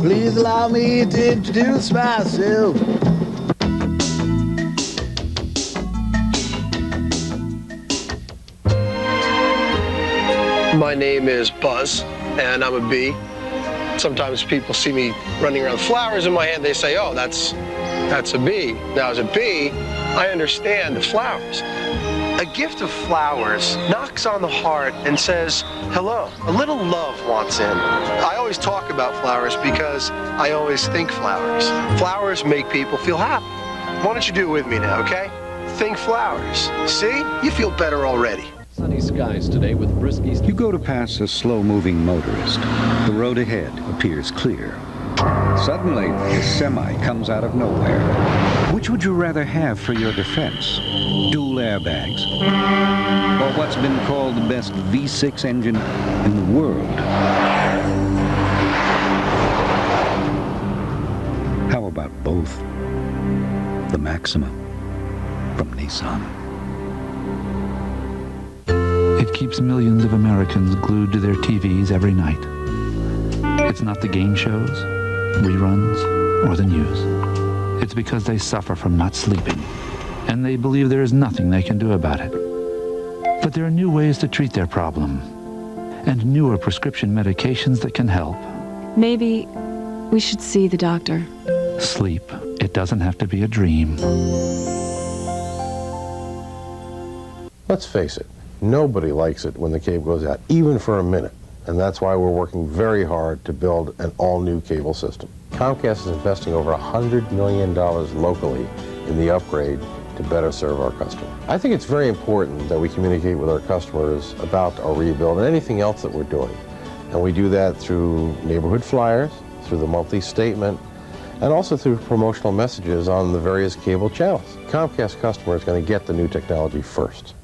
Speaker 11: Please allow me to introduce myself.
Speaker 13: My name is Buzz, and I'm a bee. Sometimes people see me running around with flowers in my hand. They say, oh, that's a bee. Now, as a bee, I understand the flowers. A gift of flowers knocks on the heart and says, hello. A little love wants in. I always talk about flowers because I always think flowers. Flowers make people feel happy. Why don't you do it with me now, okay? Think flowers. See? You feel better already.
Speaker 18: Sunny skies today with briskies. You go to pass a slow-moving motorist. The road ahead appears clear. Suddenly, a semi comes out of nowhere. Which would you rather have for your defense? Dual airbags, or what's been called the best V6 engine in the world? How about both? The Maxima from Nissan.
Speaker 22: It keeps millions of Americans glued to their TVs every night. It's not the game shows, reruns, or the news. It's because they suffer from not sleeping, and they believe there is nothing they can do about it. But there are new ways to treat their problem, and newer prescription medications that can help.
Speaker 20: Maybe we should see the doctor.
Speaker 22: Sleep. It doesn't have to be a dream.
Speaker 19: Let's face it, nobody likes it when the cable goes out, even for a minute. And that's why we're working very hard to build an all-new cable system. Comcast is investing over $100 million locally in the upgrade to better serve our customers. I think it's very important that we communicate with our customers about our rebuild and anything else that we're doing. And we do that through neighborhood flyers, through the monthly statement, and also through promotional messages on the various cable channels. Comcast customer is going to get the new technology first.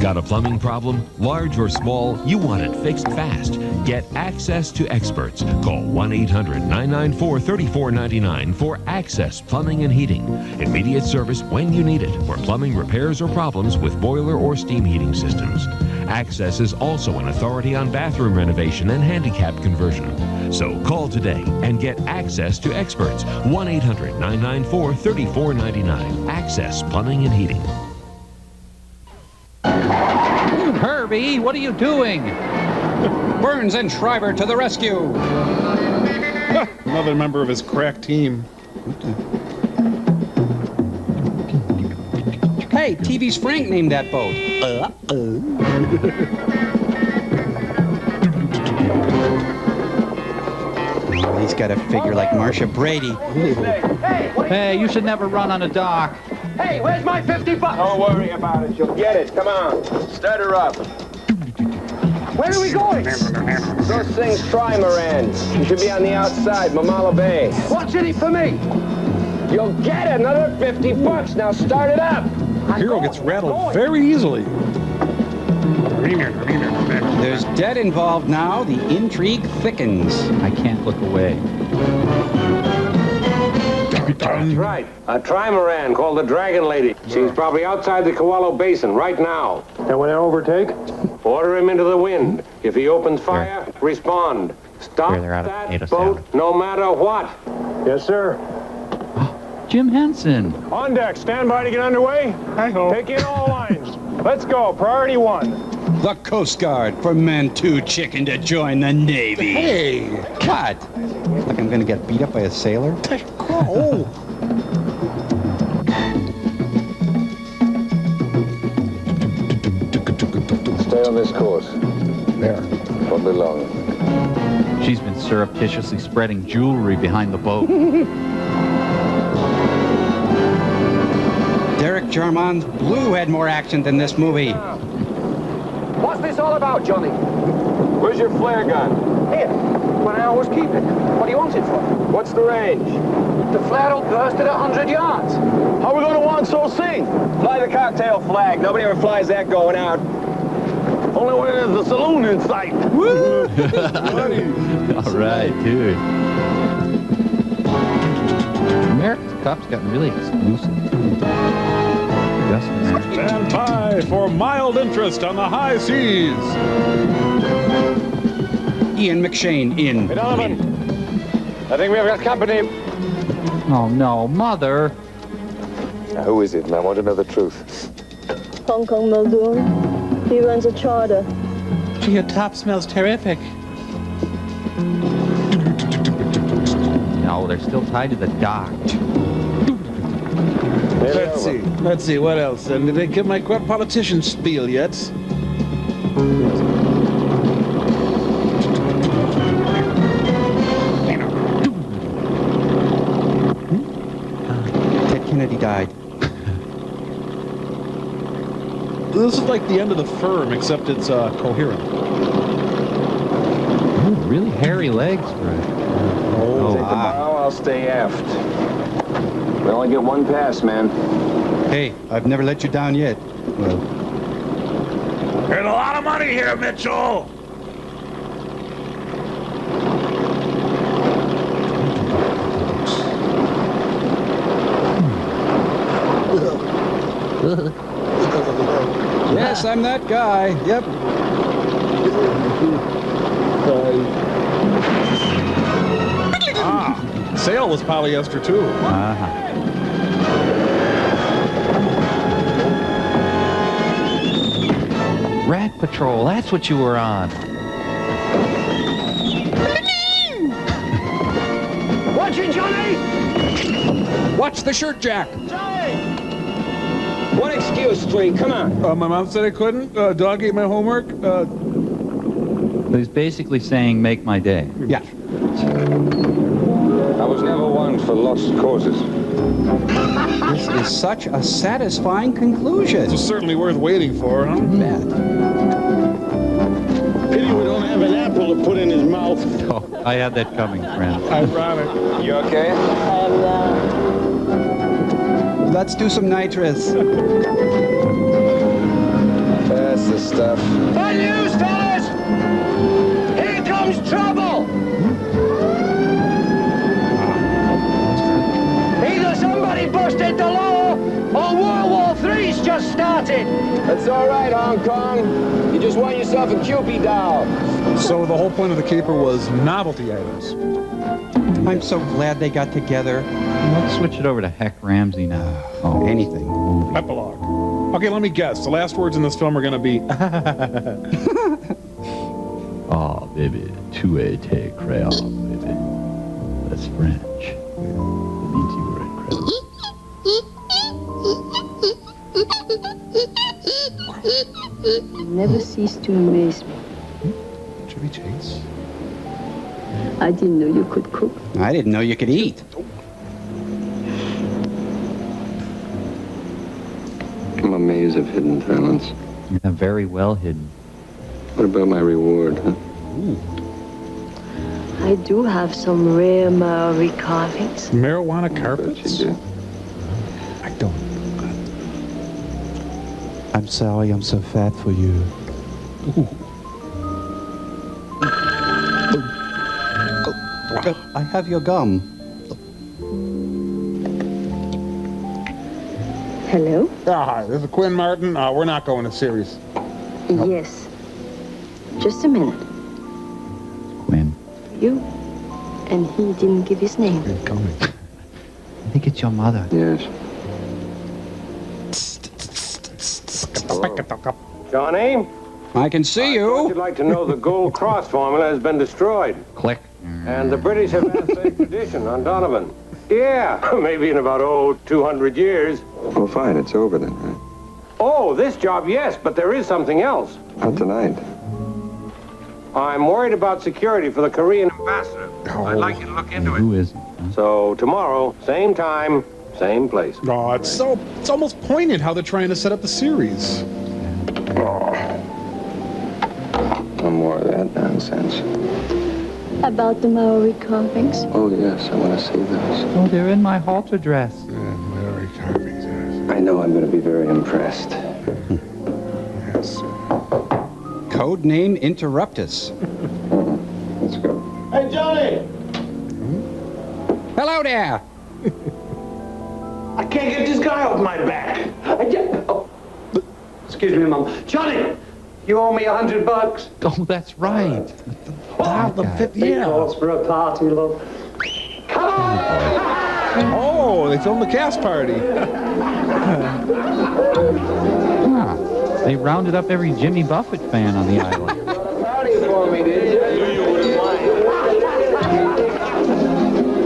Speaker 23: Got a plumbing problem? Large or small, you want it fixed fast. Get access to experts. Call 1-800-994-3499 for Access Plumbing and Heating. Immediate service when you need it for plumbing repairs or problems with boiler or steam heating systems. Access is also an authority on bathroom renovation and handicap conversion. So call today and get access to experts. 1-800-994-3499. Access Plumbing and Heating.
Speaker 8: Herbie, what are you doing? Burns and Shriver to the rescue.
Speaker 3: Another member of his crack team.
Speaker 8: Hey, TV's Frank named that boat. He's got a figure like Marcia Brady.
Speaker 10: Hey, you should never run on a dock.
Speaker 21: Hey, where's my 50 bucks?
Speaker 6: Don't worry about it. You'll get it. Come on. Start her up.
Speaker 21: Where are we going?
Speaker 6: Go sing Trimaran. You should be on the outside, Mamala Bay.
Speaker 21: What's in it for me?
Speaker 6: You'll get it. Another 50 bucks. Now start it up.
Speaker 3: The hero gets rattled very easily.
Speaker 8: There's debt involved now. The intrigue thickens.
Speaker 10: I can't look away.
Speaker 6: That's right. A trimaran called the Dragon Lady. She's probably outside the Kewalo Basin right now.
Speaker 1: And when I overtake?
Speaker 6: Order him into the wind. If he opens fire, respond. Stop that boat no matter what.
Speaker 1: Yes, sir.
Speaker 10: Jim Henson.
Speaker 1: On deck. Stand by to get underway. Hi-ho. Take in all lines. Let's go. Priority 1.
Speaker 8: The Coast Guard for men too chicken to join the Navy.
Speaker 3: Hey!
Speaker 8: What? Like I'm gonna get beat up by a sailor?
Speaker 3: Oh!
Speaker 6: Stay on this course.
Speaker 19: There.
Speaker 6: Probably long.
Speaker 10: She's been surreptitiously spreading jewelry behind the boat.
Speaker 8: Derek Jarman's Blue had more action than this movie.
Speaker 21: What's this all about, Johnny?
Speaker 6: Where's your flare gun?
Speaker 21: Here. When I always keep it. What do you want it for?
Speaker 6: What's the range?
Speaker 21: The flare will burst at 100 yards.
Speaker 1: How are we going to want so sing?
Speaker 6: Fly the cocktail flag. Nobody ever flies that going out.
Speaker 1: Only when there's a saloon in sight. Woo!
Speaker 10: All right, dude. America's Cup's gotten really exclusive.
Speaker 3: Stand by for mild interest on the high seas.
Speaker 8: Ian McShane in.
Speaker 1: Hey, Donovan. I think we have got company.
Speaker 10: Oh, no, Mother.
Speaker 6: Now, who is it? And I want to know the truth.
Speaker 2: Hong Kong Muldoon. He runs a charter.
Speaker 3: Gee, your top smells terrific.
Speaker 10: No, they're still tied to the dock.
Speaker 3: Let's see, what else? And did they give my politician spiel yet?
Speaker 8: Ted Kennedy died.
Speaker 3: This is like the end of the firm, except it's coherent.
Speaker 10: Ooh, really hairy legs for it.
Speaker 6: Take the bow, I'll stay aft. We only get one pass, man.
Speaker 8: Hey, I've never let you down yet. Well,
Speaker 1: There's a lot of money here, Mitchell.
Speaker 8: yes, I'm that guy. Yep.
Speaker 3: Sail was polyester too.
Speaker 10: Rat Patrol, that's what you were on.
Speaker 21: Watch it, Johnny!
Speaker 8: Watch the shirt jack.
Speaker 6: One excuse, Street. Come on.
Speaker 3: My mom said I couldn't. Dog ate my homework.
Speaker 10: He's basically saying, make my day.
Speaker 8: Yeah.
Speaker 6: I was never one for lost causes.
Speaker 8: This is such a satisfying conclusion.
Speaker 3: It's certainly worth waiting for, huh?
Speaker 1: Pity we don't have an apple to put in his mouth.
Speaker 10: Oh, I had that coming, friend.
Speaker 3: Ironic.
Speaker 6: You okay?
Speaker 2: I am now.
Speaker 8: Let's do some nitrous.
Speaker 6: That's the stuff.
Speaker 21: Bad news, fellas! Here comes trouble! Either somebody busted the law, or World War III's just started.
Speaker 6: That's all right, Hong Kong. You just won yourself a Cupid doll.
Speaker 3: So the whole point of the caper was novelty items.
Speaker 8: I'm so glad they got together.
Speaker 10: Let's switch it over to Heck Ramsey now.
Speaker 8: Oh, anything.
Speaker 3: Epilogue. Okay, let me guess. The last words in this film are going to be...
Speaker 10: Oh, baby, tu étais créole, baby. That's French. It means you were incredible.
Speaker 2: You never cease to amaze me.
Speaker 3: Chevy Chase?
Speaker 2: I didn't know you could cook.
Speaker 8: I didn't know you could eat.
Speaker 6: maze of hidden talents.
Speaker 10: Yeah, very well hidden.
Speaker 6: What about my reward, huh?
Speaker 2: I do have some rare Maori carvings.
Speaker 3: Marijuana carpets?
Speaker 6: You do.
Speaker 3: I don't.
Speaker 8: I'm sorry I'm so fat for you. I have your gum.
Speaker 2: Hello?
Speaker 3: Hi, this is Quinn Martin. We're not going to series.
Speaker 2: Yes. Just a minute.
Speaker 10: Quinn.
Speaker 2: You? And he didn't give his name.
Speaker 10: I think it's your mother.
Speaker 6: Yes.
Speaker 1: Johnny?
Speaker 8: I can see you.
Speaker 1: You'd like to know the Gold Cross formula has been destroyed.
Speaker 10: Click.
Speaker 1: And the British have asked for extradition on Donovan. Yeah, maybe in about, 200 years.
Speaker 6: Well, fine, it's over then, right?
Speaker 1: Oh, this job, yes, but there is something else.
Speaker 6: Not tonight.
Speaker 1: I'm worried about security for the Korean ambassador. I'd like you to look into it.
Speaker 10: Who is it?
Speaker 1: So tomorrow, same time, same place.
Speaker 3: Oh, it's almost poignant how they're trying to set up the series.
Speaker 6: No more of that nonsense.
Speaker 2: About the Maori carvings?
Speaker 6: Oh, yes, I want to see those.
Speaker 14: Oh, they're in my halter dress.
Speaker 3: Maori carvings, yes.
Speaker 6: I know I'm going to be very impressed.
Speaker 3: Yes.
Speaker 8: Code name Interruptus.
Speaker 6: Let's go.
Speaker 7: Hey, Johnny!
Speaker 8: Hello there.
Speaker 7: I can't get this guy off my back.
Speaker 21: Excuse me, Mom. Johnny, you owe me $100.
Speaker 14: Oh, that's right.
Speaker 21: Yeah. For a party, love. Come on!
Speaker 3: Oh, they filmed the cast party.
Speaker 14: They rounded up every Jimmy Buffett fan on the island.
Speaker 21: Party for me, did you?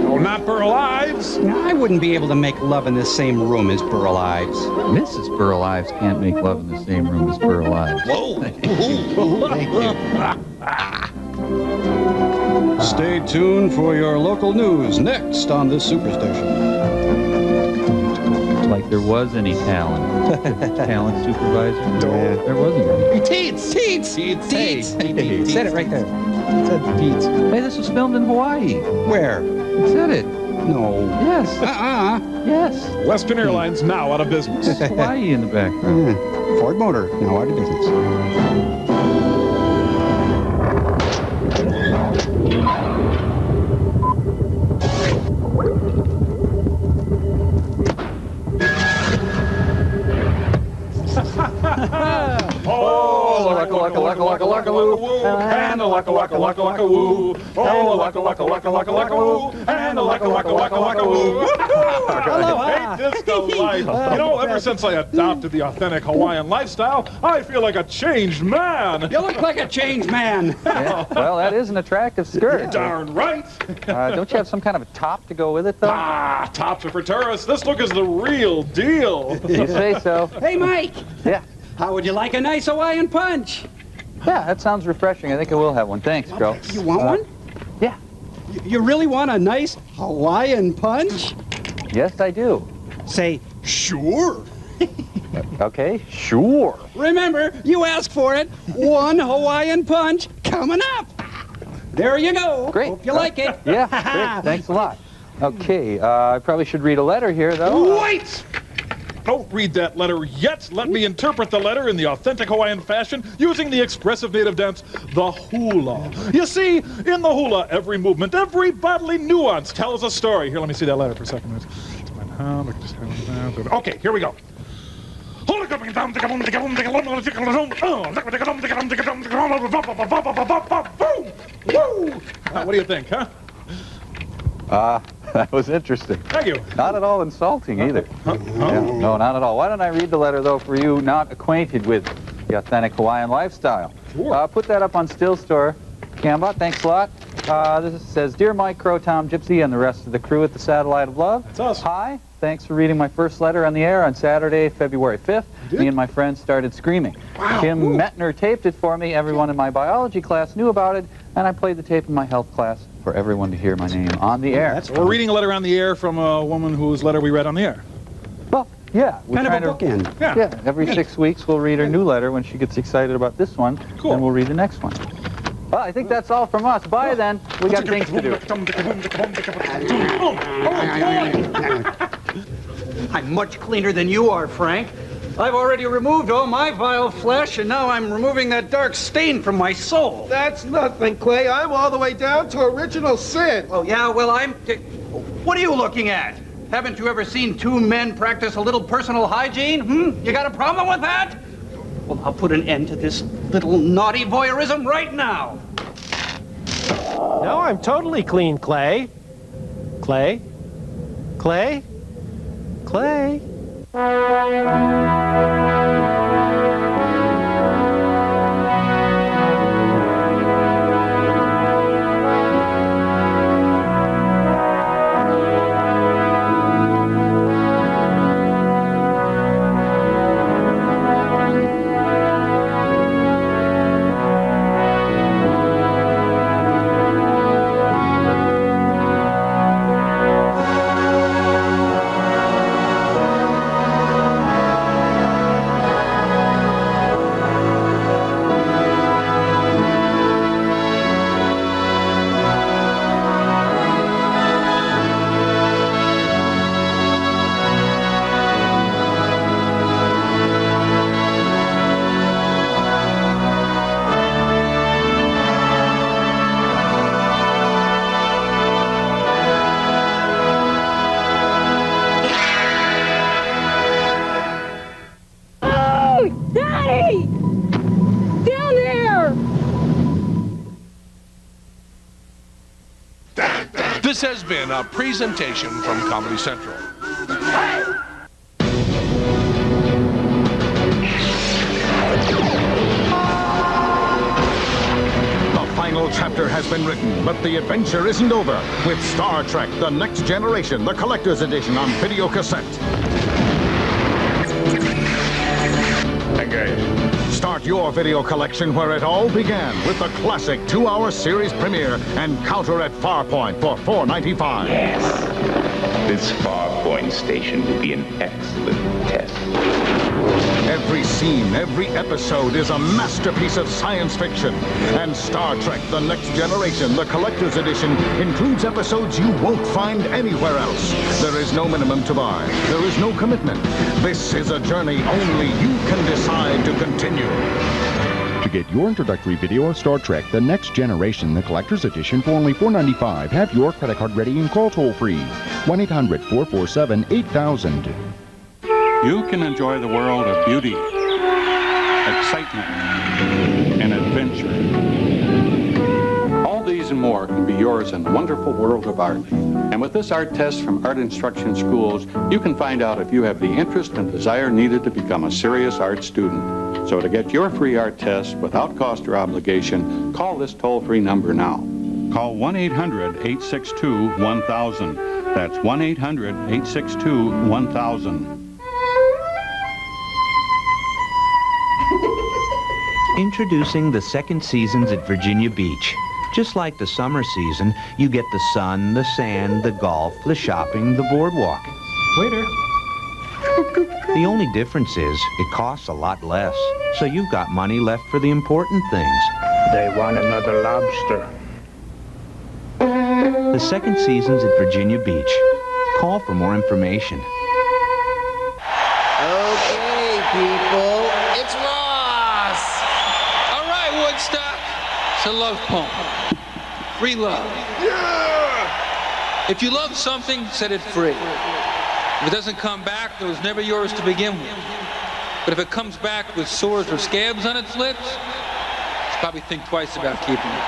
Speaker 3: Oh, not Burl Ives.
Speaker 8: I wouldn't be able to make love in the same room as Burl Ives.
Speaker 10: Mrs. Burl Ives can't make love in the same room as Burl Ives.
Speaker 3: Whoa.
Speaker 10: Thank you.
Speaker 8: Stay tuned for your local news next on this superstation.
Speaker 10: Like there was any talent. Talent supervisor?
Speaker 8: Yeah.
Speaker 10: There wasn't any.
Speaker 8: Teets! Teets!
Speaker 10: Teets.
Speaker 8: Teets!
Speaker 10: Hey.
Speaker 8: Said it right there. Said Teets.
Speaker 10: Hey, this was filmed in Hawaii.
Speaker 8: Where?
Speaker 10: It said it.
Speaker 8: No.
Speaker 10: Yes. Yes.
Speaker 3: Western Airlines now out of business.
Speaker 10: Hawaii in the background.
Speaker 8: Ford Motor, now out of business.
Speaker 3: Woo, and a waka waka waka waka woo. Oh, waka waka waka waka waka woo, and a waka waka waka waka woo. Ain't this the life? You know, ever since I adopted the authentic Hawaiian lifestyle, I feel like a changed man.
Speaker 8: You look like a changed man.
Speaker 14: Yeah, well, that is an attractive skirt.
Speaker 3: You're darn right.
Speaker 14: Don't you have some kind of a top to go with it, though?
Speaker 3: Ah, tops are for tourists. This look is the real deal.
Speaker 14: You say so.
Speaker 8: Hey, Mike.
Speaker 14: Yeah.
Speaker 8: How would you like a nice Hawaiian punch?
Speaker 14: Yeah, that sounds refreshing. I think I will have one. Thanks, bro.
Speaker 8: You want one?
Speaker 14: Yeah.
Speaker 8: You really want a nice Hawaiian punch?
Speaker 14: Yes, I do.
Speaker 8: Say, sure.
Speaker 14: Okay, sure.
Speaker 8: Remember, you asked for it. One Hawaiian punch coming up. There you go.
Speaker 14: Great.
Speaker 8: Hope you like it.
Speaker 14: Yeah, great. Thanks a lot. Okay, I probably should read a letter here, though.
Speaker 3: Wait! Don't read that letter yet. Let me interpret the letter in the authentic Hawaiian fashion using the expressive native dance, the hula. You see, in the hula, every movement, every bodily nuance tells a story. Here, let me see that letter for a second. Okay, here we go. What do you think, huh?
Speaker 14: That was interesting.
Speaker 3: Thank you.
Speaker 14: Not at all insulting either. Yeah, no, not at all. Why don't I read the letter, though, for you not acquainted with the authentic Hawaiian lifestyle?
Speaker 3: Sure.
Speaker 14: Put that up on Still Store. Gamba, thanks a lot. This says, Dear Mike, Crow, Tom, Gypsy, and the rest of the crew at the Satellite of Love.
Speaker 3: That's us.
Speaker 14: Hi. Thanks for reading my first letter on the air on Saturday, February 5th. Me and my friends started screaming.
Speaker 3: Wow.
Speaker 14: Kim Metner taped it for me. Everyone in my biology class knew about it, and I played the tape in my health class for everyone to hear my name on the air.
Speaker 3: We're reading a letter on the air from a woman whose letter we read on the air.
Speaker 14: Well, Yeah.
Speaker 8: Kind of a bookend.
Speaker 14: Yeah. Every 6 weeks we'll read her new letter. When she gets excited about this one, then we'll read the next one. Well, I think that's all from us. Bye then. We got things to do.
Speaker 8: I'm much cleaner than you are, Frank. I've already removed all my vile flesh, and now I'm removing that dark stain from my soul.
Speaker 7: That's nothing, Clay. I'm all the way down to original sin.
Speaker 8: Oh, yeah? Well, what are you looking at? Haven't you ever seen two men practice a little personal hygiene? You got a problem with that? Well, I'll put an end to this little naughty voyeurism right now.
Speaker 5: No, I'm totally clean, Clay. Clay? Clay? Clay?
Speaker 3: This has been a presentation from Comedy Central.
Speaker 9: The final chapter has been written, but the adventure isn't over. With Star Trek: The Next Generation, the collector's edition on video cassette. Engage. Start your video collection where it all began with the classic 2-hour series premiere Encounter at Farpoint for $4.95.
Speaker 15: Yes. This Farpoint station will be an excellent test.
Speaker 9: Every scene, every episode is a masterpiece of science fiction. And Star Trek: The Next Generation, the collector's edition, includes episodes you won't find anywhere else. There is no minimum to buy. There is no commitment. This is a journey only you can decide to continue.
Speaker 16: To get your introductory video of Star Trek: The Next Generation, the collector's edition for only $4.95, have your credit card ready and call toll-free. 1-800-447-8000.
Speaker 17: You can enjoy the world of beauty, excitement, and adventure. All these and more can be yours in the wonderful world of art. And with this art test from Art Instruction Schools, you can find out if you have the interest and desire needed to become a serious art student. So to get your free art test without cost or obligation, call this toll-free number now. Call 1-800-862-1000. That's 1-800-862-1000.
Speaker 25: Introducing the second seasons at Virginia Beach. Just like the summer season, you get the sun, the sand, the golf, the shopping, the boardwalk.
Speaker 5: Waiter.
Speaker 25: The only difference is it costs a lot less, so you've got money left for the important things.
Speaker 15: They want another lobster.
Speaker 25: The second season's at Virginia Beach. Call for more information.
Speaker 27: Okay, people, it's Ross!
Speaker 28: All right, Woodstock. It's a love poem. Free love.
Speaker 7: Yeah!
Speaker 28: If you love something, set it free. If it doesn't come back, it was never yours to begin with. But if it comes back with sores or scabs on its lips, you probably think twice about keeping it.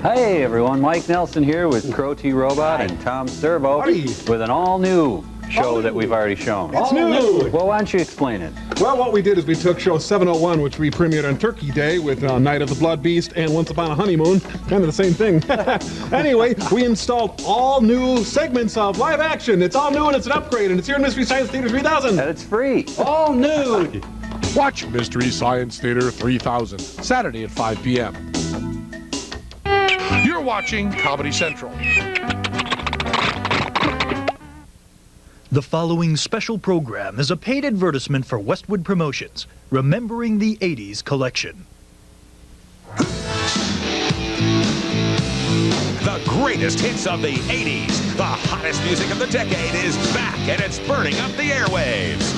Speaker 14: Hey everyone, Mike Nelson here with Crow T Robot and Tom Servo with an all-new show that we've already shown.
Speaker 3: It's new!
Speaker 14: Well, why don't you explain it?
Speaker 3: Well, what we did is we took show 701, which we premiered on Turkey Day with Night of the Blood Beast and Once Upon a Honeymoon. Kind of the same thing. Anyway, we installed all new segments of live action. It's all new and it's an upgrade, and it's here in Mystery Science Theater 3000.
Speaker 14: And it's free.
Speaker 8: All nude.
Speaker 3: Watch Mystery Science Theater 3000, Saturday at 5 p.m. You're watching Comedy Central.
Speaker 4: The following special program is a paid advertisement for Westwood Promotions, Remembering the 80s Collection.
Speaker 11: The greatest hits of the 80s, the hottest music of the decade is back, and it's burning up the airwaves.